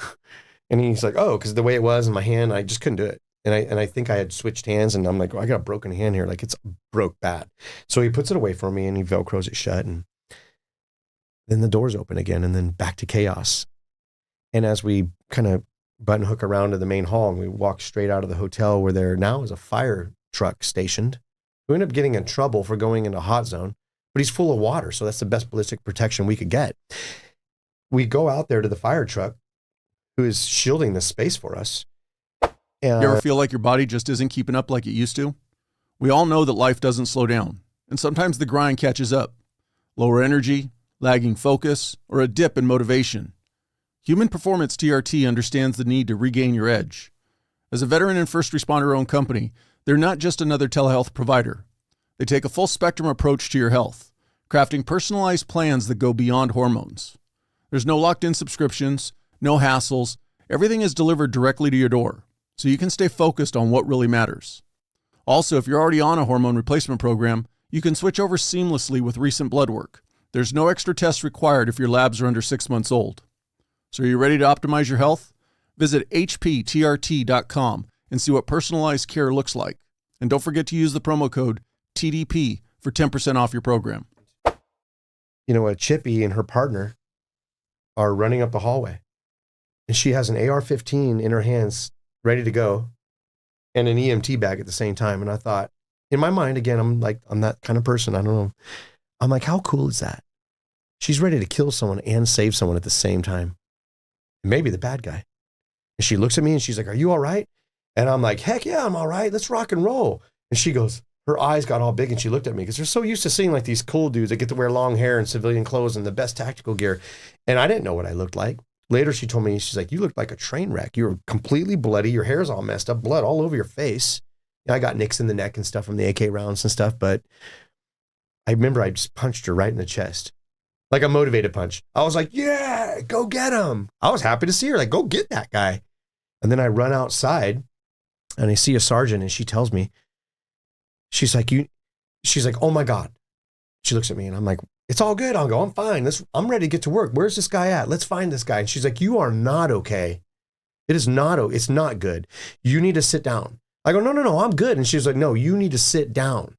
And he's like, "Oh," because the way it was in my hand, I just couldn't do it. And I think I had switched hands, and I'm like, "I got a broken hand here. Like, it's broke bad." So he puts it away for me and he Velcros it shut. And then the doors open again, and then back to chaos. And as we kind of button hook around to the main hall and we walk straight out of the hotel where there now is a fire truck stationed, we end up getting in trouble for going into a hot zone, but he's full of water. So that's the best ballistic protection we could get. We go out there to the fire truck who is shielding this space for us. You ever feel like your body just isn't keeping up like it used to? We all know that life doesn't slow down, and sometimes the grind catches up. Lower energy, lagging focus, or a dip in motivation. Human Performance TRT understands the need to regain your edge. As a veteran and first responder-owned company, they're not just another telehealth provider. They take a full spectrum approach to your health, crafting personalized plans that go beyond hormones. There's no locked-in subscriptions, no hassles. Everything is delivered directly to your door, so you can stay focused on what really matters. Also, if you're already on a hormone replacement program, you can switch over seamlessly with recent blood work. There's no extra tests required if your labs are under 6 months old. So are you ready to optimize your health? Visit hptrt.com and see what personalized care looks like. And don't forget to use the promo code TDP for 10% off your program. You know, Chippy and her partner are running up the hallway, and she has an AR-15 in her hands ready to go and an EMT bag at the same time. And I thought, in my mind, again, I'm that kind of person. I don't know. I'm like, how cool is that? She's ready to kill someone and save someone at the same time. Maybe the bad guy. And she looks at me and she's like, "Are you all right?" And I'm like, "Heck yeah, I'm all right. Let's rock and roll." And she goes, her eyes got all big and she looked at me because they're so used to seeing like these cool dudes that get to wear long hair and civilian clothes and the best tactical gear. And I didn't know what I looked like. Later, she told me, she's like, "You looked like a train wreck. You were completely bloody. Your hair's all messed up, blood all over your face." I got nicks in the neck and stuff from the AK rounds and stuff. But I remember I just punched her right in the chest. Like a motivated punch. I was like, "Yeah, go get him." I was happy to see her. Like, go get that guy. And then I run outside and I see a sergeant and she tells me, she's like, "Oh my God." She looks at me and I'm like, "It's all good." I'll go, "I'm fine. I'm ready to get to work. Where's this guy at? Let's find this guy." And she's like, "You are not okay. It's not good. You need to sit down." I go, No, I'm good." And she's like, "No, you need to sit down."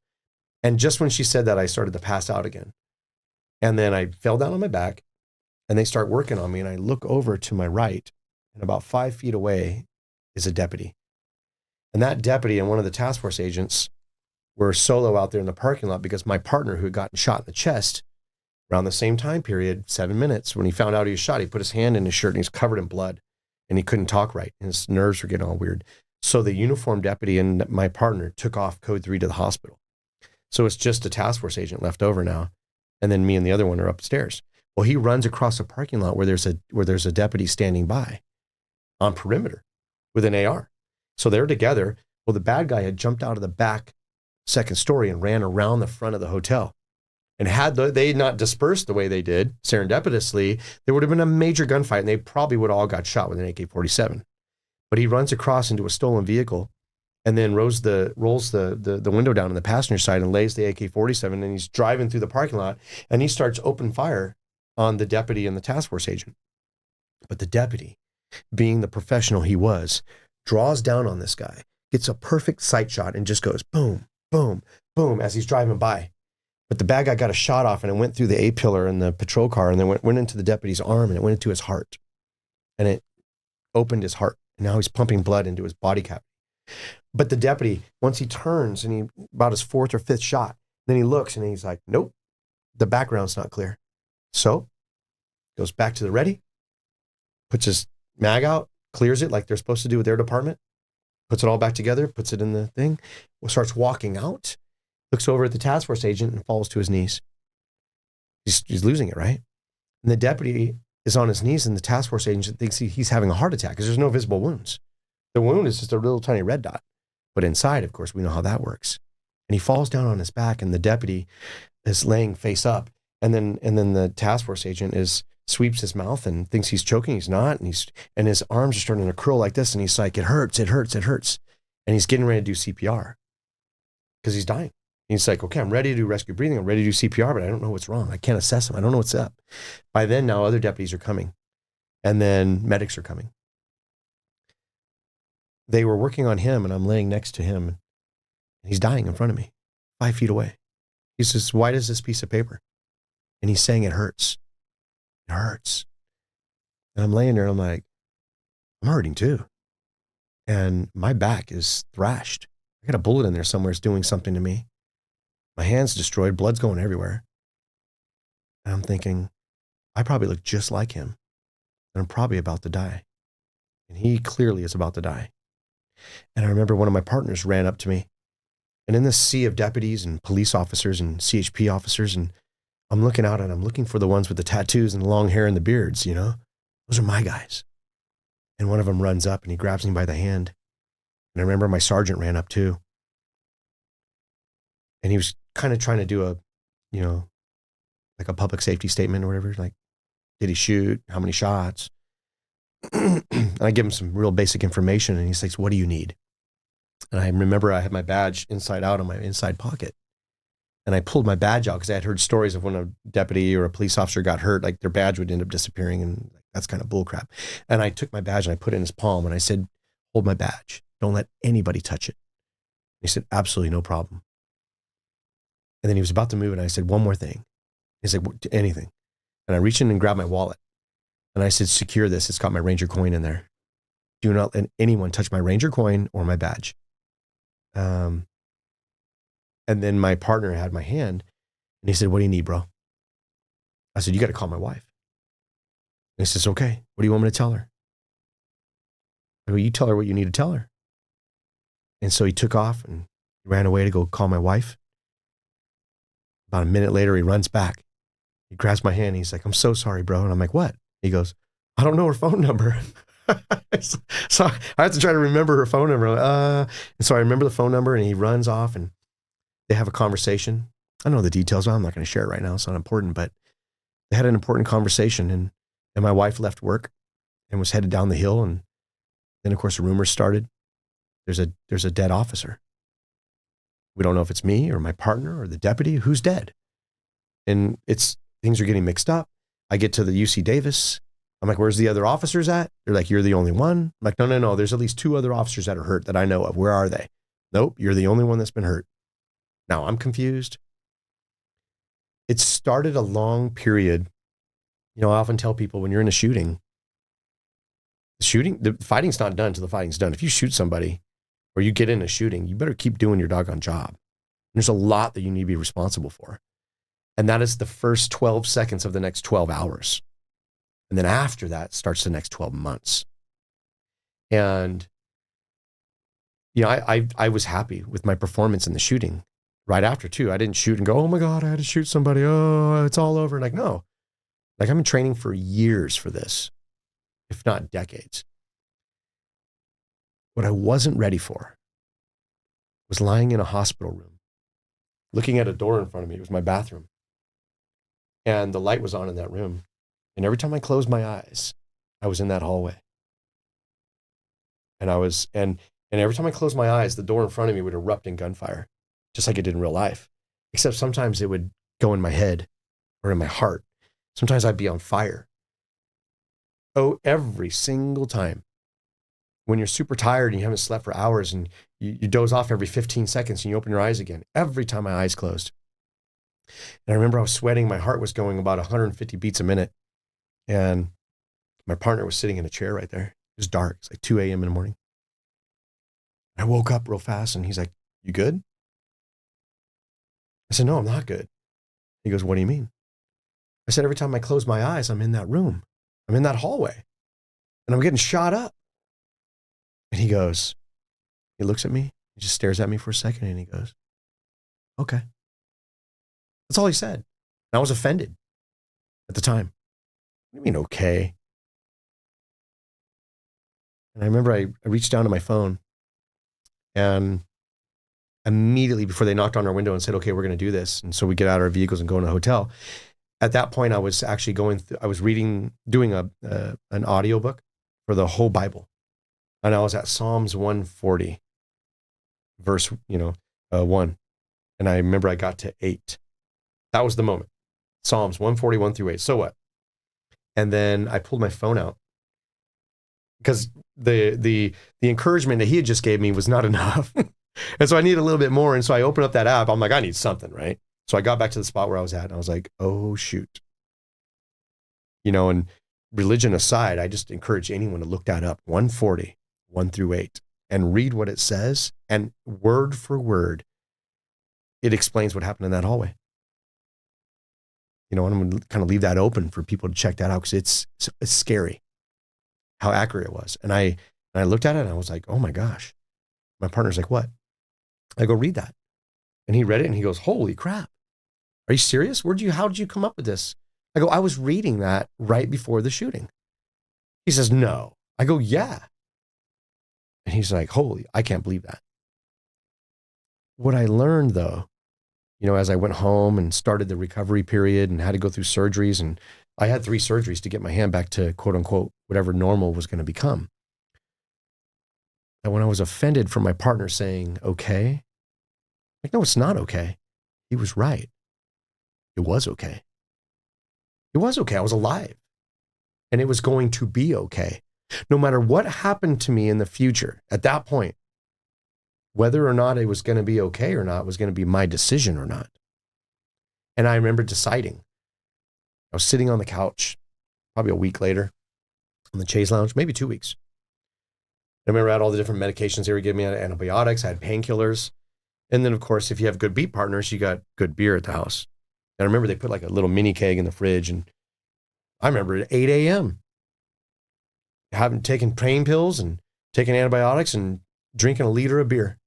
And just when she said that, I started to pass out again. And then I fell down on my back and they start working on me. And I look over to my right and about 5 feet away is a deputy. And that deputy and one of the task force agents were solo out there in the parking lot because my partner, who had gotten shot in the chest around the same time period, 7 minutes, when he found out he was shot, he put his hand in his shirt and he's covered in blood and he couldn't talk right. And his nerves were getting all weird. So the uniformed deputy and my partner took off code 3 to the hospital. So it's just a task force agent left over now. And then me and the other one are upstairs. Well, he runs across a parking lot where there's a deputy standing by on perimeter with an AR. So they're together. Well, the bad guy had jumped out of the back second story and ran around the front of the hotel. And had they not dispersed the way they did, serendipitously, there would have been a major gunfight and they probably would have all got shot with an AK-47. But he runs across into a stolen vehicle and then rolls the window down on the passenger side and lays the AK-47, and he's driving through the parking lot and he starts open fire on the deputy and the task force agent. But the deputy, being the professional he was, draws down on this guy, gets a perfect sight shot and just goes boom, boom, boom as he's driving by. But the bad guy got a shot off and it went through the A-pillar in the patrol car and then went into the deputy's arm and it went into his heart. And it opened his heart. And now he's pumping blood into his body cavity. But the deputy, once he turns and about his fourth or fifth shot, then he looks and he's like, nope, the background's not clear. So goes back to the ready, puts his mag out, clears it like they're supposed to do with their department, puts it all back together, puts it in the thing, starts walking out, looks over at the task force agent and falls to his knees. He's losing it, right? And the deputy is on his knees and the task force agent thinks he's having a heart attack because there's no visible wounds. The wound is just a little tiny red dot. But inside, of course, we know how that works. And he falls down on his back and the deputy is laying face up. And then the task force agent sweeps his mouth and thinks he's choking. He's not. And his arms are starting to curl like this. And he's like, it hurts, it hurts, it hurts. And he's getting ready to do CPR because he's dying. And he's like, okay, I'm ready to do rescue breathing. I'm ready to do CPR, but I don't know what's wrong. I can't assess him. I don't know what's up. By then, now other deputies are coming. And then medics are coming. They were working on him and I'm laying next to him and he's dying in front of me, 5 feet away. He's as white as this piece of paper. And he's saying it hurts. It hurts. And I'm laying there and I'm like, I'm hurting too. And my back is thrashed. I got a bullet in there somewhere. It's doing something to me. My hand's destroyed. Blood's going everywhere. And I'm thinking, I probably look just like him. And I'm probably about to die. And he clearly is about to die. And I remember one of my partners ran up to me. And in this sea of deputies and police officers and CHP officers, and I'm looking out and I'm looking for the ones with the tattoos and the long hair and the beards, you know? Those are my guys. And one of them runs up and he grabs me by the hand. And I remember my sergeant ran up too. And he was kind of trying to do like a public safety statement or whatever. Like, did he shoot? How many shots? And I give him some real basic information and he says, what do you need? And I remember I had my badge inside out on my inside pocket. And I pulled my badge out because I had heard stories of when a deputy or a police officer got hurt, like their badge would end up disappearing, and that's kind of bullcrap. And I took my badge and I put it in his palm and I said, hold my badge. Don't let anybody touch it. And he said, absolutely no problem. And then he was about to move and I said, one more thing. He said, anything. And I reached in and grabbed my wallet. And I said, secure this. It's got my Ranger coin in there. Do not let anyone touch my Ranger coin or my badge. And then my partner had my hand and he said, what do you need, bro? I said, you got to call my wife. And he says, okay, what do you want me to tell her? I go, you tell her what you need to tell her. And so he took off and ran away to go call my wife. About a minute later, he runs back. He grabs my hand and he's like, I'm so sorry, bro. And I'm like, what? He goes, I don't know her phone number. So I have to try to remember her phone number. And so I remember the phone number and he runs off and they have a conversation. I know the details. I'm not going to share it right now. It's not important, but they had an important conversation and my wife left work and was headed down the hill. And then of course the rumors started. There's a dead officer. We don't know if it's me or my partner or the deputy who's dead. And things are getting mixed up. I get to the UC Davis. I'm like, where's the other officers at? They're like, you're the only one. I'm like, no. There's at least 2 other officers that are hurt that I know of. Where are they? Nope, you're the only one that's been hurt. Now I'm confused. It started a long period. You know, I often tell people when you're in a shooting, the fighting's not done until the fighting's done. If you shoot somebody, or you get in a shooting, you better keep doing your doggone job. There's a lot that you need to be responsible for. And that is the first 12 seconds of the next 12 hours. And then after that starts the next 12 months. And, I was happy with my performance in the shooting right after too. I didn't shoot and go, oh my God, I had to shoot somebody. Oh, it's all over. Like, no, like I've been training for years for this, if not decades. What I wasn't ready for was lying in a hospital room, looking at a door in front of me. It was my bathroom. And the light was on in that room. And every time I closed my eyes, I was in that hallway. And every time I closed my eyes, the door in front of me would erupt in gunfire, just like it did in real life. Except sometimes it would go in my head or in my heart. Sometimes I'd be on fire. Oh, every single time. When you're super tired and you haven't slept for hours and you doze off every 15 seconds and you open your eyes again, every time my eyes closed. And I remember I was sweating. My heart was going about 150 beats a minute. And my partner was sitting in a chair right there. It was dark. It's like 2 a.m. in the morning. I woke up real fast and he's like, you good? I said, no, I'm not good. He goes, what do you mean? I said, every time I close my eyes, I'm in that room. I'm in that hallway and I'm getting shot up. And he looks at me, he just stares at me for a second and he goes, okay. That's all he said. And I was offended at the time. What do you mean, okay? And I remember I reached down to my phone and immediately before they knocked on our window and said, okay, we're going to do this. And so we get out of our vehicles and go in a hotel. At that point, I was actually doing an audiobook for the whole Bible. And I was at Psalms 140, verse, 1. And I remember I got to 8. That was the moment. Psalms 141 through 8. So what? And then I pulled my phone out because the encouragement that he had just gave me was not enough. And so I needed a little bit more. And so I opened up that app. I'm like, I need something, right? So I got back to the spot where I was at and I was like, oh, shoot. And religion aside, I just encourage anyone to look that up, 140, 1 through 8, and read what it says. And word for word, it explains what happened in that hallway. And I'm going to kind of leave that open for people to check that out because it's scary how accurate it was. And I looked at it and I was like, oh my gosh. My partner's like, what? I go, read that. And he read it and he goes, holy crap. Are you serious? How did you come up with this? I go, I was reading that right before the shooting. He says, no. I go, yeah. And he's like, I can't believe that. What I learned though, as I went home and started the recovery period and had to go through surgeries, and I had 3 surgeries to get my hand back to quote unquote, whatever normal was going to become. That when I was offended from my partner saying, okay, like, no, it's not okay. He was right. It was okay. It was okay. I was alive and it was going to be okay. No matter what happened to me in the future at that point, whether or not it was going to be okay or not was going to be my decision or not. And I remember deciding. I was sitting on the couch probably a week later on the Chase Lounge, maybe 2 weeks. I remember I had all the different medications they were giving me. I had antibiotics, I had painkillers. And then, of course, if you have good beat partners, you got good beer at the house. And I remember they put like a little mini keg in the fridge. And I remember at 8 a.m. having taken pain pills and taking antibiotics and drinking a liter of beer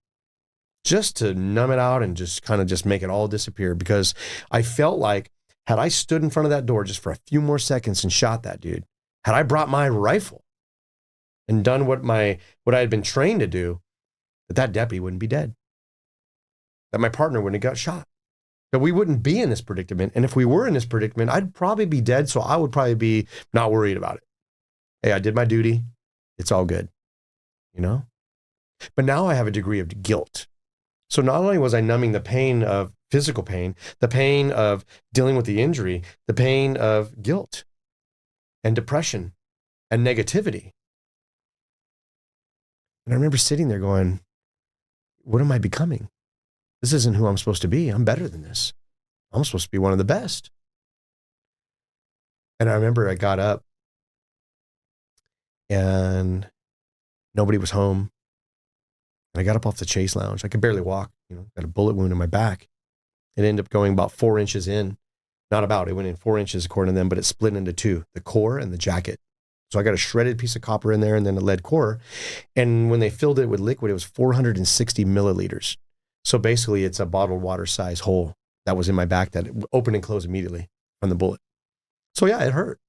just to numb it out and just kind of just make it all disappear, because I felt like had I stood in front of that door just for a few more seconds and shot that dude, had I brought my rifle and done what I had been trained to do, that deputy wouldn't be dead, that my partner wouldn't have got shot, that we wouldn't be in this predicament. And if we were in this predicament, I'd probably be dead. So I would probably be not worried about it. Hey, I did my duty. It's all good, But now I have a degree of guilt. So not only was I numbing the pain of physical pain, the pain of dealing with the injury, the pain of guilt and depression and negativity. And I remember sitting there going, what am I becoming? This isn't who I'm supposed to be. I'm better than this. I'm supposed to be one of the best. And I remember I got up and nobody was home. And I got up off the chase lounge. I could barely walk, got a bullet wound in my back. It ended up going about 4 inches in. Not about, it went in 4 inches according to them, but it split into two, the core and the jacket. So I got a shredded piece of copper in there and then a lead core. And when they filled it with liquid, it was 460 milliliters. So basically it's a bottled water size hole that was in my back that opened and closed immediately from the bullet. So yeah, it hurt.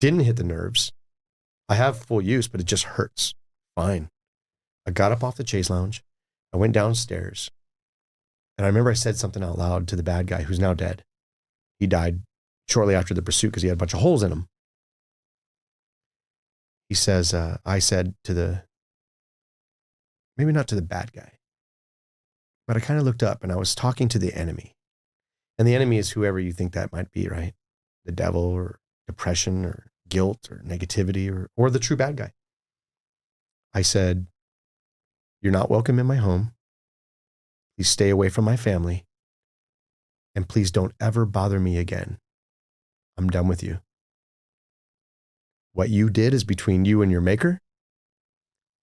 Didn't hit the nerves. I have full use, but it just hurts. Fine. I got up off the chase lounge. I went downstairs. And I remember I said something out loud to the bad guy who's now dead. He died shortly after the pursuit because he had a bunch of holes in him. He says, I said to maybe not to the bad guy, but I kind of looked up and I was talking to the enemy. And the enemy is whoever you think that might be, right? The devil or depression or guilt or negativity or the true bad guy. I said, you're not welcome in my home. Please stay away from my family. And please don't ever bother me again. I'm done with you. What you did is between you and your maker.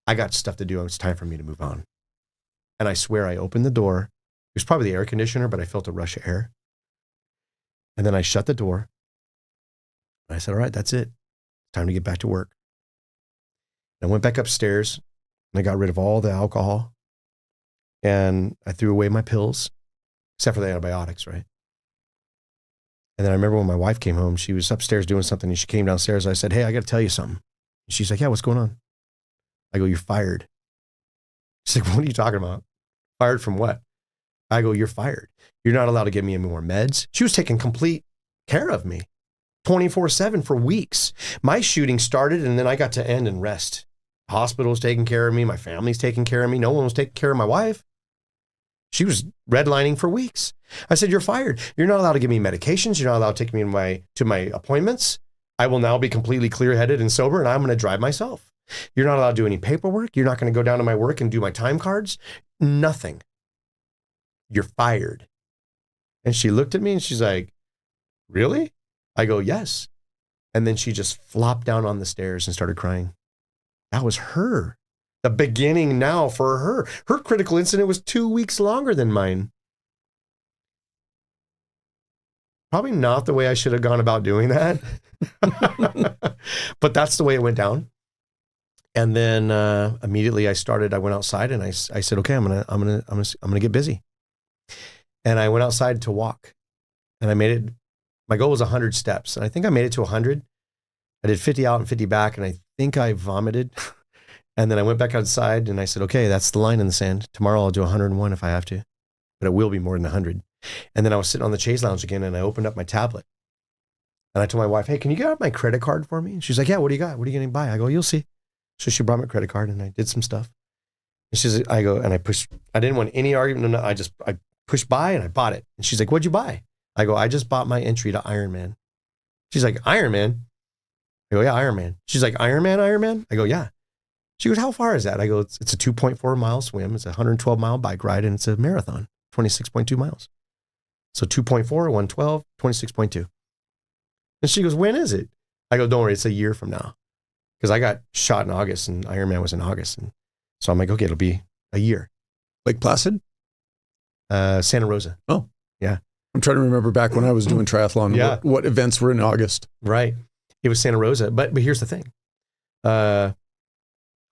I got stuff to do. It's time for me to move on. And I swear I opened the door. It was probably the air conditioner, but I felt a rush of air. And then I shut the door. And I said, all right, that's it. Time to get back to work. And I went back upstairs and I got rid of all the alcohol. And I threw away my pills, except for the antibiotics, right? And then I remember when my wife came home, she was upstairs doing something and she came downstairs. I said, hey, I got to tell you something. And she's like, yeah, what's going on? I go, you're fired. She's like, what are you talking about? Fired from what? I go, you're fired. You're not allowed to give me any more meds. She was taking complete care of me 24/7 for weeks. My shooting started and then I got to end and rest. Hospital was taking care of me. My family's taking care of me. No one was taking care of my wife. She was redlining for weeks. I said, you're fired. You're not allowed to give me medications. You're not allowed to take me to my appointments. I will now be completely clear-headed and sober, and I'm going to drive myself. You're not allowed to do any paperwork. You're not going to go down to my work and do my time cards. Nothing. You're fired. And she looked at me and she's like, really? I go, yes. And then she just flopped down on the stairs and started crying. That was her. The beginning now for her. Her critical incident was 2 weeks longer than mine. Probably not the way I should have gone about doing that. But that's the way it went down. And then immediately I went outside and I said, okay, I'm gonna get busy. And I went outside to walk. And I made it, my goal was 100 steps. And I think I made it to 100. I did 50 out and 50 back. And I think I vomited. And then I went back outside and I said, okay, that's the line in the sand. Tomorrow I'll do 101 if I have to, but it will be more than 100. And then I was sitting on the chase lounge again and I opened up my tablet. And I told my wife, hey, can you get out my credit card for me? And she's like, yeah, what do you got? What are you going to buy? I go, you'll see. So she brought my credit card and I did some stuff. And she's like, I didn't want any argument. No, I pushed buy and I bought it. And she's like, what'd you buy? I go, I just bought my entry to Iron Man. She's like, Iron Man? I go, yeah, Iron Man. She's like, Iron Man? I go, yeah. She goes, how far is that? I go, it's a 2.4 mile swim. It's a 112 mile bike ride and it's a marathon, 26.2 miles. So 2.4, 112, 26.2. And she goes, when is it? I go, don't worry, it's a year from now. Because I got shot in August and Ironman was in August. And so I'm like, okay, it'll be a year. Lake Placid? Santa Rosa. Oh. Yeah. I'm trying to remember back when I was doing triathlon, yeah. what events were in August. Right. It was Santa Rosa. But here's the thing.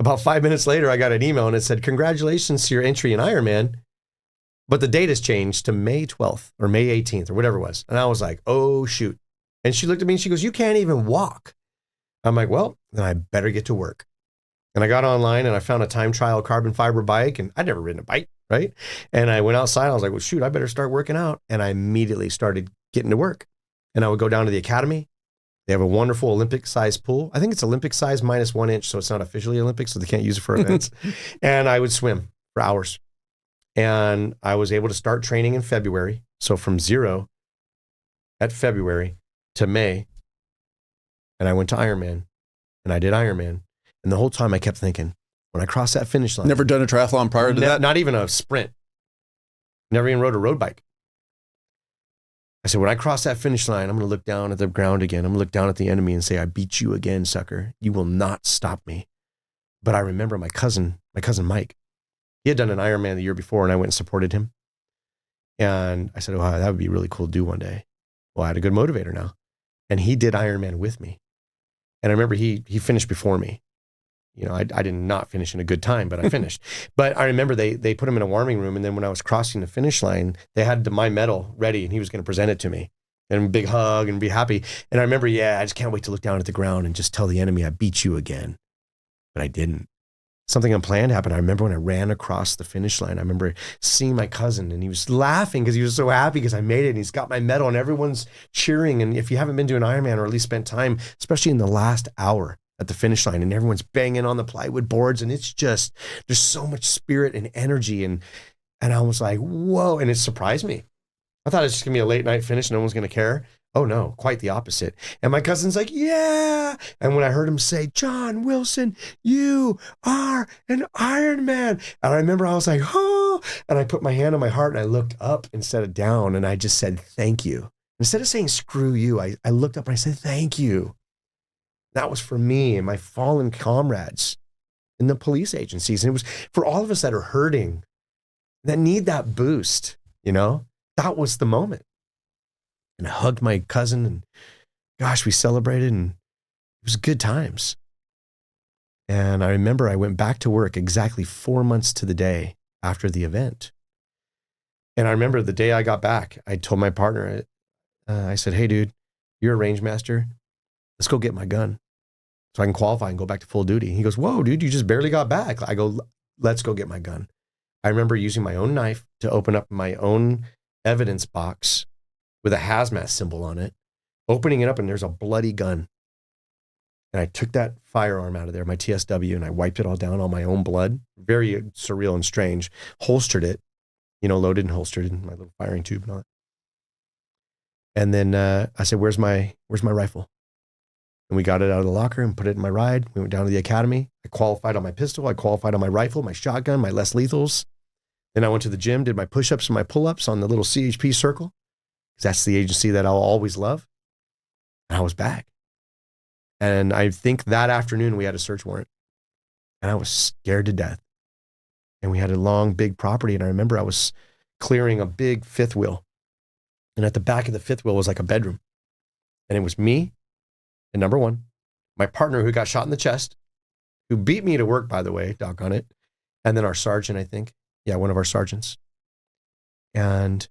About 5 minutes later, I got an email and it said, congratulations to your entry in Ironman. But the date has changed to May 12th or May 18th or whatever it was. And I was like, oh, shoot. And she looked at me and she goes, you can't even walk. I'm like, well, then I better get to work. And I got online and I found a time trial carbon fiber bike and I'd never ridden a bike, right? And I went outside. I was like, well, shoot, I better start working out. And I immediately started getting to work. And I would go down to the academy. They have a wonderful Olympic size pool. I think it's Olympic size minus 1 inch. So it's not officially Olympic. So they can't use it for events. And I would swim for hours. And I was able to start training in February. So from 0 at February to May. And I went to Ironman and I did Ironman. And the whole time I kept thinking, when I cross that finish line. Never done a triathlon prior to that? Not even a sprint. Never even rode a road bike. I said, when I cross that finish line, I'm going to look down at the ground again. I'm going to look down at the enemy and say, I beat you again, sucker. You will not stop me. But I remember my cousin Mike. He had done an Ironman the year before, and I went and supported him. And I said, oh, that would be really cool to do one day. Well, I had a good motivator now. And he did Ironman with me. And I remember he finished before me. You know, I did not finish in a good time, but I finished. But I remember they put him in a warming room. And then when I was crossing the finish line, they had my medal ready and he was going to present it to me. And a big hug and be happy. And I remember, I just can't wait to look down at the ground and just tell the enemy I beat you again. But I didn't. Something unplanned happened. I remember when I ran across the finish line, I remember seeing my cousin and he was laughing because he was so happy because I made it and he's got my medal and everyone's cheering. And if you haven't been to an Ironman or at least spent time, especially in the last hour at the finish line, and everyone's banging on the plywood boards and it's just, there's so much spirit and energy. And I was like, whoa. And it surprised me. I thought it was just gonna be a late night finish and no one's gonna care. Oh no, quite the opposite. And my cousin's like, yeah. And when I heard him say, John Wilson, you are an Iron Man. And I remember I was like, oh, and I put my hand on my heart and I looked up instead of down and I just said, thank you. Instead of saying, screw you, I looked up and I said, thank you. That was for me and my fallen comrades in the police agencies. And it was for all of us that are hurting, that need that boost, you know, that was the moment. And I hugged my cousin and gosh, we celebrated and it was good times. And I remember I went back to work exactly 4 months to the day after the event. And I remember the day I got back, I told my partner, I said, hey dude, you're a range master. Let's go get my gun so I can qualify and go back to full duty. He goes, whoa, dude, you just barely got back. I go, let's go get my gun. I remember using my own knife to open up my own evidence box with a hazmat symbol on it, opening it up and there's a bloody gun. And I took that firearm out of there, my TSW, and I wiped it all down on my own blood. Very surreal and strange. Holstered it, you know, loaded and holstered in my little firing tube and all that. And then I said, where's my rifle? And we got it out of the locker and put it in my ride. We went down to the academy. I qualified on my pistol. I qualified on my rifle, my shotgun, my less lethals. Then I went to the gym, did my push-ups and my pull-ups on the little CHP circle. Because that's the agency that I'll always love. And I was back. And I think that afternoon we had a search warrant. And I was scared to death. And we had a long, big property. And I remember I was clearing a big fifth wheel. And at the back of the fifth wheel was like a bedroom. And it was me and number one, my partner who got shot in the chest, who beat me to work, by the way, doggone it. And then our sergeant, I think. Yeah, one of our sergeants. And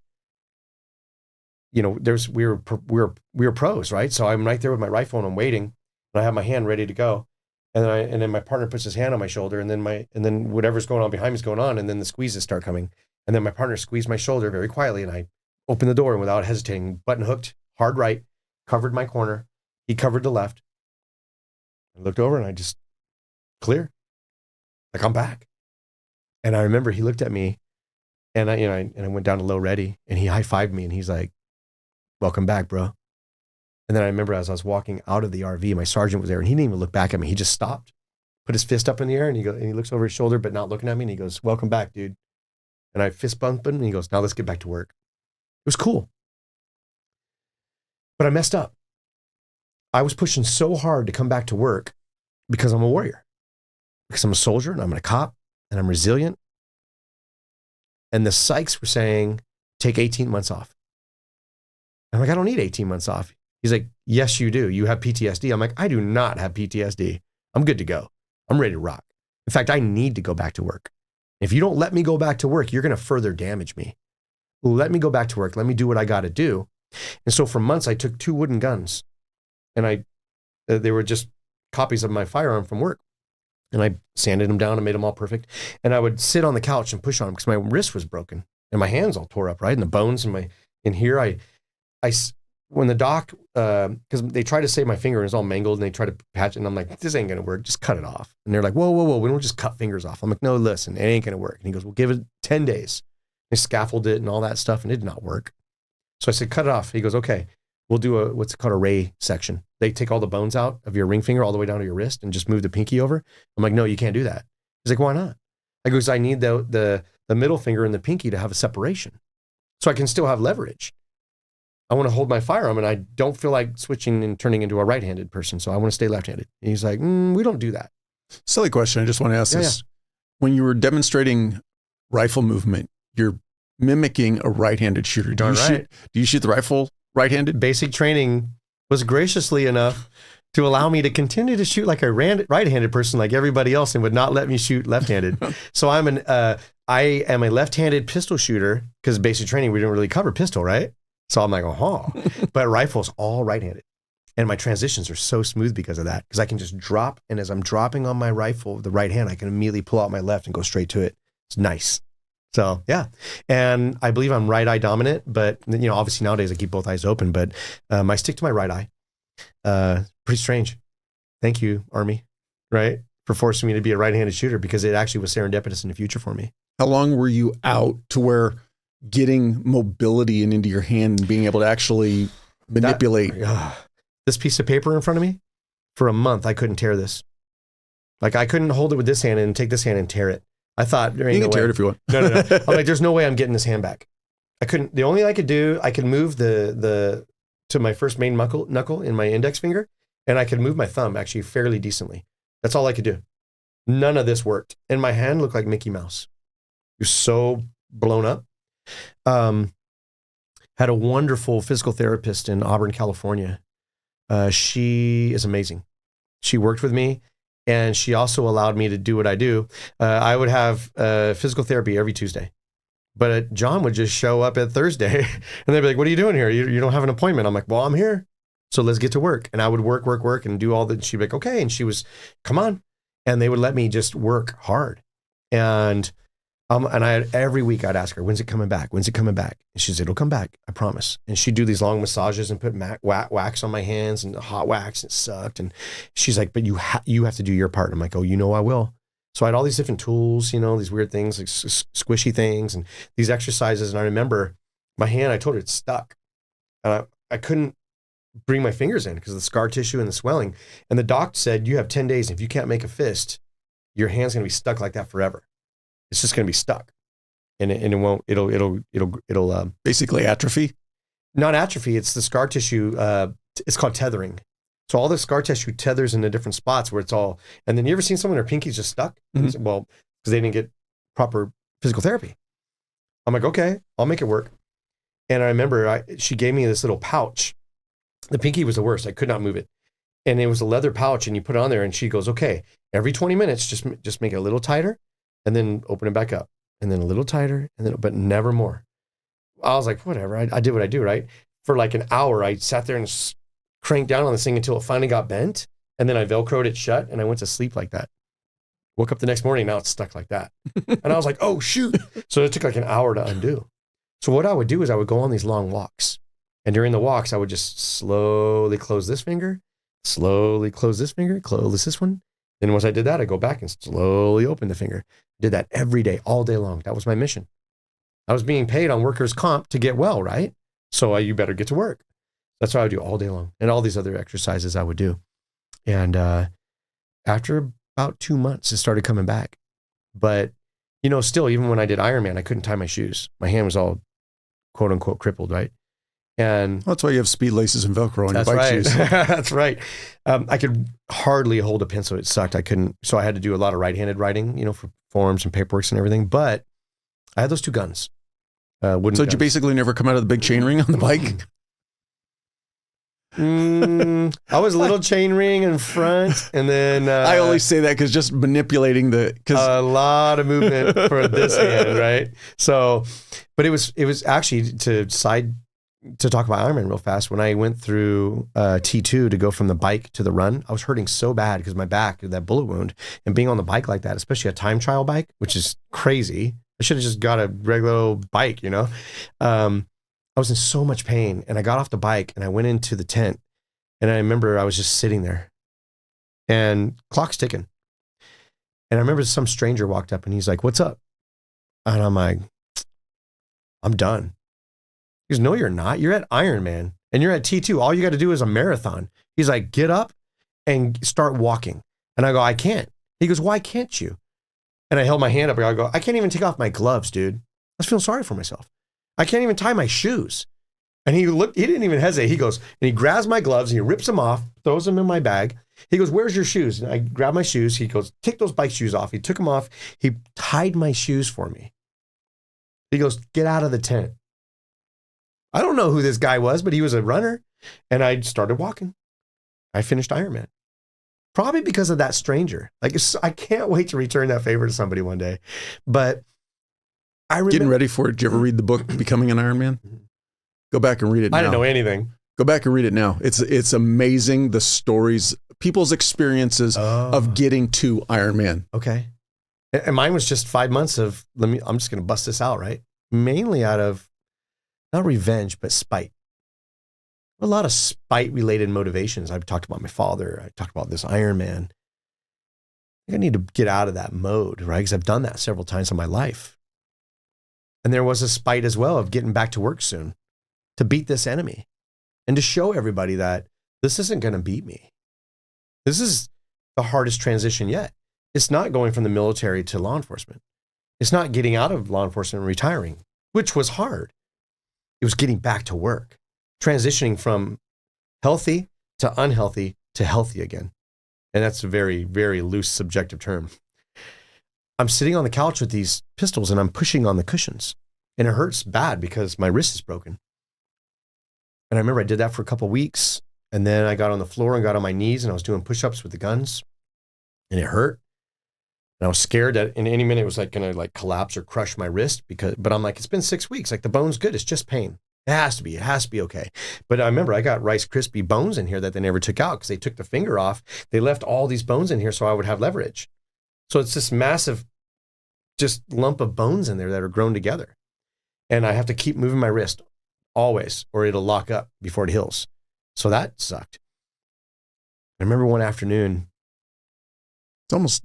you know, we were pros, right? So I'm right there with my rifle and I'm waiting, and I have my hand ready to go, and then my partner puts his hand on my shoulder, and then whatever's going on behind me is going on, and then the squeezes start coming, and then my partner squeezed my shoulder very quietly, and I opened the door and without hesitating, button hooked, hard right, covered my corner, he covered the left. I looked over and I just clear, like I'm back, and I remember he looked at me, and I went down to low ready, and he high-fived me, and he's like, welcome back, bro. And then I remember as I was walking out of the RV, my sergeant was there and he didn't even look back at me. He just stopped, put his fist up in the air and he looks over his shoulder, but not looking at me. And he goes, welcome back, dude. And I fist bumped him and he goes, now let's get back to work. It was cool. But I messed up. I was pushing so hard to come back to work because I'm a warrior, because I'm a soldier and I'm a cop and I'm resilient. And the psychs were saying, take 18 months off. I'm like, I don't need 18 months off. He's like, yes, you do. You have PTSD. I'm like, I do not have PTSD. I'm good to go. I'm ready to rock. In fact, I need to go back to work. If you don't let me go back to work, you're going to further damage me. Let me go back to work. Let me do what I got to do. And so for months, I took 2 wooden guns and they were just copies of my firearm from work. And I sanded them down and made them all perfect. And I would sit on the couch and push on them because my wrist was broken and my hands all tore up, right? And the bones in here, when the doc, because they try to save my finger and it's all mangled and they try to patch it and I'm like, this ain't going to work. Just cut it off. And they're like, whoa, we don't just cut fingers off. I'm like, no, listen, it ain't going to work. And he goes, well, give it 10 days. They scaffolded it and all that stuff and it did not work. So I said, cut it off. He goes, okay, we'll do what's called a ray section. They take all the bones out of your ring finger all the way down to your wrist and just move the pinky over. I'm like, no, you can't do that. He's like, why not? I goes, I need the middle finger and the pinky to have a separation so I can still have leverage. I want to hold my firearm and I don't feel like switching and turning into a right-handed person. So I want to stay left-handed. And he's like, we don't do that. Silly question. I just want to ask this. When you were demonstrating rifle movement, you're mimicking a right-handed shooter. Do you shoot the rifle right-handed? Basic training was graciously enough to allow me to continue to shoot like a right-handed person like everybody else and would not let me shoot left-handed. So I am a left-handed pistol shooter because basic training, we didn't really cover pistol, right? So I'm like, but rifle's all right-handed. And my transitions are so smooth because of that, because I can just drop. And as I'm dropping on my rifle, the right hand, I can immediately pull out my left and go straight to it. It's nice. So yeah. And I believe I'm right eye dominant, but obviously nowadays I keep both eyes open, but I stick to my right eye. Pretty strange. Thank you, Army, right? For forcing me to be a right-handed shooter, because it actually was serendipitous in the future for me. How long were you out to where getting mobility and into your hand and being able to actually manipulate? This piece of paper in front of me, for a month, I couldn't tear this. Like I couldn't hold it with this hand and take this hand and tear it. I thought, there ain't no way. You can tear it if you want. No. I'm like, there's no way I'm getting this hand back. I couldn't. The only thing I could do, I could move the to my first main knuckle in my index finger, and I could move my thumb actually fairly decently. That's all I could do. None of this worked. And my hand looked like Mickey Mouse. It was so blown up. Had a wonderful physical therapist in Auburn, California. She is amazing. She worked with me, and she also allowed me to do what I do. I would have physical therapy every Tuesday, but John would just show up at Thursday and they'd be like, what are you doing here? You don't have an appointment. I'm like, well, I'm here. So let's get to work. And I would work and do all that. She'd be like, okay. And she was, come on. And they would let me just work hard. And every week I'd ask her, when's it coming back? When's it coming back? And she said, it'll come back. I promise. And she'd do these long massages and put wax on my hands and hot wax. And it sucked. And she's like, but you have to do your part. I'm like, oh, I will. So I had all these different tools, these weird things, like squishy things and these exercises. And I remember my hand, I told her it's stuck. And I couldn't bring my fingers in because of the scar tissue and the swelling. And the doc said, you have 10 days. If you can't make a fist, your hand's going to be stuck like that forever. It's just going to be stuck, and it won't. It'll basically atrophy. Not atrophy. It's the scar tissue. It's called tethering. So all the scar tissue tethers into different spots where it's all. And then you ever seen someone their pinky's just stuck? Mm-hmm. Well, because they didn't get proper physical therapy. I'm like, okay, I'll make it work. And I remember she gave me this little pouch. The pinky was the worst. I could not move it, and it was a leather pouch. And you put it on there, and she goes, okay, every 20 minutes, just make it a little tighter. And then open it back up, and then a little tighter, but never more. I was like, whatever. I did what I do, right? For like an hour, I sat there and cranked down on this thing until it finally got bent, and then I Velcroed it shut, and I went to sleep like that. Woke up the next morning, now it's stuck like that. And I was like, oh, shoot. So it took like an hour to undo. So what I would do is I would go on these long walks, and during the walks, I would just slowly close this finger, slowly close this finger, close this one. Then once I did that, I go back and slowly open the finger. Did that every day, all day long. That was my mission. I was being paid on workers' comp to get well, right? So you better get to work. That's what I would do all day long. And all these other exercises I would do. And after about 2 months, it started coming back. But, still, even when I did Ironman, I couldn't tie my shoes. My hand was all quote unquote crippled, right? And that's why you have speed laces and Velcro on your bike shoes. That's right. I could hardly hold a pencil. It sucked. I couldn't. So I had to do a lot of right-handed writing, for forms and paperwork and everything. But I had those two guns. So did you basically never come out of the big chain ring on the bike? I was a little chain ring in front, and then I only say that because just manipulating a lot of movement for this hand, right? So, but it was actually to talk about Ironman real fast, when I went through T2 to go from the bike to the run, I was hurting so bad because my back, that bullet wound, and being on the bike like that, especially a time trial bike, which is crazy. I should have just got a regular old bike, I was in so much pain, and I got off the bike and I went into the tent, and I remember I was just sitting there and clock's ticking. And I remember some stranger walked up and he's like, what's up? And I'm like, I'm done. He goes, no, you're not. You're at Ironman and you're at T2. All you got to do is a marathon. He's like, get up and start walking. And I go, I can't. He goes, why can't you? And I held my hand up and I go, I can't even take off my gloves, dude. I was feeling sorry for myself. I can't even tie my shoes. And he didn't even hesitate. He goes, and he grabs my gloves and he rips them off, throws them in my bag. He goes, where's your shoes? And I grab my shoes. He goes, take those bike shoes off. He took them off. He tied my shoes for me. He goes, get out of the tent. I don't know who this guy was, but he was a runner. And I started walking. I finished Ironman. Probably because of that stranger. Like, I can't wait to return that favor to somebody one day. But I remember getting ready for it. Did you ever read the book Becoming an Iron Man? Go back and read it now. I didn't know anything. Go back and read it now. It's amazing, the stories, people's experiences of getting to Iron Man. Okay. And mine was just 5 months of, I'm just going to bust this out, right? Mainly out of, not revenge, but spite. A lot of spite-related motivations. I've talked about my father. I talked about this Iron Man. I need to get out of that mode, right? Because I've done that several times in my life. And there was a spite as well of getting back to work soon to beat this enemy and to show everybody that this isn't going to beat me. This is the hardest transition yet. It's not going from the military to law enforcement. It's not getting out of law enforcement and retiring, which was hard. It was getting back to work, transitioning from healthy to unhealthy to healthy again. And that's a very, very loose subjective term. I'm sitting on the couch with these pistols and I'm pushing on the cushions. And it hurts bad because my wrist is broken. And I remember I did that for a couple of weeks. And then I got on the floor and got on my knees and I was doing push-ups with the guns. And it hurt. And I was scared that in any minute it was like going to like collapse or crush my wrist but I'm like, it's been 6 weeks. Like the bone's good. It's just pain. It has to be okay. But I remember I got Rice Krispie bones in here that they never took out because they took the finger off. They left all these bones in here so I would have leverage. So it's this massive just lump of bones in there that are grown together. And I have to keep moving my wrist always or it'll lock up before it heals. So that sucked. I remember one afternoon. It's almost,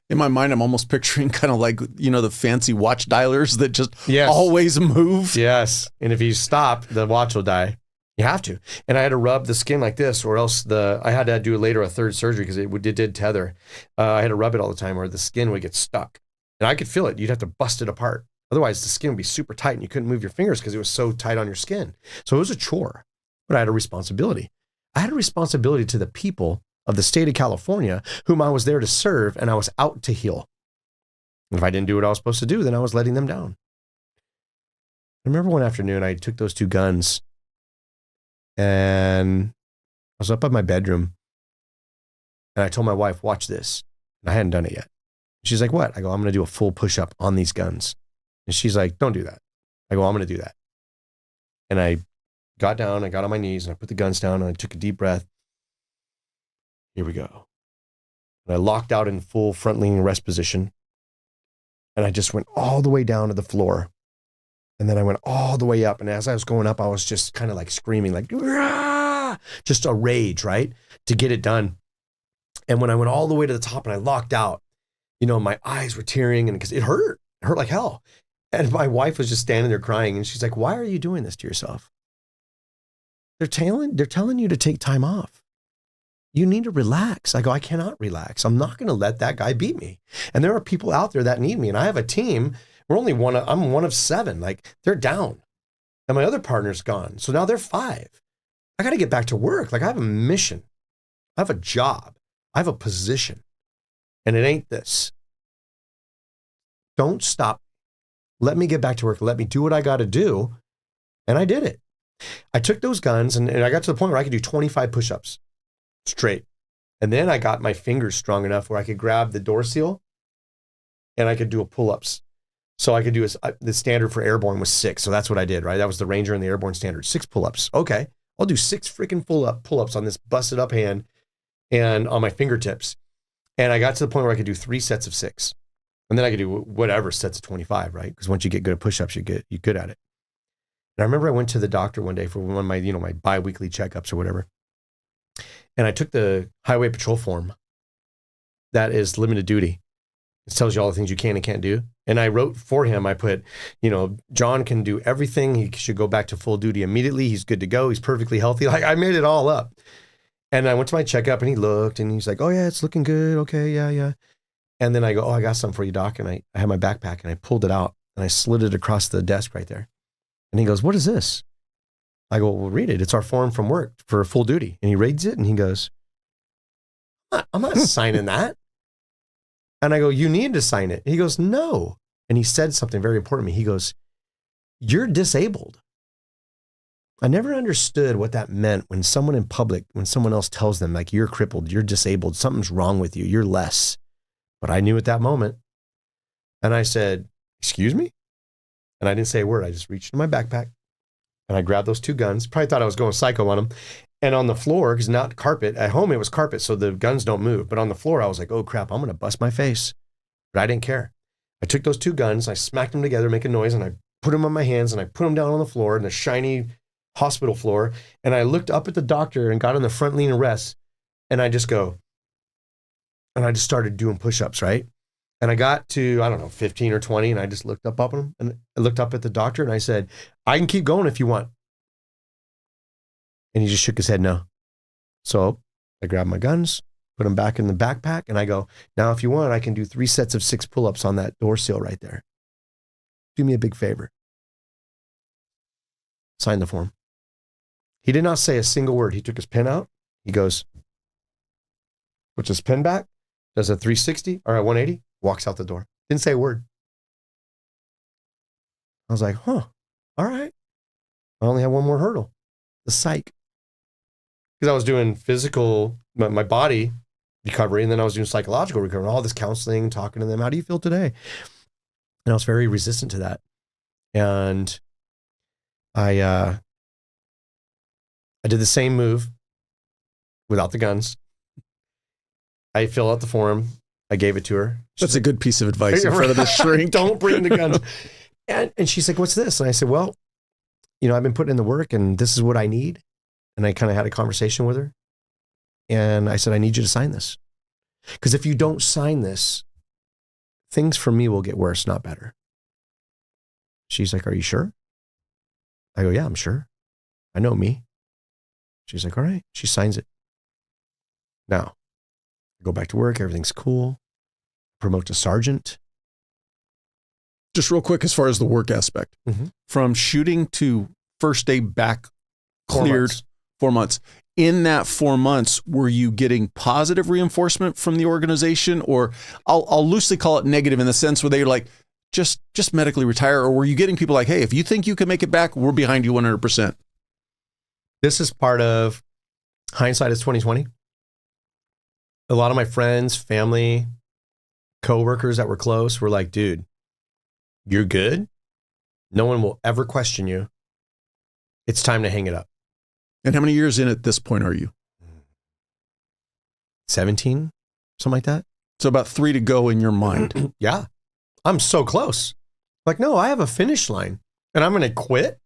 in my mind, I'm almost picturing kind of like, the fancy watch dialers that just always move. Yes. And if you stop, the watch will die. You have to. And I had to rub the skin like this or else I had to do later a third surgery because it did tether. I had to rub it all the time or the skin would get stuck. And I could feel it. You'd have to bust it apart. Otherwise, the skin would be super tight and you couldn't move your fingers because it was so tight on your skin. So it was a chore, but I had a responsibility. I had a responsibility to the people of the state of California whom I was there to serve and I was out to heal. And if I didn't do what I was supposed to do, then I was letting them down. I remember one afternoon, I took those two guns and I was up in my bedroom and I told my wife, watch this. And I hadn't done it yet. She's like, what? I go, I'm going to do a full push-up on these guns. And she's like, don't do that. I go, I'm going to do that. And I got down, I got on my knees and I put the guns down and I took a deep breath. Here we go. And I locked out in full front leaning rest position. And I just went all the way down to the floor. And then I went all the way up. And as I was going up, I was just kind of like screaming, like, Rah! Just a rage, right? To get it done. And when I went all the way to the top and I locked out, my eyes were tearing and because it hurt like hell. And my wife was just standing there crying. And she's like, why are you doing this to yourself? They're telling you to take time off. You need to relax. I go, I cannot relax. I'm not going to let that guy beat me. And there are people out there that need me. And I have a team. I'm one of 7. Like they're down. And my other partner's gone. So now they're 5. I got to get back to work. Like I have a mission. I have a job. I have a position. And it ain't this. Don't stop. Let me get back to work. Let me do what I got to do. And I did it. I took those guns and I got to the point where I could do 25 push-ups straight. And then I got my fingers strong enough where I could grab the door seal and I could do a pull-ups. So I could do the standard for airborne was 6. So that's what I did, right? That was the Ranger and the airborne standard, 6 pull-ups. Okay. I'll do 6 freaking pull-ups on this busted up hand and on my fingertips. And I got to the point where I could do 3 sets of 6. And then I could do whatever sets of 25, right? Because once you get good at push-ups, you're good at it. And I remember I went to the doctor one day for one of my, my bi-weekly checkups or whatever. And I took the highway patrol form that is limited duty. It tells you all the things you can and can't do. And I wrote for him, I put, John can do everything. He should go back to full duty immediately. He's good to go. He's perfectly healthy. Like I made it all up. And I went to my checkup and he looked and he's like, oh yeah, it's looking good. Okay, yeah. And then I go, oh, I got something for you, doc. And I had my backpack and I pulled it out and I slid it across the desk right there. And he goes, what is this? I go, well, read it. It's our form from work for full duty. And he reads it and he goes, I'm not signing that. And I go, you need to sign it. And he goes, no. And he said something very important to me. He goes, you're disabled. I never understood what that meant when someone in public, when someone else tells them like, you're crippled, you're disabled, something's wrong with you, you're less. But I knew at that moment. And I said, excuse me? And I didn't say a word. I just reached in my backpack and I grabbed those two guns. Probably thought I was going psycho on them. And on the floor, because not carpet, at home it was carpet, so the guns don't move. But on the floor, I was like, oh crap, I'm going to bust my face. But I didn't care. I took those two guns, I smacked them together, making noise, and I put them on my hands and I put them down on the floor, in the shiny hospital floor. And I looked up at the doctor and got on the front lean and rest. And I just go, and I just started doing push-ups, right? And I got to, I don't know, 15 or 20, and I just looked up him, and I looked up at the doctor, and I said, I can keep going if you want. And he just shook his head no. So I grabbed my guns, put them back in the backpack, and I go, now if you want, I can do 3 sets of 6 pull-ups on that door sill right there. Do me a big favor. Sign the form. He did not say a single word. He took his pen out. He goes, puts his pen back, does a 360 or a 180, walks out the door. Didn't say a word. I was like, huh, all right. I only have one more hurdle, the psych. Because I was doing physical, my body recovery, and then I was doing psychological recovery, all this counseling, talking to them. How do you feel today? And I was very resistant to that. And I did the same move without the guns. I filled out the form. I gave it to her. That's a good piece of advice in front of the shrink. Don't bring the guns. And she's like, what's this? And I said, well, you know, I've been putting in the work and this is what I need. And I kind of had a conversation with her. And I said, I need you to sign this. Because if you don't sign this, things for me will get worse, not better. She's like, are you sure? I go, yeah, I'm sure. I know me. She's like, all right. She signs it. Now, I go back to work. Everything's cool. Promote to sergeant. Just real quick, as far as the work aspect, from shooting to first day back cleared 4 months. In that 4 months, were you getting positive reinforcement from the organization, or I'll loosely call it negative in the sense where they're like, just medically retire, or were you getting people like, hey, if you think you can make it back, we're behind you 100%? This is part of hindsight is 2020. A lot of my friends, family, coworkers that were close were like, dude, you're good. No one will ever question you. It's time to hang it up. And how many years in at this point are you? 17, something like that. So about 3 to go in your mind. Yeah. I'm so close. Like, no, I have a finish line and I'm going to quit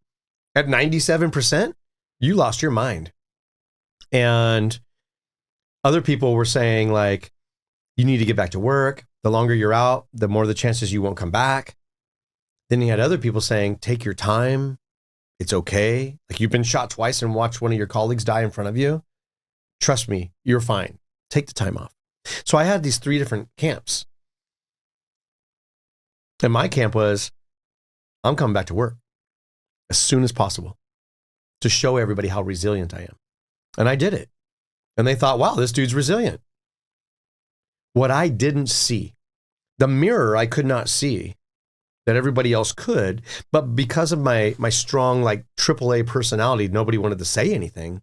at 97%. You lost your mind. And other people were saying like, you need to get back to work. The longer you're out, the more the chances you won't come back. Then you had other people saying, take your time. It's okay. Like, you've been shot twice and watched one of your colleagues die in front of you. Trust me, you're fine. Take the time off. So I had these 3 different camps. And my camp was, I'm coming back to work as soon as possible to show everybody how resilient I am. And I did it. And they thought, wow, this dude's resilient. What I didn't see, the mirror I could not see that everybody else could, but because of my strong, like AAA personality, nobody wanted to say anything,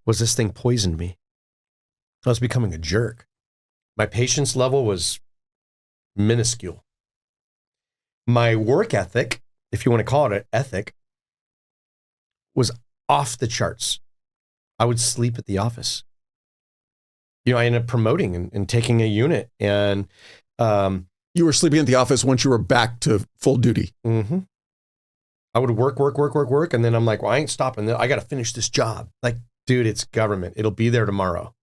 was this thing poisoned me. I was becoming a jerk. My patience level was minuscule. My work ethic, if you want to call it an ethic, was off the charts. I would sleep at the office. You know, I ended up promoting and taking a unit, and you were sleeping at the office once you were back to full duty. Mm-hmm. I would work. And then I'm like, well, I ain't stopping. I got to finish this job. Like, dude, it's government. It'll be there tomorrow.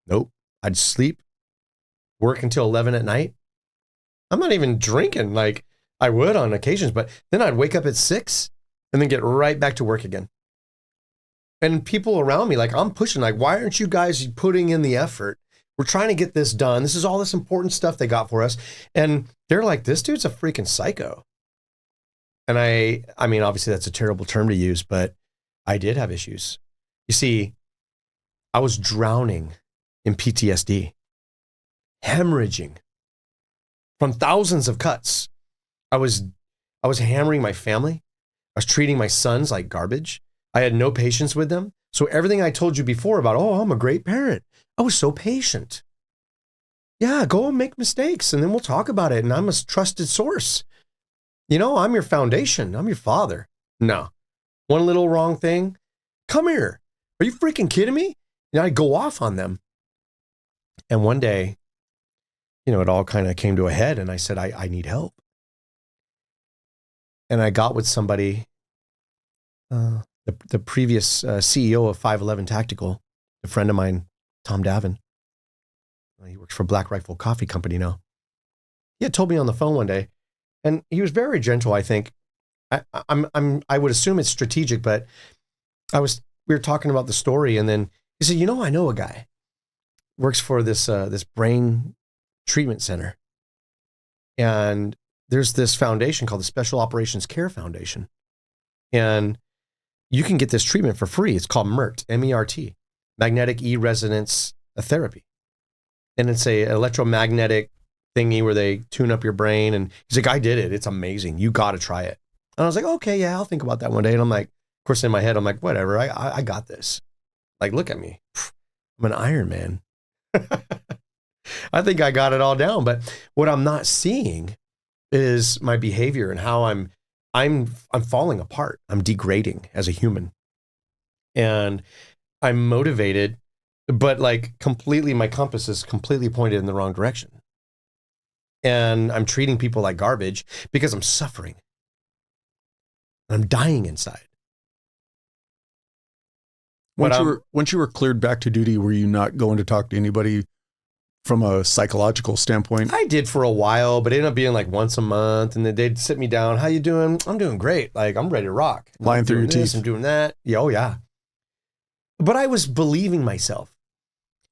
Nope. I'd sleep, work until 11 at night. I'm not even drinking like I would on occasions, but then I'd wake up at 6 and then get right back to work again. And people around me, like, I'm pushing, like, why aren't you guys putting in the effort? We're trying to get this done. This is all this important stuff they got for us. And they're like, this dude's a freaking psycho. And I mean, obviously that's a terrible term to use, but I did have issues. You see, I was drowning in PTSD, hemorrhaging from thousands of cuts. I was I was hammering my family. I was treating my sons like garbage. I had no patience with them. So everything I told you before about, oh, I'm a great parent, I was so patient. Yeah, go and make mistakes and then we'll talk about it. And I'm a trusted source. You know, I'm your foundation. I'm your father. No. One little wrong thing. Come here. Are you freaking kidding me? And I'd go off on them. And one day, you know, it all kind of came to a head and I said, I need help. And I got with somebody, the previous CEO of 511 Tactical, a friend of mine, Tom Davin. He works for Black Rifle Coffee Company now. He had told me on the phone one day, and he was very gentle, I think. I would assume it's strategic, but we were talking about the story, and then he said, you know, I know a guy works for this brain treatment center. And there's this foundation called the Special Operations Care Foundation. And you can get this treatment for free. It's called MERT, M-E-R-T, magnetic E-resonance therapy. And it's a electromagnetic thingy where they tune up your brain. And he's like, I did it. It's amazing. You got to try it. And I was like, okay, yeah, I'll think about that one day. And I'm like, of course, in my head, I'm like, whatever. I got this. Like, look at me. I'm an Iron Man. I think I got it all down. But what I'm not seeing is my behavior and how I'm falling apart. I'm degrading as a human. And I'm motivated, but like completely, my compass is completely pointed in the wrong direction. And I'm treating people like garbage because I'm suffering. I'm dying inside. Once you were cleared back to duty, were you not going to talk to anybody from a psychological standpoint? I did for a while, but it ended up being like once a month. And then they'd sit me down. How you doing? I'm doing great. Like, I'm ready to rock. Lying through your teeth. I'm doing that. Yeah, oh yeah. But I was believing myself.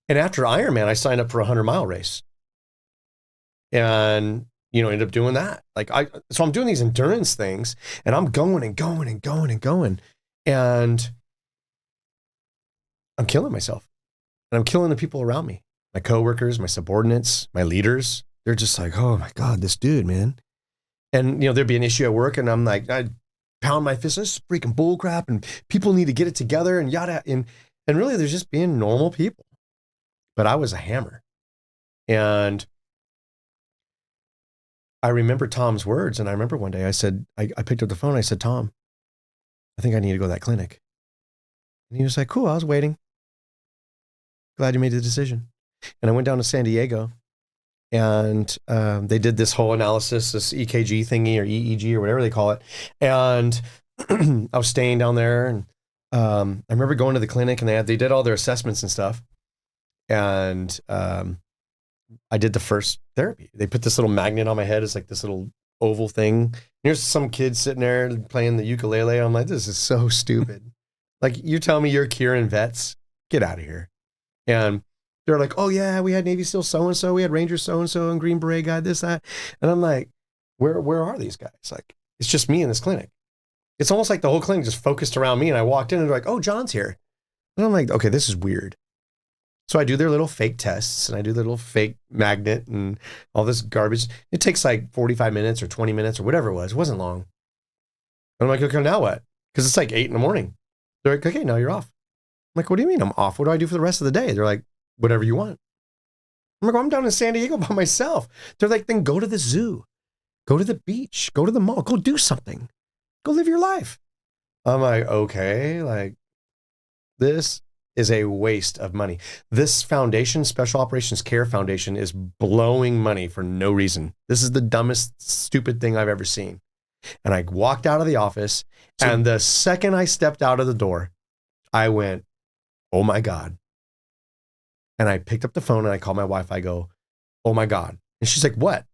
And after Ironman, I signed up for a 100-mile race. And, you know, ended up doing that. So I'm doing these endurance things and I'm going and going and going and going. And I'm killing myself. And I'm killing the people around me. My coworkers, my subordinates, my leaders. They're just like, oh my God, this dude, man. And, you know, there'd be an issue at work and I'm like, I'd pound my fist, this is freaking bull crap and people need to get it together and yada. And really they're just being normal people. But I was a hammer. And I remember Tom's words. And I remember one day I said, I picked up the phone. I said, Tom, I think I need to go to that clinic. And he was like, cool, I was waiting. Glad you made the decision. And I went down to San Diego and they did this whole analysis, this EKG thingy or EEG or whatever they call it. And I was staying down there and I remember going to the clinic and they did all their assessments and stuff. And I did the first therapy. They put this little magnet on my head. It's like this little oval thing. Here's some kid sitting there playing the ukulele. I'm like, this is so stupid. Like, you're telling me you're curing vets? Get out of here. And they're like, oh yeah, we had Navy SEAL so-and-so, we had Ranger so-and-so and Green Beret guy, this, that. And I'm like, where are these guys? Like, it's just me in this clinic. It's almost like the whole clinic just focused around me. And I walked in and they're like, oh, John's here. And I'm like, okay, this is weird. So I do their little fake tests and I do their little fake magnet and all this garbage. It takes like 45 minutes or 20 minutes or whatever it was. It wasn't long. And I'm like, okay, now what? Because it's like 8 a.m. They're like, okay, now you're off. I'm like, what do you mean I'm off? What do I do for the rest of the day? They're like, whatever you want. I'm like, well, I'm down in San Diego by myself. They're like, then go to the zoo, go to the beach, go to the mall, go do something, go live your life. I'm like, okay, like this is a waste of money. This foundation, Special Operations Care Foundation, is blowing money for no reason. This is the dumbest, stupid thing I've ever seen. And I walked out of the office and the second I stepped out of the door, I went, oh my God. And I picked up the phone and I called my wife. I go, oh my God. And she's like, what?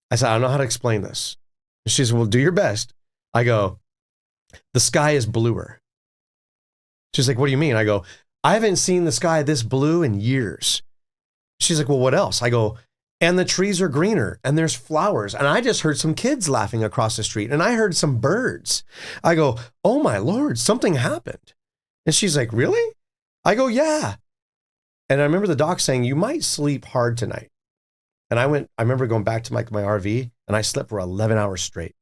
I said, I don't know how to explain this. And she said, well, do your best. I go, the sky is bluer. She's like, what do you mean? I go, I haven't seen the sky this blue in years. She's like, well, what else? I go, and the trees are greener and there's flowers. And I just heard some kids laughing across the street and I heard some birds. I go, oh my Lord, something happened. And she's like, really? I go, yeah. And I remember the doc saying, you might sleep hard tonight. And I remember going back to my RV and I slept for 11 hours straight.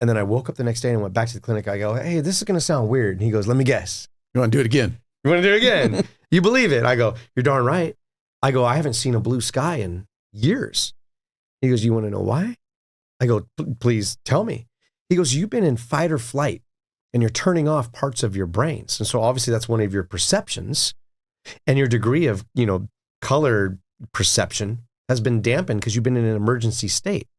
And then I woke up the next day and went back to the clinic. I go, hey, this is going to sound weird. And he goes, let me guess. You want to do it again? You want to do it again? You believe it? I go, you're darn right. I go, I haven't seen a blue sky in years. He goes, you want to know why? I go, please tell me. He goes, you've been in fight or flight and you're turning off parts of your brains. And so obviously that's one of your perceptions, and your degree of, color perception has been dampened because you've been in an emergency state.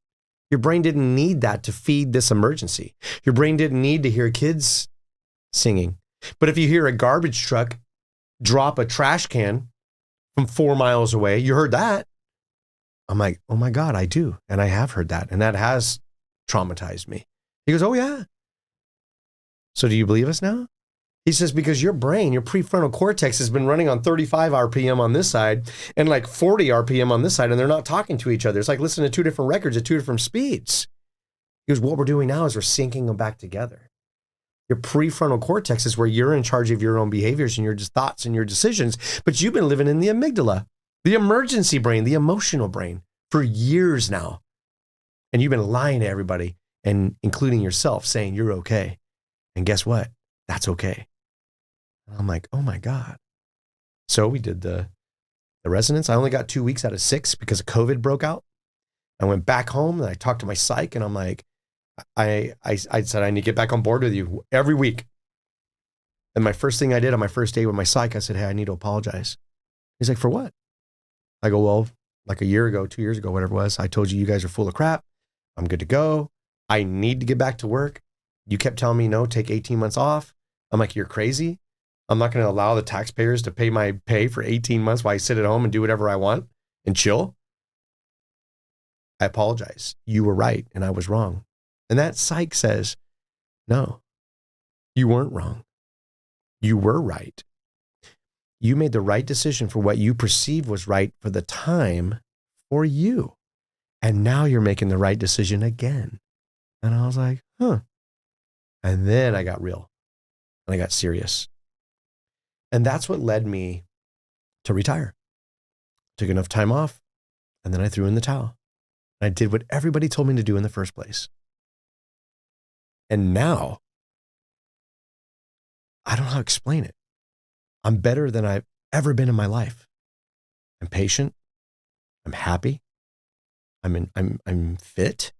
Your brain didn't need that to feed this emergency. Your brain didn't need to hear kids singing. But if you hear a garbage truck drop a trash can from 4 miles away, you heard that. I'm like, oh my God, I do. And I have heard that. And that has traumatized me. He goes, oh yeah. So do you believe us now? He says, because your brain, your prefrontal cortex has been running on 35 RPM on this side and like 40 RPM on this side, and they're not talking to each other. It's like listening to 2 different records at 2 different speeds. He goes, what we're doing now is we're syncing them back together. Your prefrontal cortex is where you're in charge of your own behaviors and your thoughts and your decisions, but you've been living in the amygdala, the emergency brain, the emotional brain for years now. And you've been lying to everybody, and including yourself, saying you're okay. And guess what? That's okay. I'm like, oh my God. So we did the residence. I only got 2 weeks out of 6 because of COVID broke out. I went back home and I talked to my psych, and I'm like, I said, I need to get back on board with you every week. And my first thing I did on my first day with my psych, I said, hey, I need to apologize. He's like, for what? I go, well, like a year ago, 2 years ago, whatever it was, I told you guys are full of crap. I'm good to go. I need to get back to work. You kept telling me, no, take 18 months off. I'm like, you're crazy. I'm not going to allow the taxpayers to pay my pay for 18 months while I sit at home and do whatever I want and chill. I apologize. You were right and I was wrong. And that psych says, no, you weren't wrong. You were right. You made the right decision for what you perceived was right for the time for you. And now you're making the right decision again. And I was like, huh. And then I got real and I got serious. And that's what led me to retire. Took enough time off, and then I threw in the towel. I did what everybody told me to do in the first place. And now, I don't know how to explain it. I'm better than I've ever been in my life. I'm patient. I'm happy. I'm fit.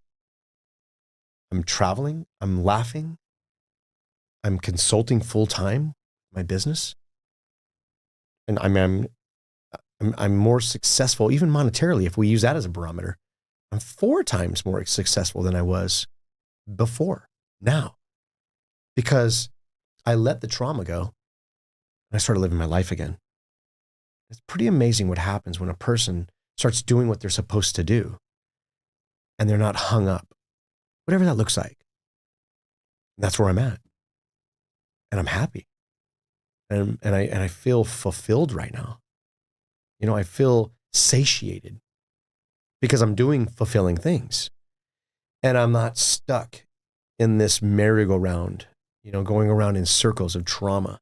I'm traveling. I'm laughing. I'm consulting full time my business. And I'm more successful, even monetarily, if we use that as a barometer. I'm 4 times more successful than I was before now, because I let the trauma go and I started living my life again. It's pretty amazing what happens when a person starts doing what they're supposed to do and they're not hung up, whatever that looks like. And that's where I'm at. And I'm happy. And I feel fulfilled right now. I feel satiated because I'm doing fulfilling things. And I'm not stuck in this merry-go-round, going around in circles of trauma.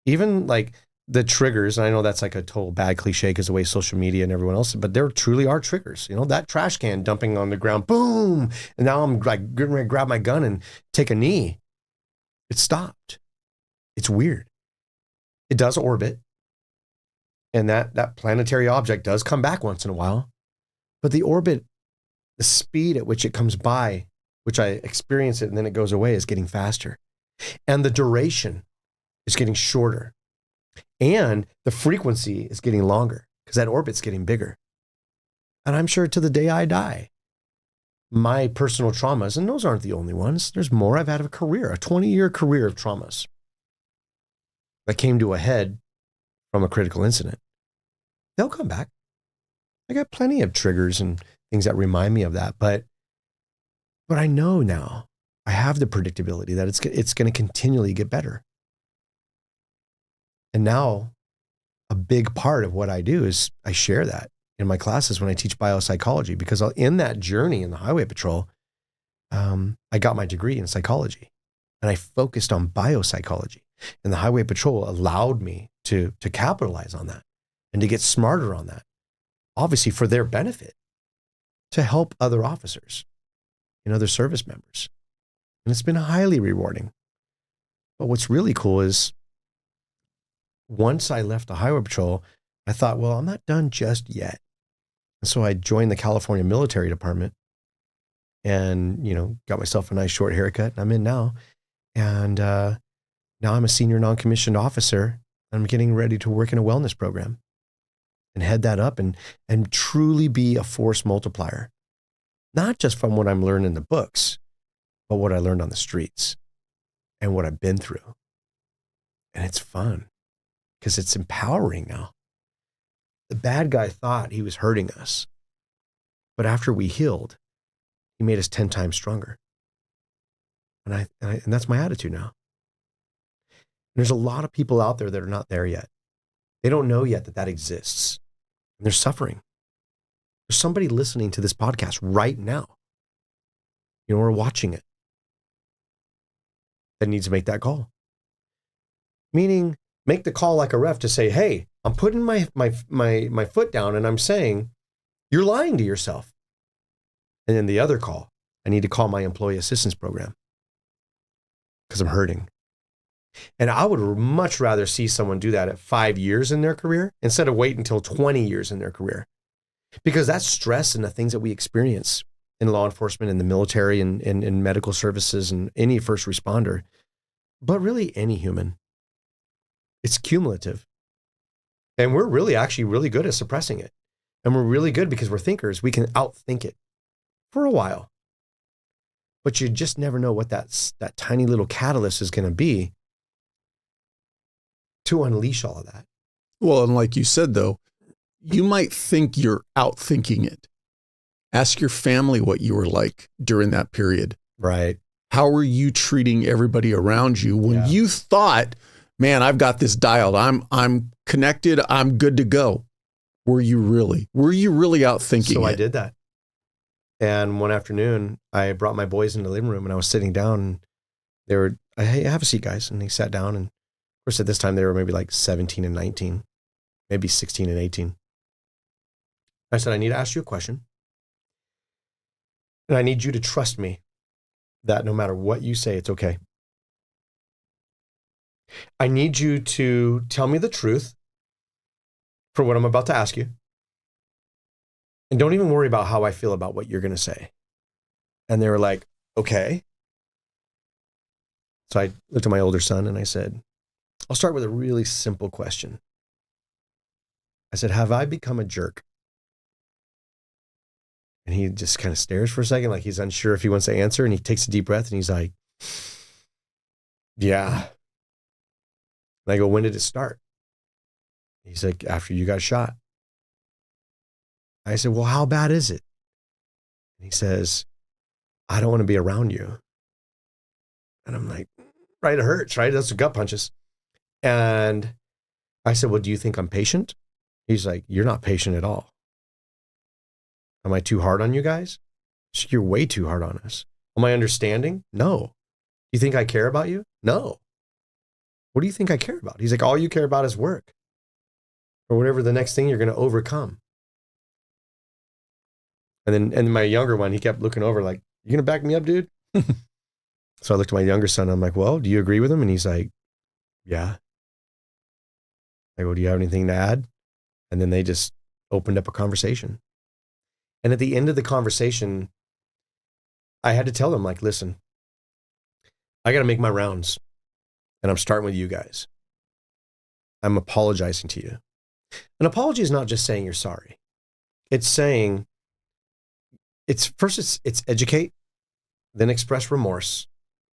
Even like the triggers, and I know that's like a total bad cliche because the way social media and everyone else, but there truly are triggers. That trash can dumping on the ground, boom. And now I'm like getting ready to grab my gun and take a knee. It stopped. It's weird. It does orbit. And that planetary object does come back once in a while. But the orbit, the speed at which it comes by, which I experience it and then it goes away, is getting faster. And the duration is getting shorter. And the frequency is getting longer because that orbit's getting bigger. And I'm sure to the day I die, my personal traumas, and those aren't the only ones, there's more. I've had a career, a 20-year career of traumas that came to a head from a critical incident. They'll come back. I got plenty of triggers and things that remind me of that, but I know now, I have the predictability that it's going to continually get better. And now a big part of what I do is I share that in my classes when I teach biopsychology, because in that journey in the highway patrol, I got my degree in psychology and I focused on biopsychology, and the highway patrol allowed me to capitalize on that and to get smarter on that, obviously for their benefit, to help other officers and other service members. And it's been highly rewarding. But what's really cool is once I left the highway patrol, I thought, well, I'm not done just yet. And so I joined the California Military Department and, got myself a nice short haircut. I'm in now. And now I'm a senior non-commissioned officer. I'm getting ready to work in a wellness program and head that up and truly be a force multiplier. Not just from what I'm learning in the books, but what I learned on the streets and what I've been through. And it's fun because it's empowering now. The bad guy thought he was hurting us, but after we healed, he made us 10 times stronger. And that's my attitude now. And there's a lot of people out there that are not there yet. They don't know yet that exists. And they're suffering. There's somebody listening to this podcast right now, or watching it, that needs to make that call. Meaning, make the call like a ref to say, hey, I'm putting my foot down and I'm saying, you're lying to yourself. And then the other call, I need to call my employee assistance program because I'm hurting. And I would much rather see someone do that at 5 years in their career instead of wait until 20 years in their career. Because that stress and the things that we experience in law enforcement, in the military, and in medical services, and any first responder, but really any human, it's cumulative. And we're really good at suppressing it. And we're really good because we're thinkers. We can outthink it for a while. But you just never know what that tiny little catalyst is going to be to unleash all of that. Well, and like you said, though, you might think you're outthinking it. Ask your family what you were like during that period. Right. How were you treating everybody around you when you thought, man, I've got this dialed. I'm connected. I'm good to go. Were you really outthinking it? So I did that. And one afternoon, I brought my boys into the living room and I was sitting down and they were, hey, have a seat, guys. And they sat down. And of course, at this time, they were maybe like 17 and 19, maybe 16 and 18. I said, I need to ask you a question. And I need you to trust me that no matter what you say, it's okay. I need you to tell me the truth for what I'm about to ask you. And don't even worry about how I feel about what you're going to say. And they were like, okay. So I looked at my older son and I said, I'll start with a really simple question. I said, have I become a jerk? And he just kind of stares for a second, like he's unsure if he wants to answer. And he takes a deep breath and he's like, yeah. And I go, when did it start? He's like, after you got shot. I said, well, how bad is it? And he says, I don't want to be around you. And I'm like, right, it hurts, right? That's the gut punches. And I said, well, do you think I'm patient? He's like, you're not patient at all. Am I too hard on you guys? You're way too hard on us. Am I understanding? No. You think I care about you? No. What do you think I care about? He's like, all you care about is work or whatever the next thing you're going to overcome. And then my younger one, he kept looking over like, you going to back me up, dude? So I looked at my younger son. I'm like, well, do you agree with him? And he's like, yeah. I go, do you have anything to add? And then they just opened up a conversation. And at the end of the conversation, I had to tell them, like, listen, I got to make my rounds. And I'm starting with you guys. I'm apologizing to you. An apology is not just saying you're sorry. It's saying, it's educate, then express remorse,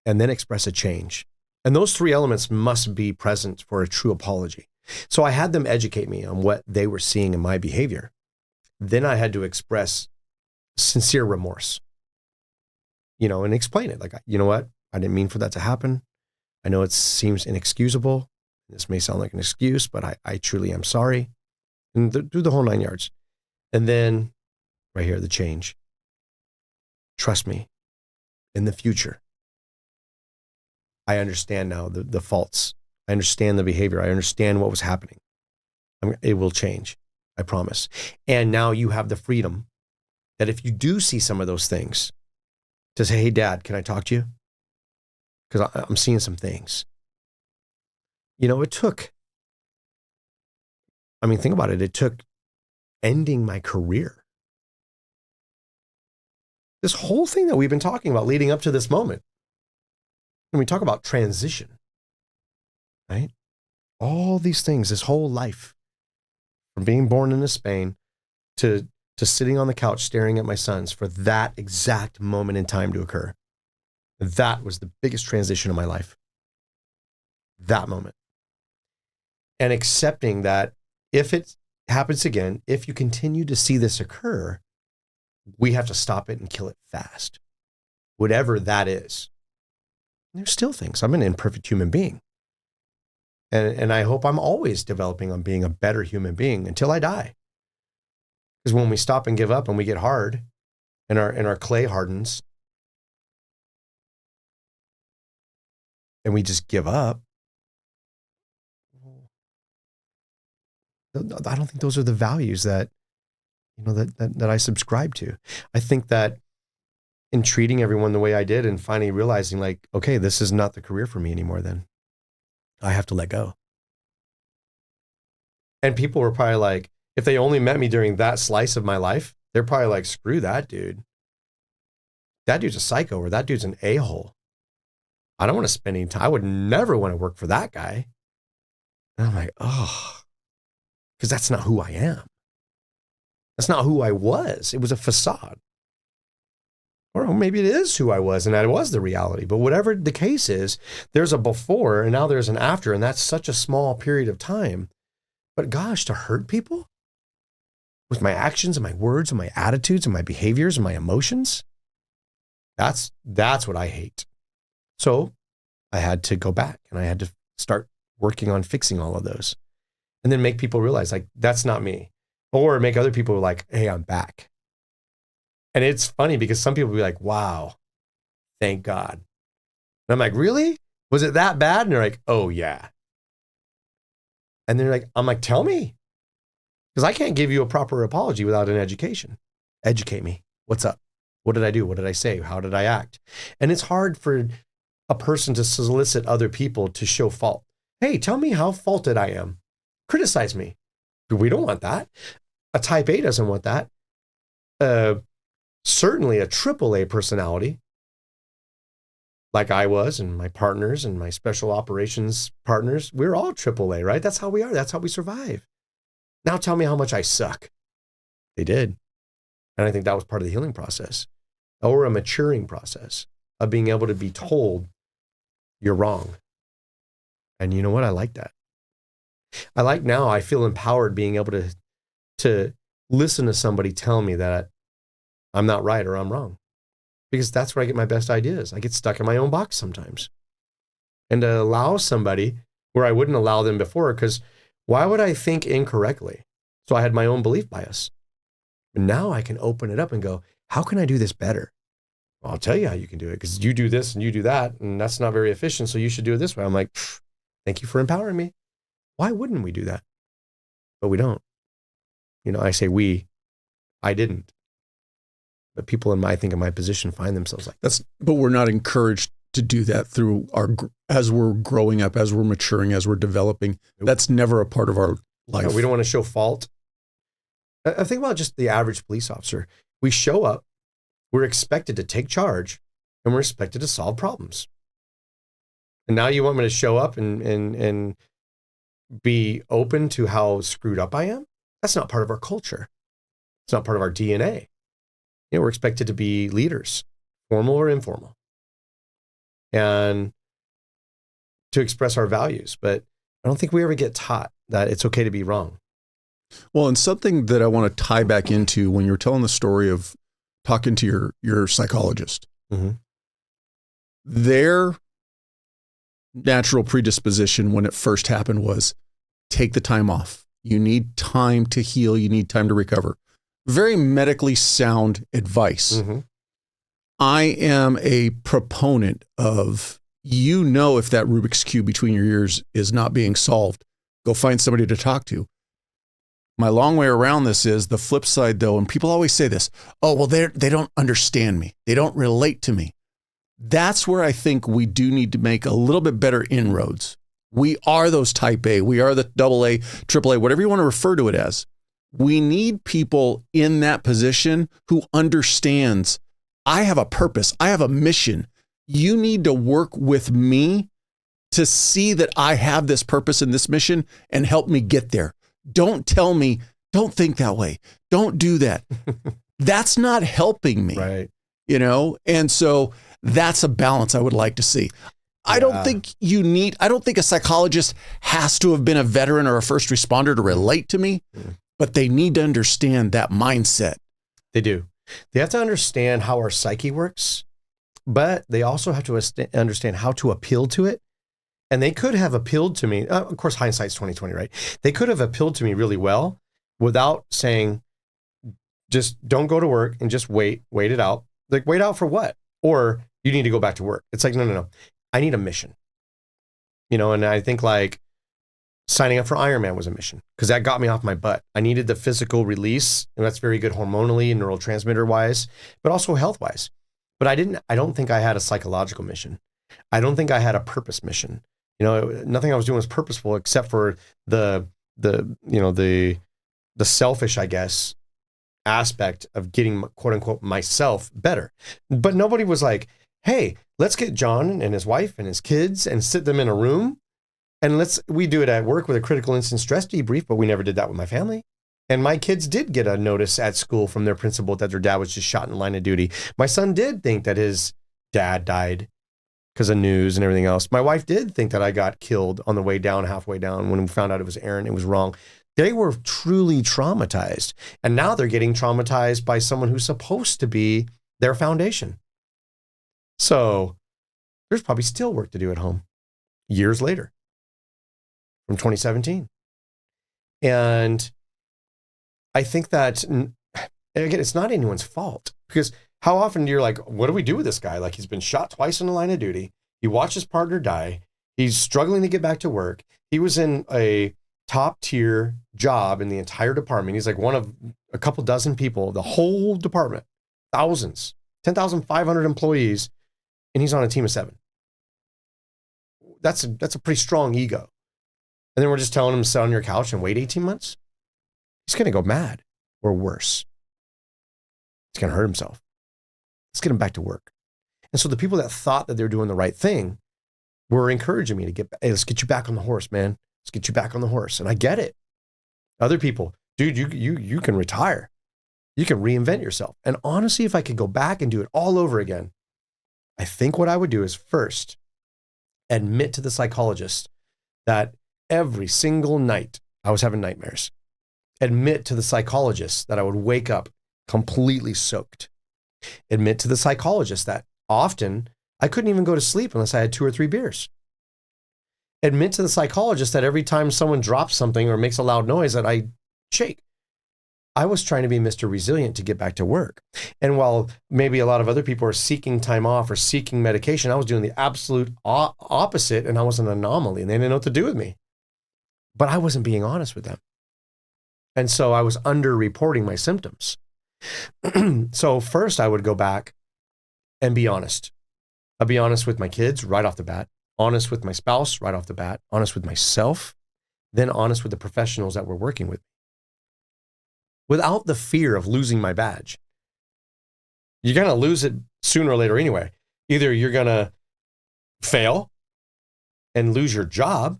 and then express a change. And those three elements must be present for a true apology. So I had them educate me on what they were seeing in my behavior. Then I had to express sincere remorse, and explain it. Like, you know what? I didn't mean for that to happen. I know it seems inexcusable. This may sound like an excuse, but I truly am sorry. And do the whole 9 yards. And then right here, the change. Trust me, in the future, I understand now the faults. I understand the behavior. I understand what was happening. It will change. I promise. And now you have the freedom that if you do see some of those things, to say, hey, Dad, can I talk to you? because I'm seeing some things. It took, think about it. It took ending my career. This whole thing that we've been talking about leading up to this moment. When we talk about transition, right? All these things, this whole life, from being born into Spain to sitting on the couch staring at my sons, for that exact moment in time to occur. That was the biggest transition of my life. That moment. And accepting that if it happens again, if you continue to see this occur, we have to stop it and kill it fast. Whatever that is. There's still things. I'm an imperfect human being. And I hope I'm always developing on being a better human being until I die. Because when we stop and give up and we get hard and our clay hardens and we just give up, I don't think those are the values that I subscribe to. I think that in treating everyone the way I did and finally realizing like, okay, this is not the career for me anymore, then I have to let go. And people were probably like, if they only met me during that slice of my life, they're probably like, screw that dude. That dude's a psycho, or that dude's an a-hole. I don't want to spend any time. I would never want to work for that guy. And I'm like, oh, because that's not who I am. That's not who I was. It was a facade. Or maybe it is who I was and that was the reality. But whatever the case is, there's a before and now there's an after. And that's such a small period of time. But gosh, to hurt people with my actions and my words and my attitudes and my behaviors and my emotions, that's what I hate. So I had to go back and I had to start working on fixing all of those. And then make people realize like, that's not me. Or make other people like, hey, I'm back. And it's funny because some people will be like, wow, thank God. And I'm like, really? Was it that bad? And they're like, oh yeah. And they're like, I'm like, tell me. Because I can't give you a proper apology without an education. Educate me. What's up? What did I do? What did I say? How did I act? And it's hard for a person to solicit other people to show fault. Hey, tell me how faulted I am. Criticize me. We don't want that. A type A doesn't want that. Certainly a AAA personality, like I was, and my partners and my special operations partners, we're all AAA, right? That's how we are. That's how we survive. Now tell me how much I suck. They did. And I think that was part of the healing process, or a maturing process of being able to be told you're wrong. And you know what? I like that. I feel empowered being able to listen to somebody tell me that I'm not right or I'm wrong, because that's where I get my best ideas. I get stuck in my own box sometimes. And to allow somebody where I wouldn't allow them before, because why would I think incorrectly? So I had my own belief bias. But now I can open it up and go, how can I do this better? Well, I'll tell you how you can do it, because you do this and you do that, and that's not very efficient, so you should do it this way. I'm like, thank you for empowering me. Why wouldn't we do that? But we don't. I say we, I didn't. But people in my position find themselves like that. But we're not encouraged to do that through as we're growing up, as we're maturing, as we're developing. Nope. That's never a part of our life. No, we don't want to show fault. I think about just the average police officer. We show up, we're expected to take charge, and we're expected to solve problems. And now you want me to show up and be open to how screwed up I am? That's not part of our culture. It's not part of our DNA. We're expected to be leaders, formal or informal, and to express our values. But I don't think we ever get taught that it's okay to be wrong. Well, and something that I want to tie back into when you're telling the story of talking to your psychologist, mm-hmm. Their natural predisposition when it first happened was take the time off. You need time to heal. You need time to recover. Very medically sound advice. Mm-hmm. I am a proponent of, if that Rubik's Cube between your ears is not being solved, go find somebody to talk to. My long way around this is the flip side, though, and people always say this, oh, well, they don't understand me. They don't relate to me. That's where I think we do need to make a little bit better inroads. We are those type A. We are the AA, AAA, whatever you want to refer to it as. We need people in that position who understands, I have a purpose. I have a mission. You need to work with me to see that I have this purpose and this mission and help me get there. Don't tell me, don't think that way. Don't do that. That's not helping me. Right. And so that's a balance I would like to see. I don't think I don't think a psychologist has to have been a veteran or a first responder to relate to me, but they need to understand that mindset. They do. They have to understand how our psyche works, but they also have to understand how to appeal to it. And they could have appealed to me. Of course, hindsight's 20/20, right? They could have appealed to me really well without saying, just don't go to work and just wait it out. Like, wait out for what? Or you need to go back to work. It's like, no. I need a mission. And I think like signing up for Ironman was a mission because that got me off my butt. I needed the physical release, and that's very good hormonally and neurotransmitter wise, but also health wise. But I don't think I had a psychological mission. I don't think I had a purpose mission. Nothing I was doing was purposeful except for the selfish, I guess, aspect of getting, quote unquote, myself better. But nobody was like, hey, let's get John and his wife and his kids and sit them in a room. And we do it at work with a critical incident stress debrief, but we never did that with my family. And my kids did get a notice at school from their principal that their dad was just shot in the line of duty. My son did think that his dad died because of news and everything else. My wife did think that I got killed on the way down, halfway down, when we found out it was Aaron. It was wrong. They were truly traumatized. And now they're getting traumatized by someone who's supposed to be their foundation. So there's probably still work to do at home years later from 2017. And I think that, again, it's not anyone's fault, because how often you're like, what do we do with this guy? Like, he's been shot twice in the line of duty. He watched his partner die. He's struggling to get back to work. He was in a top tier job in the entire department. He's like one of a couple dozen people, the whole department, thousands, 10,500 employees. And he's on a team of 7. That's a pretty strong ego. And then we're just telling him to sit on your couch and wait 18 months. He's going to go mad or worse. He's going to hurt himself. Let's get him back to work. And so the people that thought that they were doing the right thing were encouraging me to hey, let's get you back on the horse, man. Let's get you back on the horse. And I get it. Other people, dude, you can retire. You can reinvent yourself. And honestly, if I could go back and do it all over again, I think what I would do is first admit to the psychologist that every single night I was having nightmares. Admit to the psychologist that I would wake up completely soaked. Admit to the psychologist that often I couldn't even go to sleep unless I had 2 or 3 beers. Admit to the psychologist that every time someone drops something or makes a loud noise that I shake. I was trying to be Mr. Resilient to get back to work. And while maybe a lot of other people are seeking time off or seeking medication, I was doing the absolute opposite, and I was an anomaly, and they didn't know what to do with me. But I wasn't being honest with them. And so I was underreporting my symptoms. So first I would go back and be honest. I'd be honest with my kids right off the bat, honest with my spouse right off the bat, honest with myself, then honest with the professionals that were working with me. Without the fear of losing my badge. You're going to lose it sooner or later anyway. Either you're going to fail and lose your job,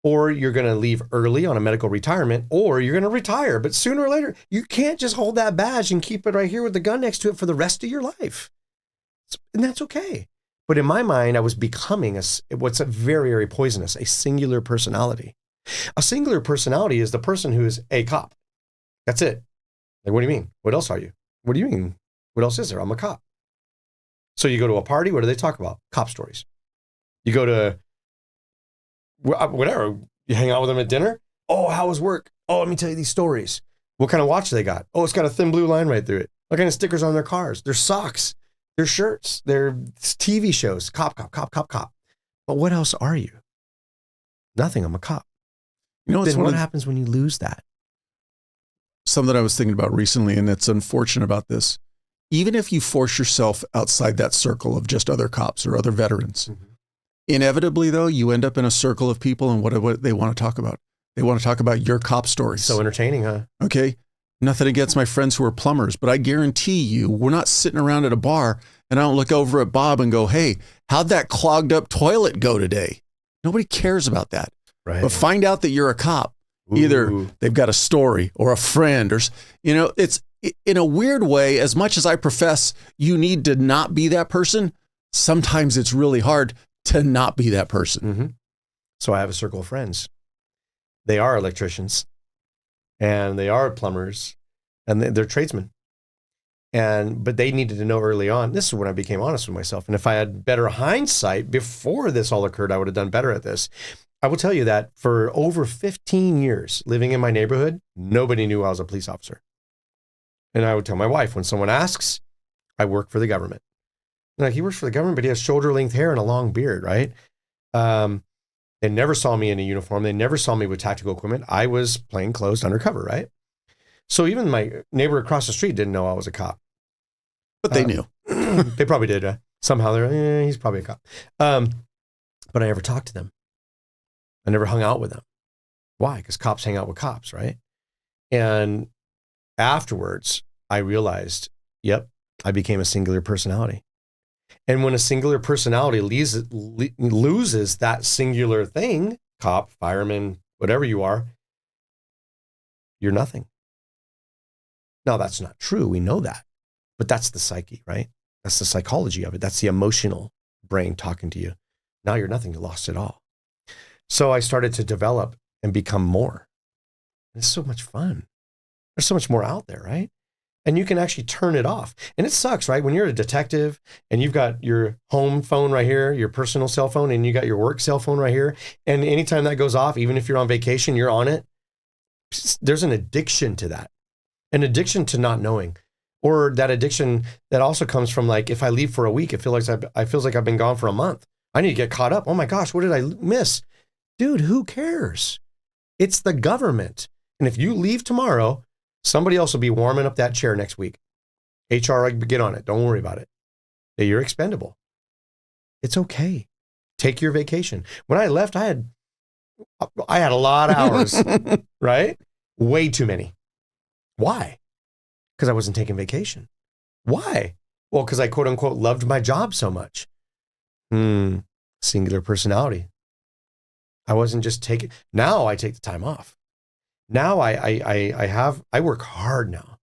or you're going to leave early on a medical retirement, or you're going to retire. But sooner or later, you can't just hold that badge and keep it right here with the gun next to it for the rest of your life. And that's okay. But in my mind, I was becoming what's very, very poisonous, a singular personality. A singular personality is the person who is a cop. That's it. Like, what do you mean? What else are you? What do you mean? What else is there? I'm a cop. So you go to a party, what do they talk about? Cop stories. You go to whatever, you hang out with them at dinner. Oh, how was work? Oh, let me tell you these stories. What kind of watch they got? Oh, it's got a thin blue line right through it. What kind of stickers on their cars? Their socks, their shirts, their TV shows. Cop, cop, cop, cop, cop. But what else are you? Nothing. I'm a cop. Then what happens when you lose that? Something I was thinking about recently, and it's unfortunate about this, even if you force yourself outside that circle of just other cops or other veterans, inevitably, though, you end up in a circle of people, and what do they want to talk about? They want to talk about your cop stories. So entertaining, huh? Okay. Nothing against my friends who are plumbers, but I guarantee you, we're not sitting around at a bar and I don't look over at Bob and go, hey, how'd that clogged up toilet go today? Nobody cares about that. Right. But find out that you're a cop. Ooh. Either they've got a story or a friend, or, it's in a weird way, as much as I profess you need to not be that person, sometimes it's really hard to not be that person. Mm-hmm. So I have a circle of friends. They are electricians and they are plumbers and they're tradesmen. But they needed to know early on, this is when I became honest with myself. And if I had better hindsight before this all occurred, I would have done better at this. I will tell you that for over 15 years living in my neighborhood, nobody knew I was a police officer. And I would tell my wife, when someone asks, I work for the government. Like, he works for the government, but he has shoulder-length hair and a long beard, right? They never saw me in a uniform. They never saw me with tactical equipment. I was plain clothes undercover, right? So even my neighbor across the street didn't know I was a cop. But they knew. They probably did. Somehow they're, he's probably a cop. But I never talked to them. I never hung out with them. Why? Because cops hang out with cops, right? And afterwards, I realized, yep, I became a singular personality. And when a singular personality loses that singular thing, cop, fireman, whatever you are, you're nothing. Now, that's not true. We know that. But that's the psyche, right? That's the psychology of it. That's the emotional brain talking to you. Now you're nothing. You lost it all. So I started to develop and become more. It's so much fun. There's so much more out there, right? And you can actually turn it off. And it sucks, right? When you're a detective and you've got your home phone right here, your personal cell phone, and you got your work cell phone right here. And anytime that goes off, even if you're on vacation, you're on it. There's an addiction to that. An addiction to not knowing. Or that addiction that also comes from, like, if I leave for a week, it feels like I've been gone for a month. I need to get caught up. Oh my gosh, what did I miss? Dude, who cares? It's the government. And if you leave tomorrow, somebody else will be warming up that chair next week. HR, get on it. Don't worry about it. You're expendable. It's okay. Take your vacation. When I left, I had a lot of hours, right? Way too many. Why? Because I wasn't taking vacation. Why? Well, because I quote unquote loved my job so much. Singular personality. I wasn't just taking, now I take the time off. Now I work hard now,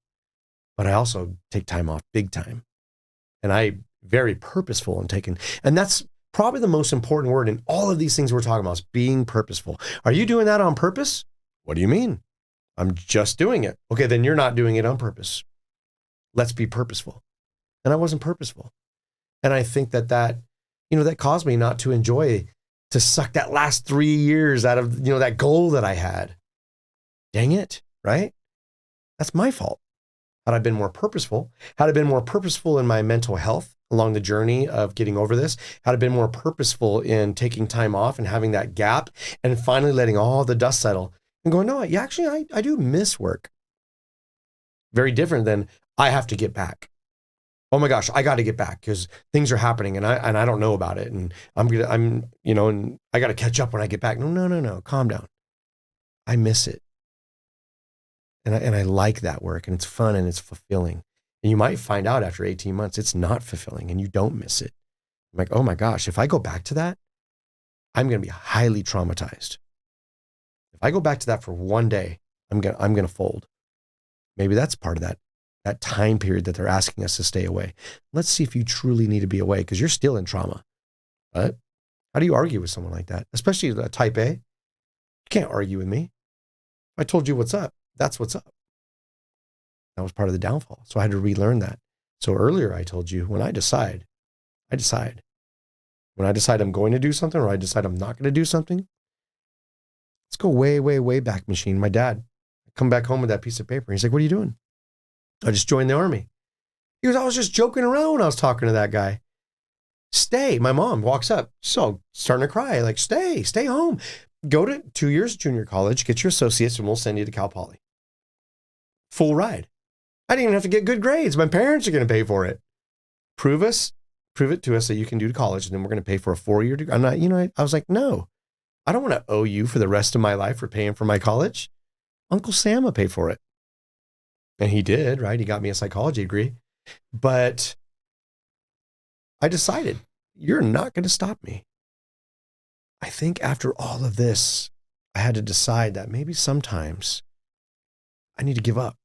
but I also take time off big time. And I'm very purposeful in taking, and that's probably the most important word in all of these things we're talking about is being purposeful. Are you doing that on purpose? What do you mean? I'm just doing it. Okay, then you're not doing it on purpose. Let's be purposeful. And I wasn't purposeful. And I think that caused me not to enjoy, to suck that last 3 years out of, that goal that I had. Dang it, right? That's my fault. Had I been more purposeful, had I been more purposeful in my mental health along the journey of getting over this, had I been more purposeful in taking time off and having that gap and finally letting all the dust settle and going, no, I do miss work. Very different than I have to get back. Oh my gosh, I got to get back because things are happening and I don't know about it. And and I got to catch up when I get back. No. Calm down. I miss it. And I like that work and it's fun and it's fulfilling. And you might find out after 18 months, it's not fulfilling and you don't miss it. I'm like, oh my gosh, if I go back to that, I'm going to be highly traumatized. If I go back to that for one day, I'm going to fold. Maybe that's part of that time period that they're asking us to stay away. Let's see if you truly need to be away because you're still in trauma. Right? How do you argue with someone like that? Especially a type A. You can't argue with me. If I told you what's up, that's what's up. That was part of the downfall. So I had to relearn that. So earlier I told you, when I decide. When I decide I'm going to do something or I decide I'm not going to do something, let's go way, way, way back, machine. My dad, I come back home with that piece of paper. He's like, what are you doing? I just joined the Army. He goes, I was just joking around when I was talking to that guy. Stay. My mom walks up. So starting to cry, like, stay home. Go to 2 years junior college, get your associates, and we'll send you to Cal Poly. Full ride. I didn't even have to get good grades. My parents are going to pay for it. Prove it to us that you can do to college, and then we're going to pay for a 4-year degree. I'm not, I was like, no, I don't want to owe you for the rest of my life for paying for my college. Uncle Sam will pay for it. And he did, right? He got me a psychology degree. But I decided, you're not going to stop me. I think after all of this, I had to decide that maybe sometimes I need to give up.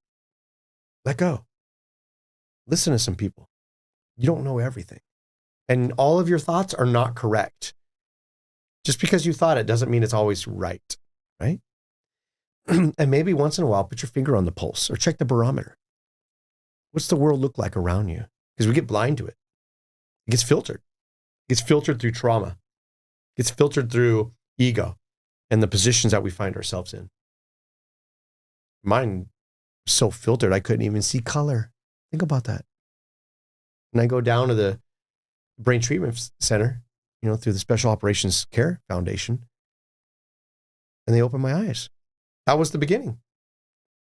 Let go. Listen to some people. You don't know everything. And all of your thoughts are not correct. Just because you thought it doesn't mean it's always right, right? And maybe once in a while, put your finger on the pulse or check the barometer. What's the world look like around you? Because we get blind to it. It gets filtered. It gets filtered through trauma. It gets filtered through ego and the positions that we find ourselves in. Mine was so filtered, I couldn't even see color. Think about that. And I go down to the Brain Treatment Center, through the Special Operations Care Foundation, and they opened my eyes. That was the beginning.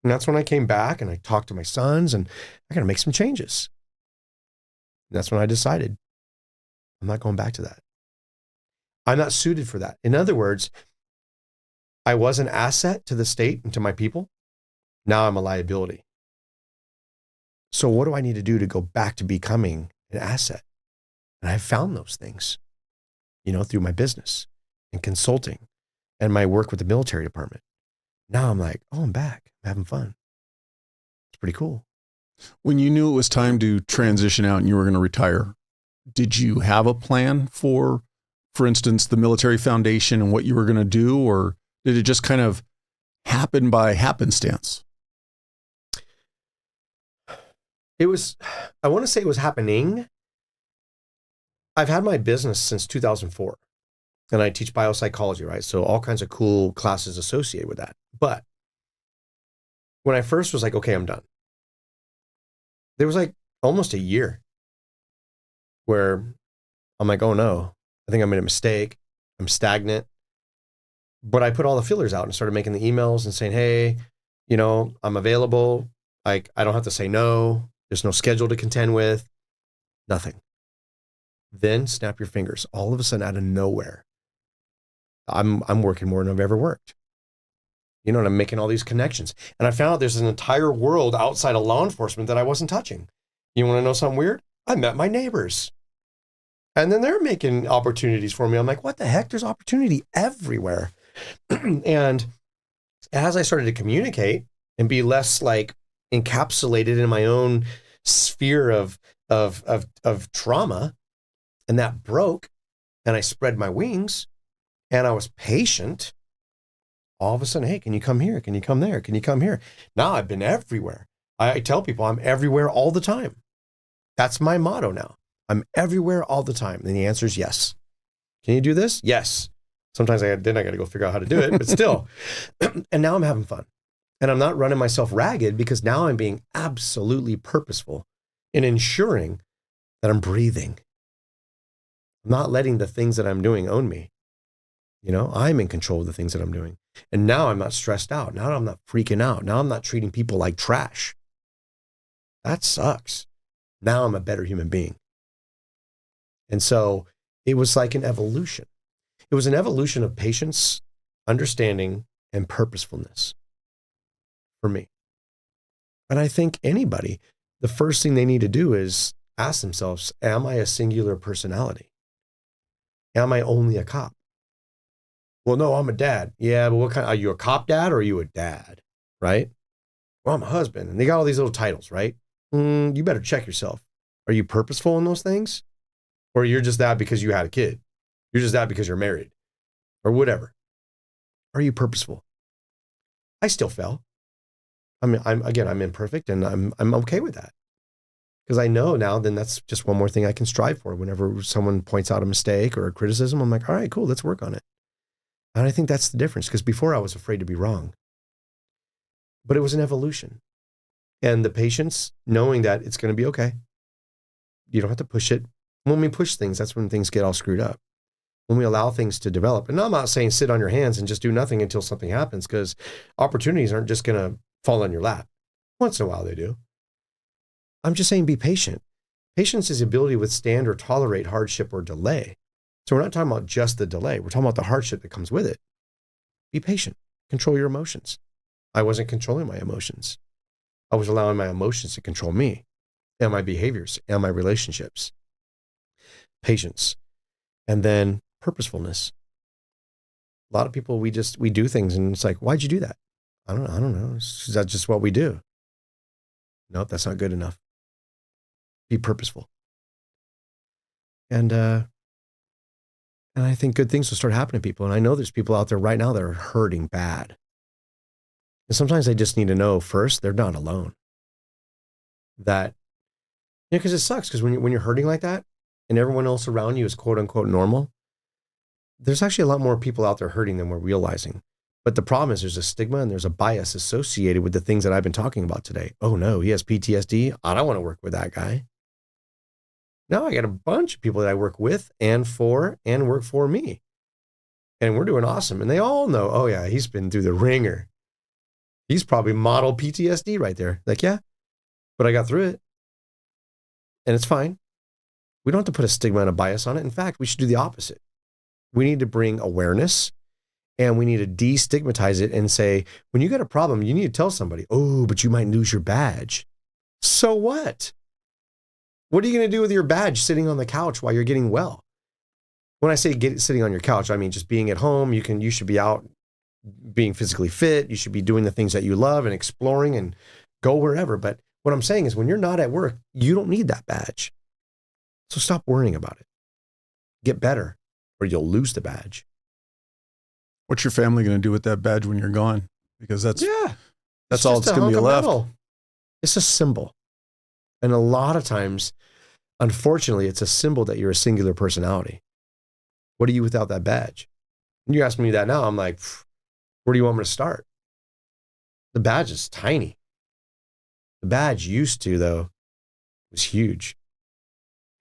And that's when I came back and I talked to my sons, and I got to make some changes. And that's when I decided I'm not going back to that. I'm not suited for that. In other words, I was an asset to the state and to my people. Now I'm a liability. So what do I need to do to go back to becoming an asset? And I've found those things, through my business and consulting and my work with the military department. Now I'm like, I'm back. I'm having fun. It's pretty cool. When you knew it was time to transition out and you were going to retire, did you have a plan for instance, the military foundation and what you were going to do, or did it just kind of happen by happenstance? I want to say it was happening. I've had my business since 2004, and I teach biopsychology, right? So all kinds of cool classes associated with that. But when I first was like, okay, I'm done, there was like almost a year where I'm like, oh no, I think I made a mistake. I'm stagnant. But I put all the feelers out and started making the emails and saying, hey, I'm available. I don't have to say no. There's no schedule to contend with. Nothing. Then snap your fingers. All of a sudden, out of nowhere, I'm working more than I've ever worked. And I'm making all these connections. And I found out there's an entire world outside of law enforcement that I wasn't touching. You want to know something weird? I met my neighbors. And then they're making opportunities for me. I'm like, what the heck? There's opportunity everywhere. And as I started to communicate and be less like encapsulated in my own sphere of trauma, and that broke, and I spread my wings, and I was patient, all of a sudden, hey, can you come here? Can you come there? Can you come here? Now I've been everywhere. I tell people I'm everywhere all the time. That's my motto now. I'm everywhere all the time. And the answer is yes. Can you do this? Yes. Sometimes I got to go figure out how to do it, but still. And now I'm having fun. And I'm not running myself ragged, because now I'm being absolutely purposeful in ensuring that I'm breathing. I'm not letting the things that I'm doing own me. I'm in control of the things that I'm doing. And now I'm not stressed out. Now I'm not freaking out. Now I'm not treating people like trash. That sucks. Now I'm a better human being. And so it was like an evolution. It was an evolution of patience, understanding, and purposefulness for me. And I think anybody, the first thing they need to do is ask themselves, am I a singular personality? Am I only a cop? Well, no, I'm a dad. Yeah, but what kind? Are you a cop dad or are you a dad? Right? Well, I'm a husband. And they got all these little titles, right? You better check yourself. Are you purposeful in those things? Or you're just that because you had a kid? You're just that because you're married? Or whatever. Are you purposeful? I still fail. I'm imperfect, and I'm okay with that. Because I know now, then that's just one more thing I can strive for. Whenever someone points out a mistake or a criticism, I'm like, all right, cool, let's work on it. And I think that's the difference, because before I was afraid to be wrong. But it was an evolution. And the patience, knowing that it's going to be okay. You don't have to push it. When we push things, that's when things get all screwed up. When we allow things to develop. And I'm not saying sit on your hands and just do nothing until something happens, because opportunities aren't just going to fall on your lap. Once in a while they do. I'm just saying be patient. Patience is the ability to withstand or tolerate hardship or delay. So we're not talking about just the delay. We're talking about the hardship that comes with it. Be patient. Control your emotions. I wasn't controlling my emotions. I was allowing my emotions to control me and my behaviors and my relationships. Patience. And then purposefulness. A lot of people, we do things and it's like, why'd you do that? I don't know. That's just what we do. Nope, that's not good enough. Be purposeful. And I think good things will start happening to people. And I know there's people out there right now that are hurting bad. And sometimes they just need to know first, they're not alone. That, because it sucks, because when you're hurting like that and everyone else around you is quote unquote normal, there's actually a lot more people out there hurting than we're realizing. But the problem is there's a stigma and there's a bias associated with the things that I've been talking about today. Oh no, he has PTSD. I don't want to work with that guy. No, I got a bunch of people that I work with and for and work for me. And we're doing awesome. And they all know, oh yeah, he's been through the ringer. He's probably model PTSD right there. Like, yeah, but I got through it. And it's fine. We don't have to put a stigma and a bias on it. In fact, we should do the opposite. We need to bring awareness and we need to destigmatize it and say, when you got a problem, you need to tell somebody, oh, but you might lose your badge. So what? What are you going to do with your badge sitting on the couch while you're getting well? When I say sitting on your couch, I mean just being at home. You should be out being physically fit. You should be doing the things that you love and exploring and go wherever. But what I'm saying is when you're not at work, you don't need that badge. So stop worrying about it. Get better or you'll lose the badge. What's your family going to do with that badge when you're gone? Because that's all that's going to be left. Metal. It's a symbol. And a lot of times, unfortunately, it's a symbol that you're a singular personality. What are you without that badge? And you ask me that now, I'm like, where do you want me to start? The badge is tiny. The badge used to, though, was huge.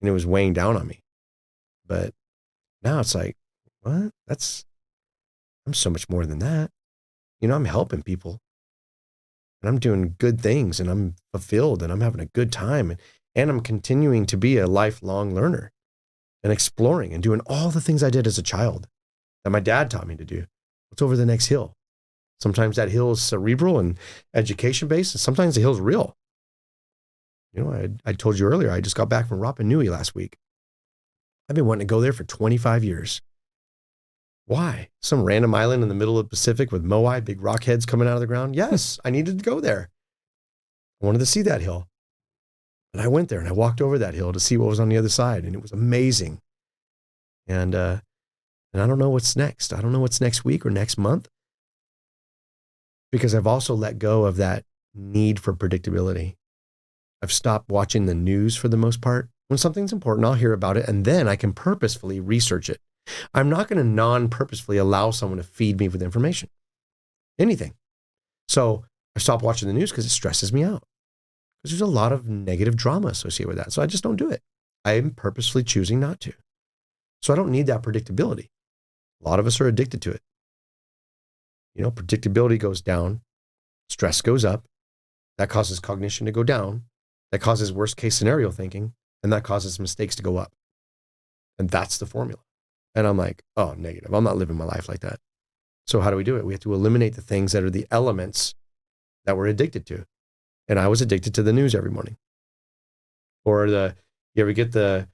And it was weighing down on me. But now it's like, what? I'm so much more than that. I'm helping people. And I'm doing good things and I'm fulfilled and I'm having a good time. And I'm continuing to be a lifelong learner and exploring and doing all the things I did as a child that my dad taught me to do. What's over the next hill? Sometimes that hill is cerebral and education based, and sometimes the hill's real. I told you earlier, I just got back from Rapa Nui last week. I've been wanting to go there for 25 years. Why? Some random island in the middle of the Pacific with moai, big rock heads coming out of the ground? Yes, I needed to go there. I wanted to see that hill. And I went there and I walked over that hill to see what was on the other side. And it was amazing. And I don't know what's next. I don't know what's next week or next month. Because I've also let go of that need for predictability. I've stopped watching the news for the most part. When something's important, I'll hear about it and then I can purposefully research it. I'm not going to non-purposefully allow someone to feed me with information. Anything. So I stopped watching the news because it stresses me out. Because there's a lot of negative drama associated with that. So I just don't do it. I am purposefully choosing not to. So I don't need that predictability. A lot of us are addicted to it. Predictability goes down. Stress goes up. That causes cognition to go down. That causes worst case scenario thinking. And that causes mistakes to go up. And that's the formula. And I'm like, oh, negative. I'm not living my life like that. So how do we do it? We have to eliminate the things that are the elements that we're addicted to. And I was addicted to the news every morning. Or you ever get and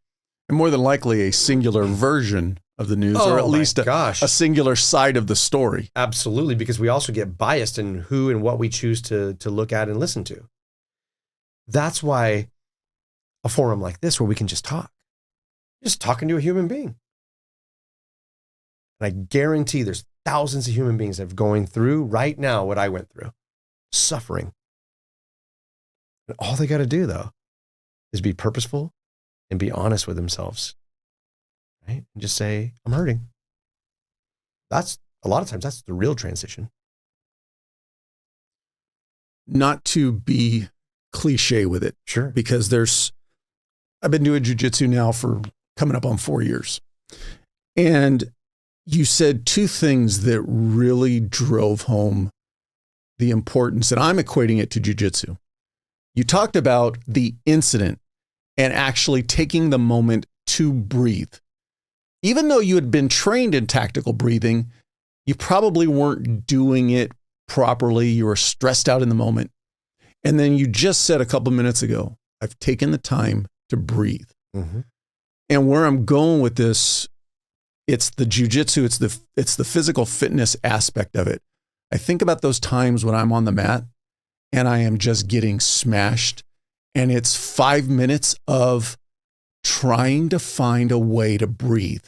more than likely a singular version of the news, or at least a singular side of the story. Absolutely, because we also get biased in who and what we choose to look at and listen to. That's why a forum like this where we can just talk. Just talking to a human being. And I guarantee there's thousands of human beings that are going through right now what I went through, suffering. And all they got to do, though, is be purposeful and be honest with themselves, right? And just say, I'm hurting. That's a lot of times that's the real transition. Not to be cliche with it. Sure. Because I've been doing jujitsu now for coming up on 4 years. And you said two things that really drove home the importance, and I'm equating it to jujitsu. you talked about the incident and actually taking the moment to breathe. Even though you had been trained in tactical breathing, you probably weren't doing it properly. You were stressed out in the moment. And then you just said a couple minutes ago, I've taken the time to breathe. Mm-hmm. And where I'm going with this, it's the jujitsu, it's the physical fitness aspect of it. I think about those times when I'm on the mat and I am just getting smashed, and it's 5 minutes of trying to find a way to breathe.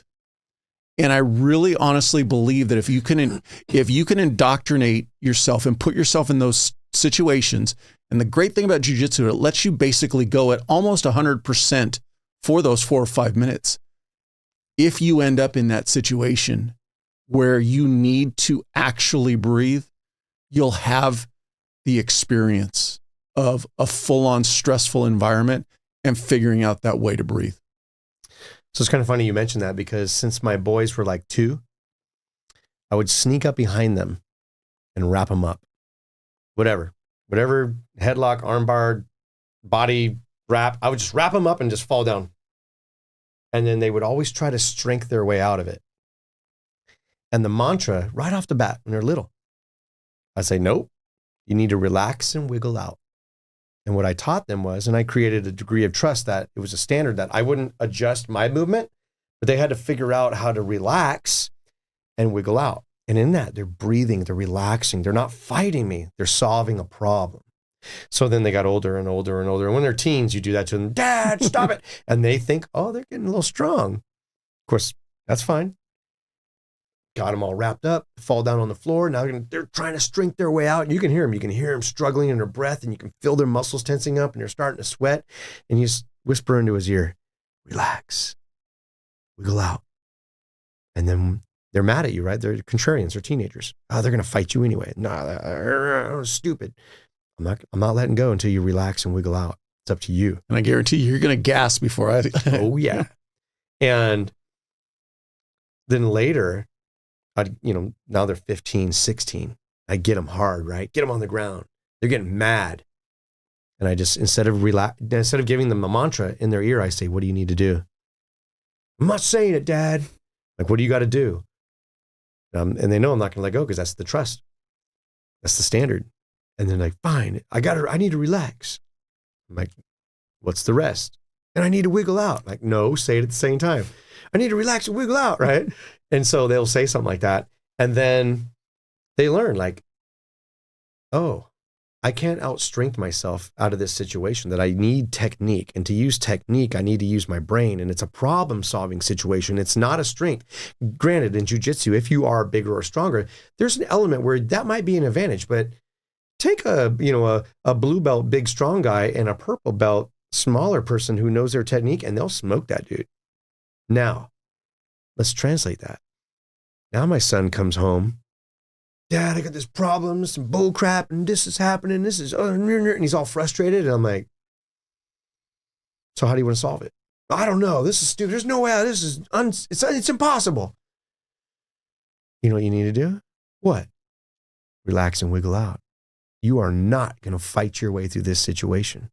And I really honestly believe that if you can indoctrinate yourself and put yourself in those situations, and the great thing about jiu-jitsu, it lets you basically go at almost 100% for those 4 or 5 minutes. If you end up in that situation where you need to actually breathe, you'll have the experience of a full-on stressful environment and figuring out that way to breathe. So it's kind of funny you mentioned that, because since my boys were like 2, I would sneak up behind them and wrap them up. Whatever, headlock, armbar, body wrap, I would just wrap them up and just fall down. And then they would always try to strength their way out of it. And the mantra right off the bat when they're little, I say, nope, you need to relax and wiggle out. And what I taught them was, and I created a degree of trust that it was a standard that I wouldn't adjust my movement, but they had to figure out how to relax and wiggle out. And in that, they're breathing, they're relaxing, they're not fighting me, they're solving a problem. So then they got older and older and older. And when they're teens, you do that to them, Dad, stop it. And they think, oh, they're getting a little strong. Of course, that's fine. Got them all wrapped up, fall down on the floor. Now they're trying to strength their way out. And you can hear them. You can hear them struggling in their breath, and you can feel their muscles tensing up, and they're starting to sweat. And you just whisper into his ear, relax, wiggle out. And then they're mad at you, right? They're contrarians, they're teenagers. Oh, they're going to fight you anyway. No, stupid. I'm not letting go until you relax and wiggle out. It's up to you. And I guarantee you're going to gasp before I... Oh, yeah. And then later, now they're 15, 16. I get them hard, right? Get them on the ground. They're getting mad. And I just, instead of giving them a mantra in their ear, I say, what do you need to do? I'm not saying it, Dad. Like, what do you got to do? And they know I'm not going to let go because that's the trust. That's the standard. And they're like, fine, I need to relax. I'm like, what's the rest? And I need to wiggle out. Like, no, say it at the same time. I need to relax and wiggle out, right? And so they'll say something like that. And then they learn, like, oh, I can't outstrength myself out of this situation, that I need technique. And to use technique, I need to use my brain. And it's a problem-solving situation. It's not a strength. Granted, in jiu-jitsu, if you are bigger or stronger, there's an element where that might be an advantage. But take a blue belt, big, strong guy and a purple belt, smaller person who knows their technique, and they'll smoke that dude. Now, let's translate that. Now my son comes home. Dad, I got this problem, some bull crap, and this is happening. This is, and he's all frustrated. And I'm like, so how do you want to solve it? I don't know. This is stupid. There's no way. This is, it's impossible. You know what you need to do? What? Relax and wiggle out. You are not going to fight your way through this situation.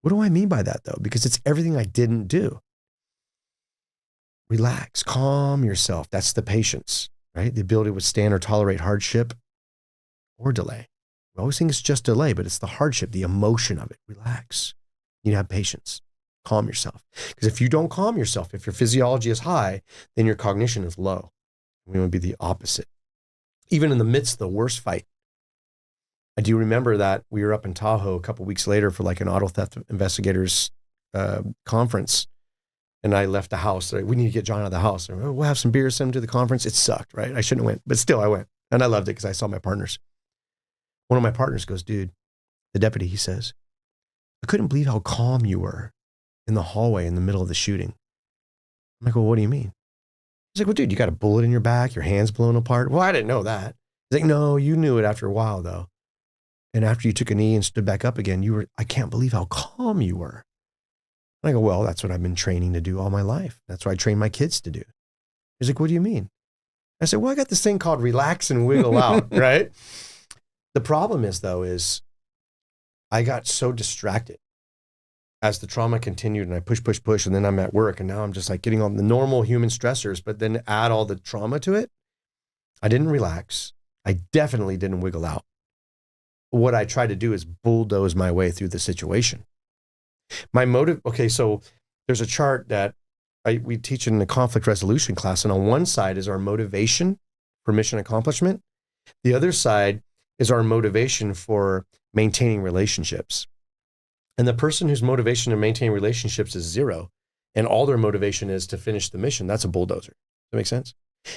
What do I mean by that, though? Because it's everything I didn't do. Relax, calm yourself. That's the patience, right? The ability to withstand or tolerate hardship or delay. We always think it's just delay, but it's the hardship, the emotion of it. Relax. You need to have patience. Calm yourself. Because if you don't calm yourself, if your physiology is high, then your cognition is low. We want to be the opposite. Even in the midst of the worst fight. I do remember that we were up in Tahoe a couple of weeks later for like an auto theft investigators conference. And I left the house. We need to get John out of the house. We'll have some beers, send him to the conference. It sucked, right? I shouldn't have went, but still I went. And I loved it because I saw my partners. One of my partners goes, dude, the deputy, he says, I couldn't believe how calm you were in the hallway in the middle of the shooting. I'm like, well, what do you mean? He's like, well, dude, you got a bullet in your back, your hand's blown apart. Well, I didn't know that. He's like, no, you knew it after a while though. And after you took a knee and stood back up again, I can't believe how calm you were. And I go, well, that's what I've been training to do all my life. That's what I train my kids to do. He's like, what do you mean? I said, well, I got this thing called relax and wiggle out, right? The problem is though, I got so distracted as the trauma continued, and I push, and then I'm at work, and now I'm just like getting on the normal human stressors, but then add all the trauma to it. I didn't relax. I definitely didn't wiggle out. What I tried to do is bulldoze my way through the situation. My motive, okay, so there's a chart that we teach in the conflict resolution class, and on one side is our motivation for mission accomplishment. The other side is our motivation for maintaining relationships. And the person whose motivation to maintain relationships is 0, and all their motivation is to finish the mission, that's a bulldozer. Does that make sense?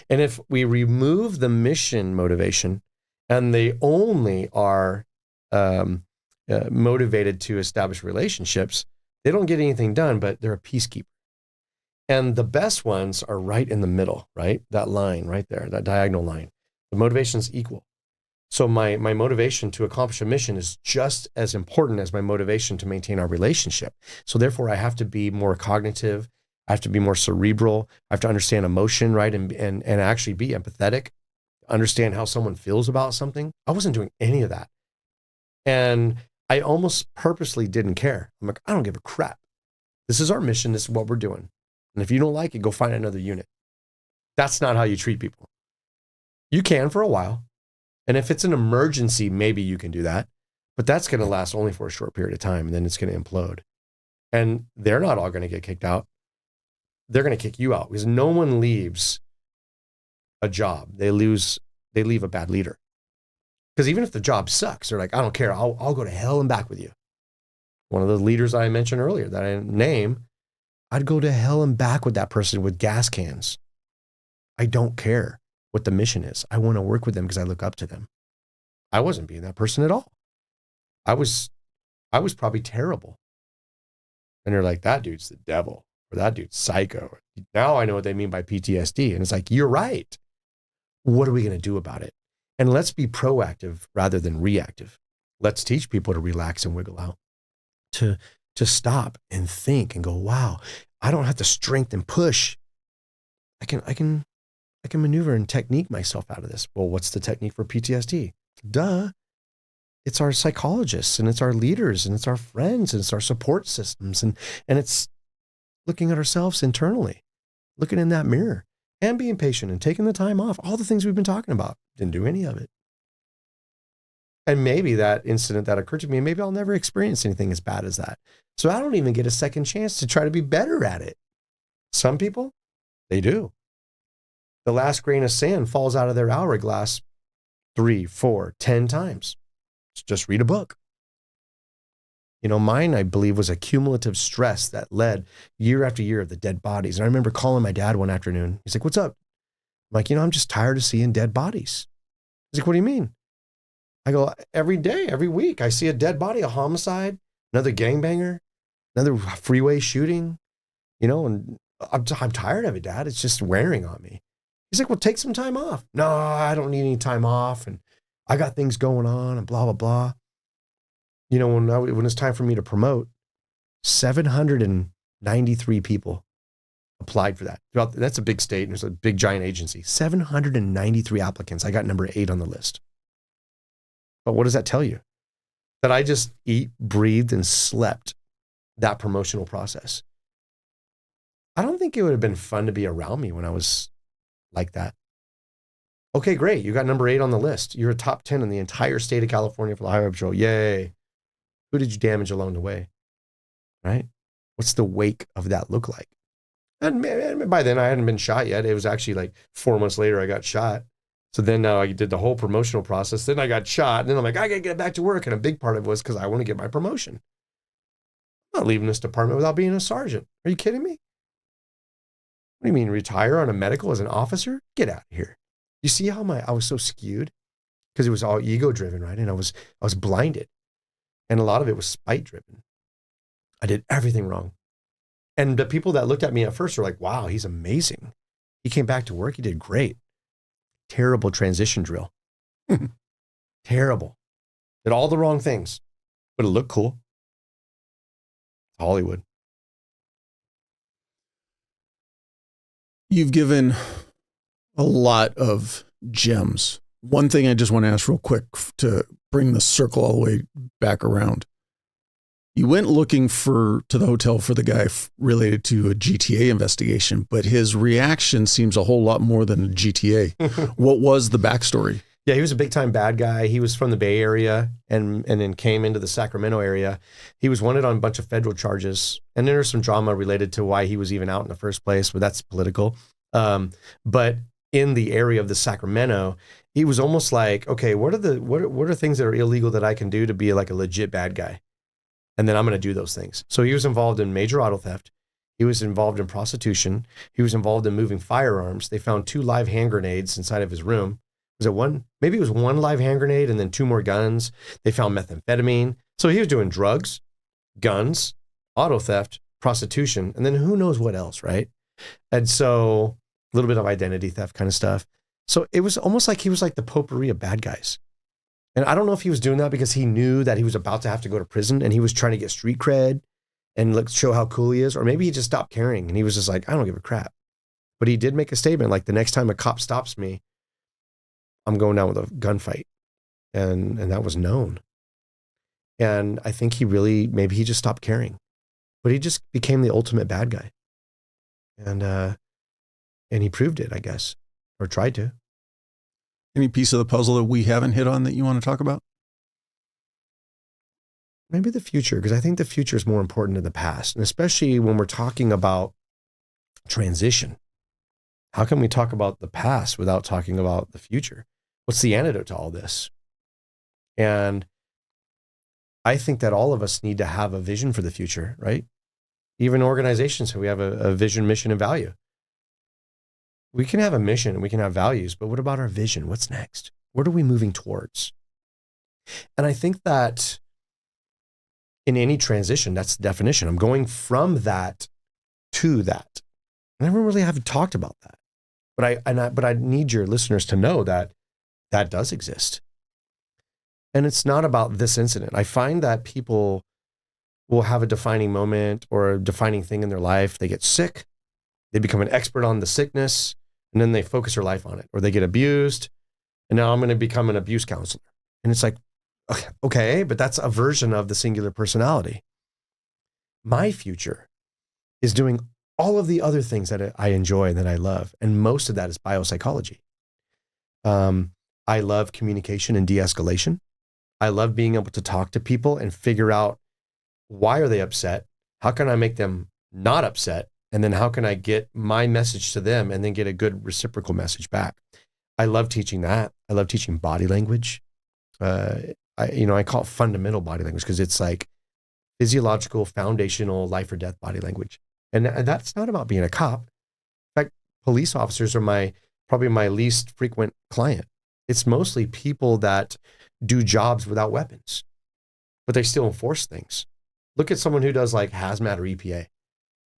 And if we remove the mission motivation and they only are motivated to establish relationships, they don't get anything done, but they're a peacekeeper. And the best ones are right in the middle, right? That line right there, that diagonal line. The motivation is equal. So my motivation to accomplish a mission is just as important as my motivation to maintain our relationship. So therefore, I have to be more cognitive. I have to be more cerebral. I have to understand emotion, right? And actually be empathetic, understand how someone feels about something. I wasn't doing any of that. And I almost purposely didn't care. I'm like, I don't give a crap. This is our mission. This is what we're doing. And if you don't like it, go find another unit. That's not how you treat people. You can for a while. And if it's an emergency, maybe you can do that. But that's going to last only for a short period of time, and then it's going to implode. And they're not all going to get kicked out. They're going to kick you out because no one leaves a job. They leave a bad leader. Because even if the job sucks, they're like, I don't care. I'll go to hell and back with you. One of the leaders I mentioned earlier that I didn't name, I'd go to hell and back with that person with gas cans. I don't care what the mission is. I want to work with them because I look up to them. I wasn't being that person at all. I was probably terrible. And they're like, that dude's the devil, or that dude's psycho. Now I know what they mean by PTSD. And it's like, you're right. What are we going to do about it? And let's be proactive rather than reactive. Let's teach people to relax and wiggle out, to stop and think and go, wow, I don't have to strength and push. I can maneuver and technique myself out of this. Well, what's the technique for PTSD? Duh. It's our psychologists, and it's our leaders, and it's our friends, and it's our support systems. And it's looking at ourselves internally, looking in that mirror and being patient and taking the time off. All the things we've been talking about. Didn't do any of it. And maybe that incident that occurred to me, maybe I'll never experience anything as bad as that. So I don't even get a second chance to try to be better at it. Some people, they do. The last grain of sand falls out of their hourglass 3, 4, 10 times. Just read a book. You know, mine, I believe, was a cumulative stress that led year after year of the dead bodies. And I remember calling my dad one afternoon. He's like, what's up? I'm like, I'm just tired of seeing dead bodies. He's like, what do you mean? I go, every day, every week, I see a dead body, a homicide, another gangbanger, another freeway shooting, and I'm tired of it, Dad. It's just wearing on me. He's like, well, take some time off. No, I don't need any time off. And I got things going on and blah, blah, blah. When it's time for me to promote, 793 people applied for that. That's a big state, and there's a big giant agency. 793 applicants. I got number 8 on the list. But what does that tell you? That I just eat, breathed, and slept that promotional process. I don't think it would have been fun to be around me when I was like that. Okay, great. You got number 8 on the list. You're a top 10 in the entire state of California for the highway patrol. Yay. Who did you damage along the way? Right? What's the wake of that look like? And by then I hadn't been shot yet. It was actually like 4 months later I got shot. So then now I did the whole promotional process. Then I got shot. And then I'm like, I got to get back to work. And a big part of it was because I want to get my promotion. I'm not leaving this department without being a sergeant. Are you kidding me? What do you mean, retire on a medical as an officer? Get out of here. You see how I was so skewed? Because it was all ego driven, right? And I was blinded. And a lot of it was spite driven. I did everything wrong. And the people that looked at me at first were like, wow, he's amazing. He came back to work. He did great. Terrible transition drill. Terrible. Did all the wrong things, but it looked cool. Hollywood. You've given a lot of gems. One thing I just want to ask real quick to bring the circle all the way back around. You went looking to the hotel for the guy related to a GTA investigation, but his reaction seems a whole lot more than a GTA. What was the backstory? Yeah, he was a big time bad guy. He was from the Bay Area and then came into the Sacramento area. He was wanted on a bunch of federal charges. And there's some drama related to why he was even out in the first place, but that's political. But in the area of the Sacramento, he was almost like, okay, what are things that are illegal that I can do to be like a legit bad guy? And then I'm going to do those things. So he was involved in major auto theft. He was involved in prostitution. He was involved in moving firearms. They found 2 live hand grenades inside of his room. Was it one? Maybe it was 1 live hand grenade and then 2 more guns. They found methamphetamine. So he was doing drugs, guns, auto theft, prostitution, and then who knows what else, right? And so a little bit of identity theft kind of stuff. So it was almost like he was like the potpourri of bad guys. And I don't know if he was doing that because he knew that he was about to have to go to prison and he was trying to get street cred and show how cool he is. Or maybe he just stopped caring and he was just like, I don't give a crap. But he did make a statement like, the next time a cop stops me, I'm going down with a gunfight. And that was known. And I think maybe he just stopped caring. But he just became the ultimate bad guy. And he proved it, I guess, or tried to. Any piece of the puzzle that we haven't hit on that you want to talk about? Maybe the future, because I think the future is more important than the past. And especially when we're talking about transition. How can we talk about the past without talking about the future? What's the antidote to all this? And I think that all of us need to have a vision for the future, right? Even organizations, so we have a vision, mission, and value. We can have a mission and we can have values, but what about our vision? What's next? What are we moving towards? And I think that in any transition, that's the definition. I'm going from that to that. I never really have talked about that, but I need your listeners to know that that does exist. And it's not about this incident. I find that people will have a defining moment or a defining thing in their life. They get sick, they become an expert on the sickness, and then they focus their life on it, or they get abused, and now I'm going to become an abuse counselor. And it's like, okay, but that's a version of the singular personality. My future is doing all of the other things that I enjoy and that I love, and most of that is biopsychology. I love communication and de-escalation. I love being able to talk to people and figure out, why are they upset? How can I make them not upset? And then how can I get my message to them and then get a good reciprocal message back? I love teaching that. I love teaching body language. I call it fundamental body language because it's like physiological, foundational, life or death body language. And that's not about being a cop. In fact, police officers are probably my least frequent client. It's mostly people that do jobs without weapons, but they still enforce things. Look at someone who does like hazmat or EPA.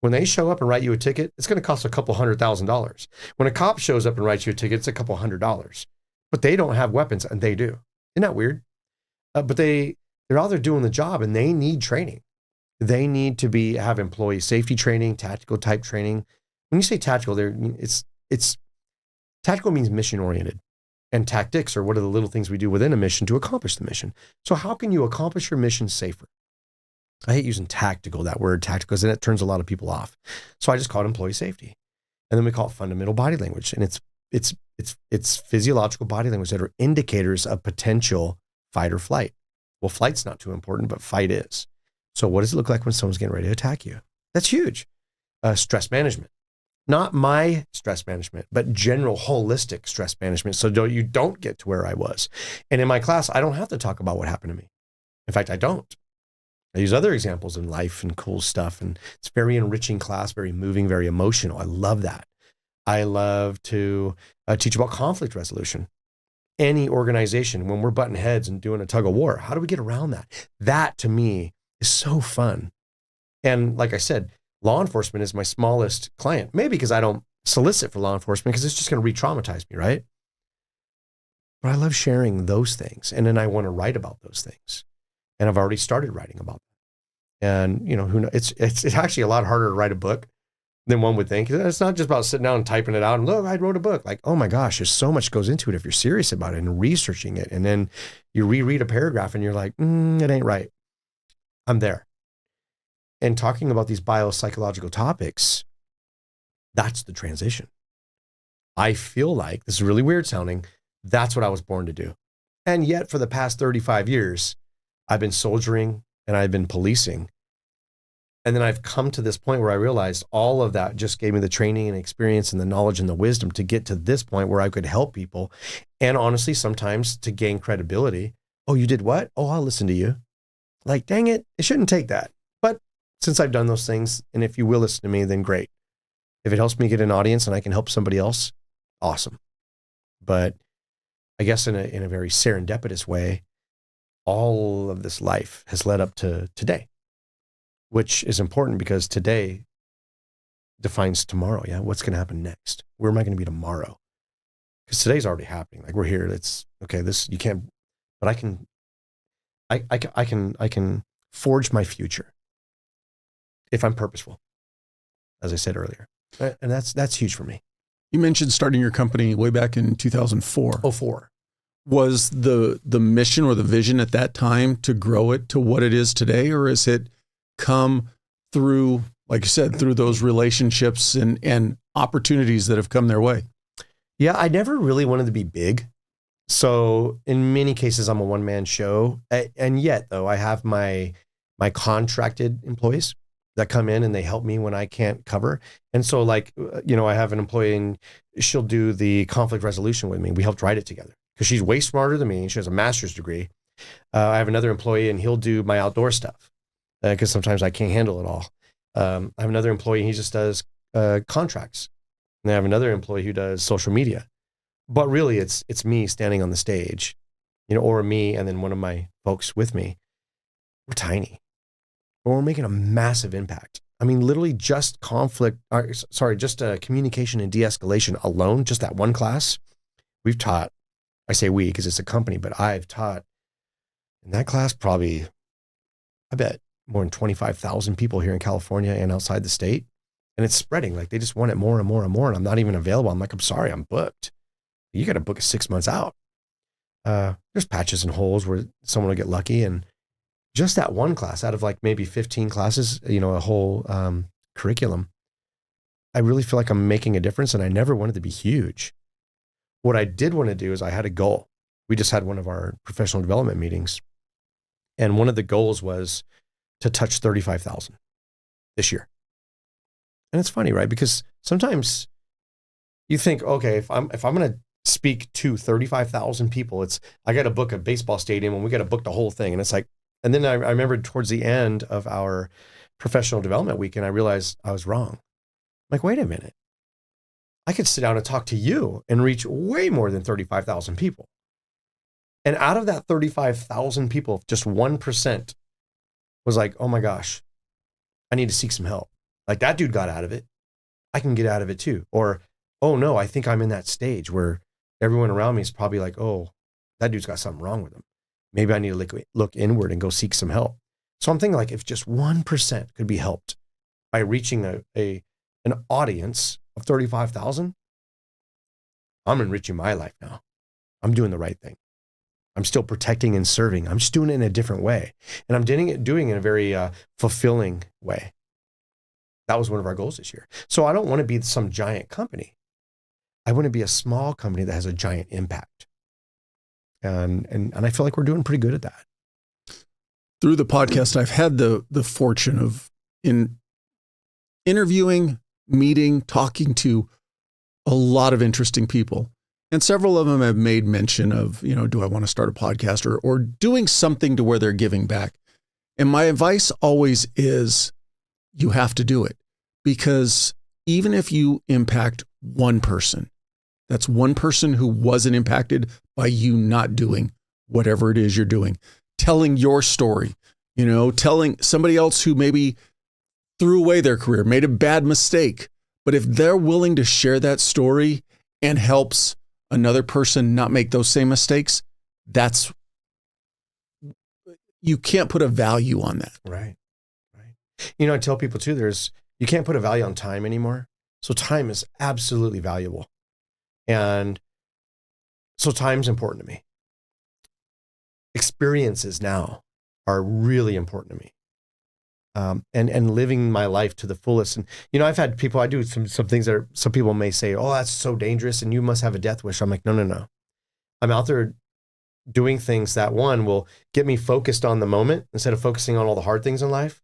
When they show up and write you a ticket, it's going to cost a couple $100,000. When a cop shows up and writes you a ticket, it's a couple $100. But they don't have weapons, and they do. Isn't that weird? But they're out there doing the job, and they need training. They need to have employee safety training, tactical type training. When you say tactical, it's tactical means mission oriented, and tactics are what are the little things we do within a mission to accomplish the mission. So how can you accomplish your mission safer? I hate using that word tactical, because then it turns a lot of people off. So I just call it employee safety. And then we call it fundamental body language. And it's physiological body language that are indicators of potential fight or flight. Well, flight's not too important, but fight is. So what does it look like when someone's getting ready to attack you? That's huge. Stress management. Not my stress management, but general holistic stress management. So you don't get to where I was. And in my class, I don't have to talk about what happened to me. In fact, I don't. I use other examples in life and cool stuff. And it's very enriching class, very moving, very emotional. I love that. I love to teach about conflict resolution. Any organization, when we're butting heads and doing a tug of war, how do we get around that? That to me is so fun. And like I said, law enforcement is my smallest client, maybe because I don't solicit for law enforcement because it's just going to re-traumatize me, right? But I love sharing those things. And then I want to write about those things. And I've already started writing about them. And who knows? It's actually a lot harder to write a book than one would think. It's not just about sitting down and typing it out and look, I wrote a book. Like, oh my gosh, there's so much goes into it if you're serious about it and researching it. And then you reread a paragraph and you're like, it ain't right. I'm there. and talking about these biopsychological topics, that's the transition. I feel like, this is really weird sounding, that's what I was born to do. And yet for the past 35 years, I've been soldiering and I've been policing. And then I've come to this point where I realized all of that just gave me the training and experience and the knowledge and the wisdom to get to this point where I could help people. And honestly, sometimes to gain credibility. Oh, you did what? Oh, I'll listen to you. Like, dang it, it shouldn't take that. But since I've done those things, and if you will listen to me, then great. If it helps me get an audience and I can help somebody else, awesome. But I guess in a very serendipitous way, all of this life has led up to today, which is important because today defines tomorrow. Yeah. What's going to happen next? Where am I going to be tomorrow? Because today's already happening. Like, we're here. It's okay. This, you can't, but I can forge my future if I'm purposeful, as I said earlier. And that's huge for me. You mentioned starting your company way back in 2004. 04. Was the mission or the vision at that time to grow it to what it is today? Or has it come through, like you said, through those relationships and opportunities that have come their way? Yeah, I never really wanted to be big. So in many cases, I'm a one-man show. And yet, though, I have my contracted employees that come in and they help me when I can't cover. And so, like, I have an employee and she'll do the conflict resolution with me. We helped write it together because she's way smarter than me. She has a master's degree. I have another employee and he'll do my outdoor stuff because sometimes I can't handle it all. I have another employee, he just does contracts. And I have another employee who does social media. But really, it's me standing on the stage, or me and then one of my folks with me. We're tiny, but we're making a massive impact. I mean, literally just communication and de-escalation alone, just that one class, we've taught, I say we because it's a company, but I've taught in that class probably, I bet, more than 25,000 people here in California and outside the state. And it's spreading. Like, they just want it more and more and more. And I'm not even available. I'm like, I'm sorry, I'm booked. You got to book it 6 months out. There's patches and holes where someone will get lucky. And just that one class out of like maybe 15 classes, a whole curriculum, I really feel like I'm making a difference. And I never wanted to be huge. What I did want to do is I had a goal. We just had one of our professional development meetings. And one of the goals was to touch 35,000 this year. And it's funny, right? Because sometimes you think, okay, if I'm going to speak to 35,000 people, I got to book a baseball stadium and we got to book the whole thing. And it's like, and then I remember towards the end of our professional development week, and I realized I was wrong. I'm like, wait a minute. I could sit down and talk to you and reach way more than 35,000 people. And out of that 35,000 people, just 1% was like, oh my gosh, I need to seek some help. Like, that dude got out of it. I can get out of it too. Or, oh no, I think I'm in that stage where everyone around me is probably like, oh, that dude's got something wrong with him. Maybe I need to look inward and go seek some help. So I'm thinking, like, if just 1% could be helped by reaching an audience of 35,000, I'm enriching my life now. I'm doing the right thing. I'm still protecting and serving. I'm just doing it in a different way. And I'm doing it in a very fulfilling way. That was one of our goals this year. So I don't want to be some giant company. I want to be a small company that has a giant impact. And I feel like we're doing pretty good at that. Through the podcast, I've had the fortune of interviewing, meeting, talking to a lot of interesting people. And several of them have made mention of, do I want to start a podcast or doing something to where they're giving back? And my advice always is, you have to do it, because even if you impact one person, that's one person who wasn't impacted by you not doing whatever it is you're doing, telling your story, telling somebody else who maybe threw away their career, made a bad mistake. But if they're willing to share that story and helps another person not make those same mistakes, you can't put a value on that. Right. I tell people too, you can't put a value on time anymore. So time is absolutely valuable. And so time's important to me. Experiences now are really important to me. and living my life to the fullest. And, I've had people, I do some things that some people may say, oh, that's so dangerous and you must have a death wish. I'm like, no. I'm out there doing things that, one, will get me focused on the moment instead of focusing on all the hard things in life.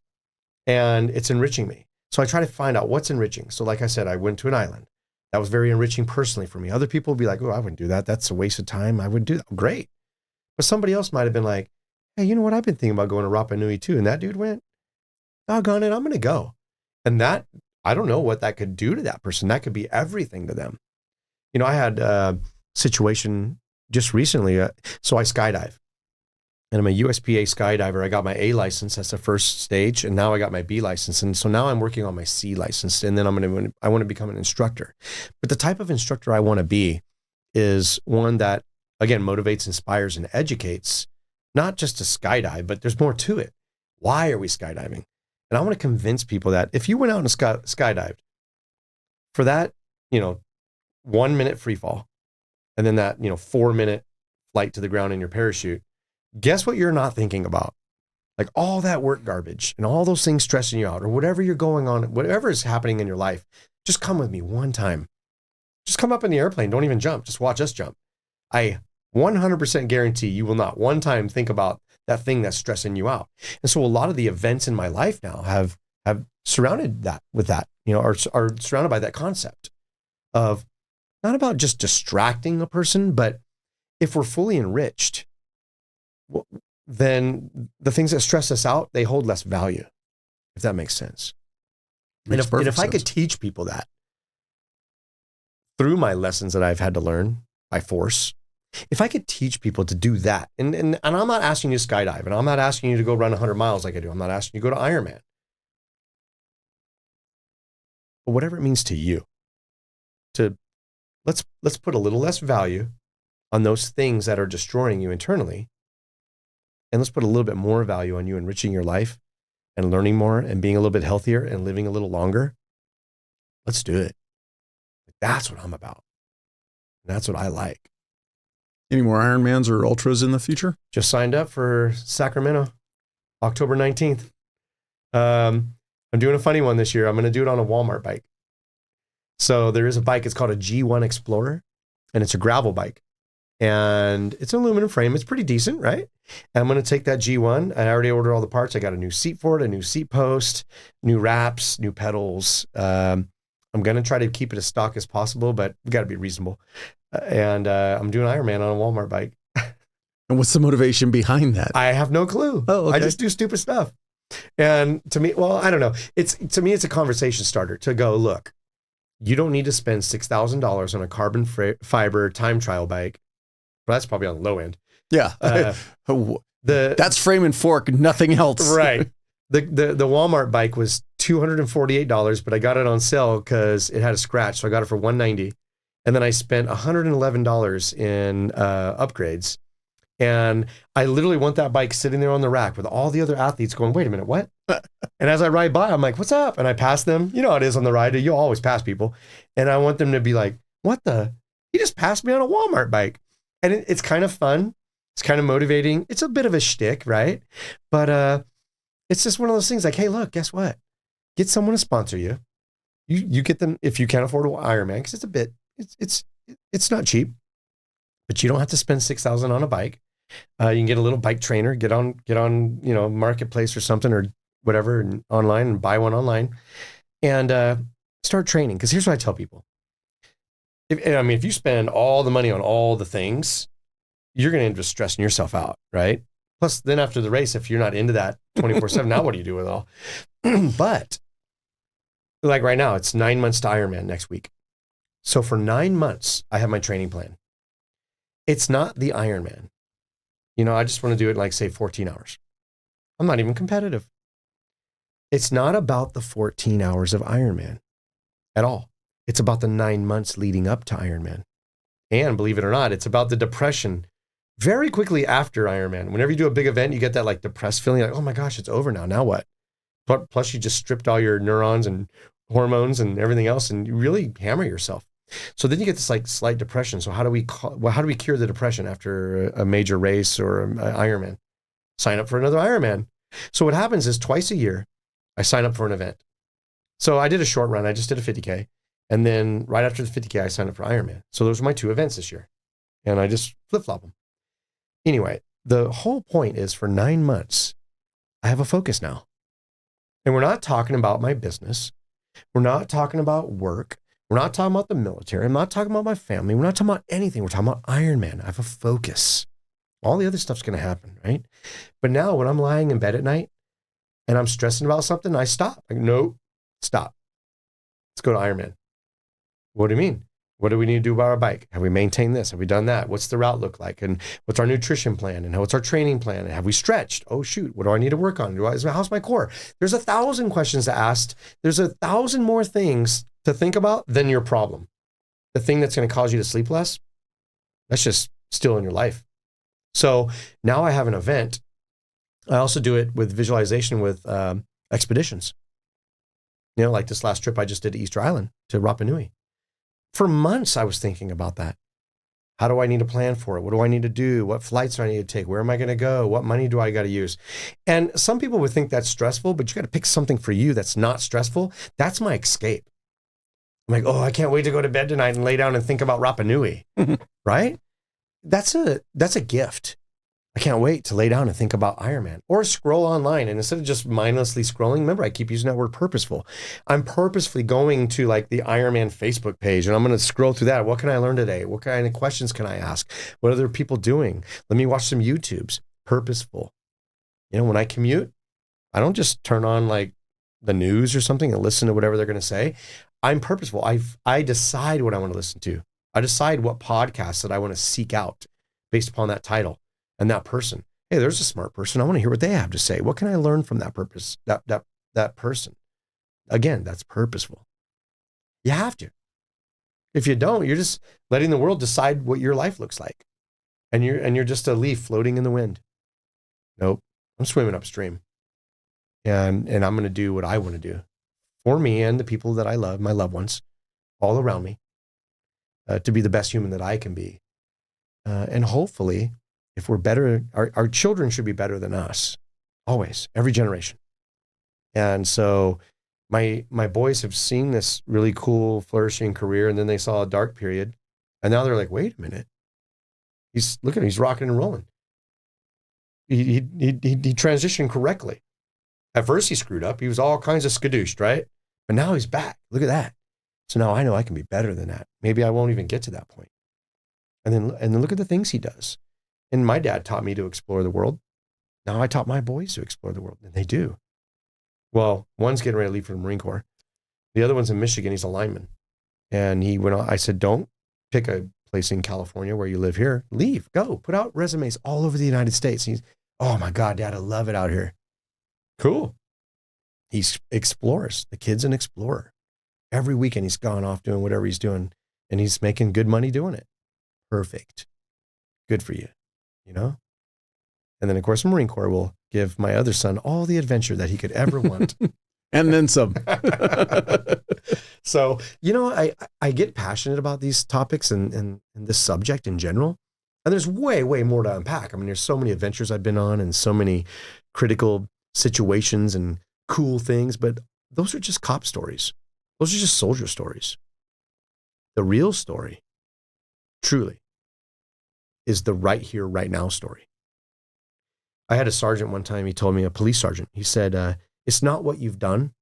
And it's enriching me. So I try to find out what's enriching. So like I said, I went to an island. That was very enriching personally for me. Other people would be like, oh, I wouldn't do that. That's a waste of time. I wouldn't do that. Great. But somebody else might have been like, hey, you know what? I've been thinking about going to Rapa Nui too. And that dude went, doggone it, I'm going to go. And that, I don't know what that could do to that person. That could be everything to them. I had a situation just recently. So I skydive. And I'm a USPA skydiver. I got my A license. That's the first stage. And now I got my B license. And so now I'm working on my C license. And then I want to become an instructor. But the type of instructor I want to be is one that, again, motivates, inspires, and educates, not just to skydive, but there's more to it. Why are we skydiving? And I want to convince people that if you went out and skydived for that, 1 minute free fall, and then that, 4-minute flight to the ground in your parachute, guess what you're not thinking about? Like all that work garbage and all those things stressing you out or whatever you're going on, whatever is happening in your life, just come with me one time. Just come up in the airplane. Don't even jump. Just watch us jump. I 100% guarantee you will not one time think about that thing that's stressing you out. And so a lot of the events in my life now have surrounded that with that, are surrounded by that concept of not about just distracting a person, but if we're fully enriched, then the things that stress us out, they hold less value, if that makes sense. And if I could teach people that through my lessons that I've had to learn by force, if I could teach people to do that, and I'm not asking you to skydive, and I'm not asking you to go run 100 miles like I do. I'm not asking you to go to Ironman. But whatever it means to you, let's put a little less value on those things that are destroying you internally. And let's put a little bit more value on you enriching your life and learning more and being a little bit healthier and living a little longer. Let's do it. That's what I'm about. That's what I like. Any more Ironmans or Ultras in the future? Just signed up for Sacramento, October 19th. I'm doing a funny one this year. I'm going to do it on a Walmart bike. So there is a bike. It's called a G1 Explorer, and it's a gravel bike. And it's an aluminum frame. It's pretty decent, right? And I'm going to take that G1. I already ordered all the parts. I got a new seat for it, a new seat post, new wraps, new pedals. I'm going to try to keep it as stock as possible, but we got to be reasonable. And I'm doing Ironman on a Walmart bike. And what's the motivation behind that? I have no clue. Oh, okay. I just do stupid stuff. And to me, well, I don't know. To me, it's a conversation starter to go, look, you don't need to spend $6,000 on a carbon fiber time trial bike. Well, that's probably on the low end. Yeah. That's frame and fork, nothing else. Right. The Walmart bike was $248, but I got it on sale because it had a scratch. So I got it for $190. And then I spent $111 in upgrades. And I literally want that bike sitting there on the rack with all the other athletes going, wait a minute, what? And as I ride by, I'm like, what's up? And I pass them. You know how it is on the ride. You always pass people. And I want them to be like, what the? You just passed me on a Walmart bike. And it's kind of fun. It's kind of motivating. It's a bit of a shtick, right? But it's just one of those things like, hey, look, guess what? Get someone to sponsor you. You get them if you can't afford an Ironman, because it's a bit, it's not cheap, but you don't have to spend $6,000 on a bike. You can get a little bike trainer, get on, Marketplace or something or whatever and online and buy one online and start training. Because here's what I tell people. If you spend all the money on all the things, you're going to end up stressing yourself out, right? Plus, then after the race, if you're not into that 24/7, now what do you do with it all? But like right now, it's 9 months to Ironman next week. So for 9 months, I have my training plan. It's not the Ironman. I just want to do it like, say, 14 hours. I'm not even competitive. It's not about the 14 hours of Ironman at all. It's about the 9 months leading up to Ironman. And believe it or not, it's about the depression very quickly after Ironman. Whenever you do a big event, you get that like depressed feeling like, oh my gosh, it's over now. Now what? Plus you just stripped all your neurons and hormones and everything else, and you really hammer yourself. So then you get this like slight depression. So how do we cure the depression after a major race or an Ironman? Sign up for another Ironman. So what happens is twice a year, I sign up for an event. So I did a short run. I just did a 50K. And then right after the 50K, I signed up for Ironman. So those are my 2 events this year. And I just flip-flop them. Anyway, the whole point is for 9 months, I have a focus now. And we're not talking about my business. We're not talking about work. We're not talking about the military. I'm not talking about my family. We're not talking about anything. We're talking about Ironman. I have a focus. All the other stuff's going to happen, right? But now when I'm lying in bed at night and I'm stressing about something, I stop. Like, no, stop. Let's go to Ironman. What do you mean? What do we need to do about our bike? Have we maintained this? Have we done that? What's the route look like? And what's our nutrition plan? And what's our training plan? And have we stretched? Oh, shoot. What do I need to work on? How's my core? There's 1,000 questions to ask. There's 1,000 more things to think about than your problem. The thing that's going to cause you to sleep less, that's just still in your life. So now I have an event. I also do it with visualization with expeditions. You know, like this last trip I just did to Easter Island, to Rapa Nui. For months, I was thinking about that. How do I need to plan for it? What do I need to do? What flights do I need to take? Where am I going to go? What money do I got to use? And some people would think that's stressful, but you got to pick something for you that's not stressful. That's my escape. I'm like, oh, I can't wait to go to bed tonight and lay down and think about Rapa Nui, right? That's a gift. I can't wait to lay down and think about Ironman, or scroll online. And instead of just mindlessly scrolling, remember, I keep using that word purposeful. I'm purposefully going to like the Ironman Facebook page and I'm going to scroll through that. What can I learn today? What kind of questions can I ask? What are other people doing? Let me watch some YouTubes. Purposeful. You know, when I commute, I don't just turn on like the news or something and listen to whatever they're going to say. I'm purposeful. I decide what I want to listen to. I decide what podcasts that I want to seek out based upon that title and that person. Hey, there's a smart person. I want to hear what they have to say. What can I learn from that that person? Again, that's purposeful. You have to. If you don't, you're just letting the world decide what your life looks like. And you're just a leaf floating in the wind. Nope. I'm swimming upstream. And I'm going to do what I want to do for me and the people that I love, my loved ones, all around me, to be the best human that I can be. And hopefully, if we're better, our children should be better than us, always, every generation. And so my boys have seen this really cool, flourishing career, and then they saw a dark period, and now they're like, wait a minute, he's rocking and rolling. He transitioned correctly. At first he screwed up. He was all kinds of skadooshed, right? But now he's back. Look at that. So now I know I can be better than that. Maybe I won't even get to that point. And then look at the things he does. And my dad taught me to explore the world. Now I taught my boys to explore the world, and they do. Well, one's getting ready to leave for the Marine Corps. The other one's in Michigan. He's a lineman. And he went on, I said, don't pick a place in California where you live here. Leave, go, put out resumes all over the United States. And he's, oh my God, Dad, I love it out here. Cool. He explores. The kid's an explorer. Every weekend he's gone off doing whatever he's doing, and he's making good money doing it. Perfect. Good for you, you know? And then, of course, the Marine Corps will give my other son all the adventure that he could ever want. And then some. So, you know, I get passionate about these topics and this subject in general. And there's way, way more to unpack. I mean, there's so many adventures I've been on and so many critical situations and cool things, but those are just cop stories. Those are just soldier stories. The real story, truly, is the right here, right now story. I had a sergeant one time, he told me, a police sergeant, he said, it's not what you've done,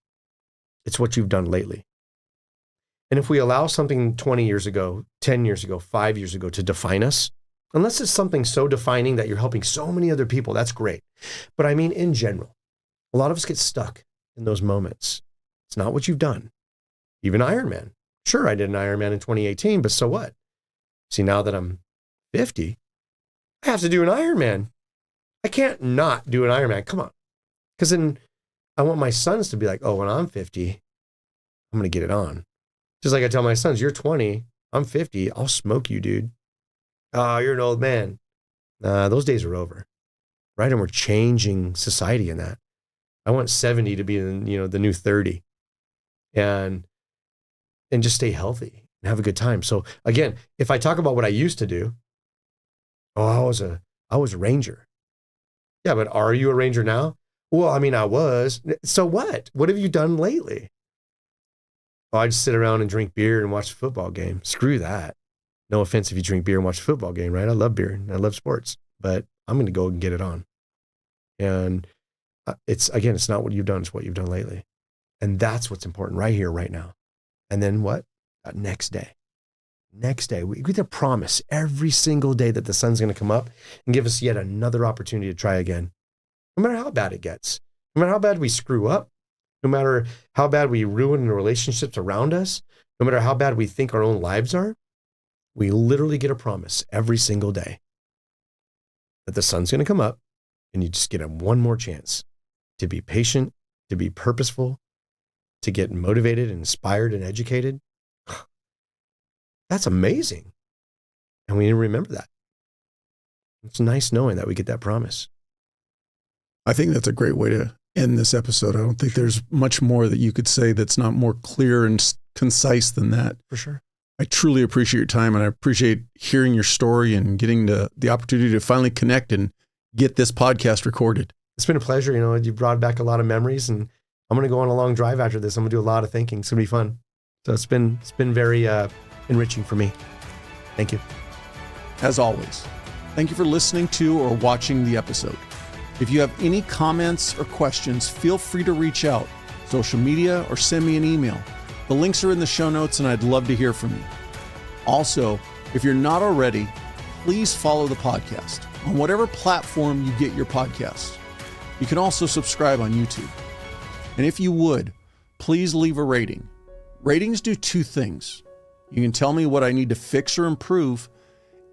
it's what you've done lately. And if we allow something 20 years ago, 10 years ago, 5 years ago to define us, unless it's something so defining that you're helping so many other people, that's great. But I mean, in general, a lot of us get stuck in those moments. It's not what you've done. Even Ironman. Sure, I did an Ironman in 2018, but so what? See, now that I'm 50, I have to do an Ironman. I can't not do an Ironman. Come on. Because then I want my sons to be like, oh, when I'm 50, I'm going to get it on. Just like I tell my sons, you're 20, I'm 50, I'll smoke you, dude. Oh, you're an old man. Those days are over, right? And we're changing society in that. I want 70 to be, the new 30, and just stay healthy and have a good time. So again, if I talk about what I used to do, I was a Ranger. Yeah, but are you a Ranger now? Well, I mean, I was. So what? What have you done lately? Oh, I just sit around and drink beer and watch a football game. Screw that. No offense if you drink beer and watch a football game, right? I love beer and I love sports, but I'm going to go and get it on. And it's not what you've done. It's what you've done lately. And that's what's important right here, right now. And then what? Next day. We get a promise every single day that the sun's going to come up and give us yet another opportunity to try again. No matter how bad it gets, no matter how bad we screw up, no matter how bad we ruin the relationships around us, no matter how bad we think our own lives are, we literally get a promise every single day that the sun's going to come up and you just get one more chance to be patient, to be purposeful, to get motivated and inspired and educated. That's amazing. And we need to remember that. It's nice knowing that we get that promise. I think that's a great way to end this episode. I don't think there's much more that you could say that's not more clear and concise than that. For sure. I truly appreciate your time, and I appreciate hearing your story and getting the opportunity to finally connect and get this podcast recorded. It's been a pleasure. You know, you brought back a lot of memories, and I'm going to go on a long drive after this. I'm going to do a lot of thinking. It's going to be fun. So it's been very enriching for me. Thank you. As always, thank you for listening to or watching the episode. If you have any comments or questions, feel free to reach out, social media, or send me an email. The links are in the show notes, and I'd love to hear from you. Also, if you're not already, please follow the podcast on whatever platform you get your podcasts. You can also subscribe on YouTube. And if you would, please leave a rating. Ratings do two things. You can tell me what I need to fix or improve,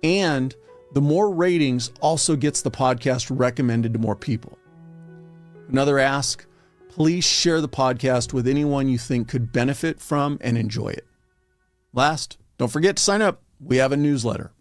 and the more ratings also gets the podcast recommended to more people. Another ask, please share the podcast with anyone you think could benefit from and enjoy it. Last, don't forget to sign up. We have a newsletter.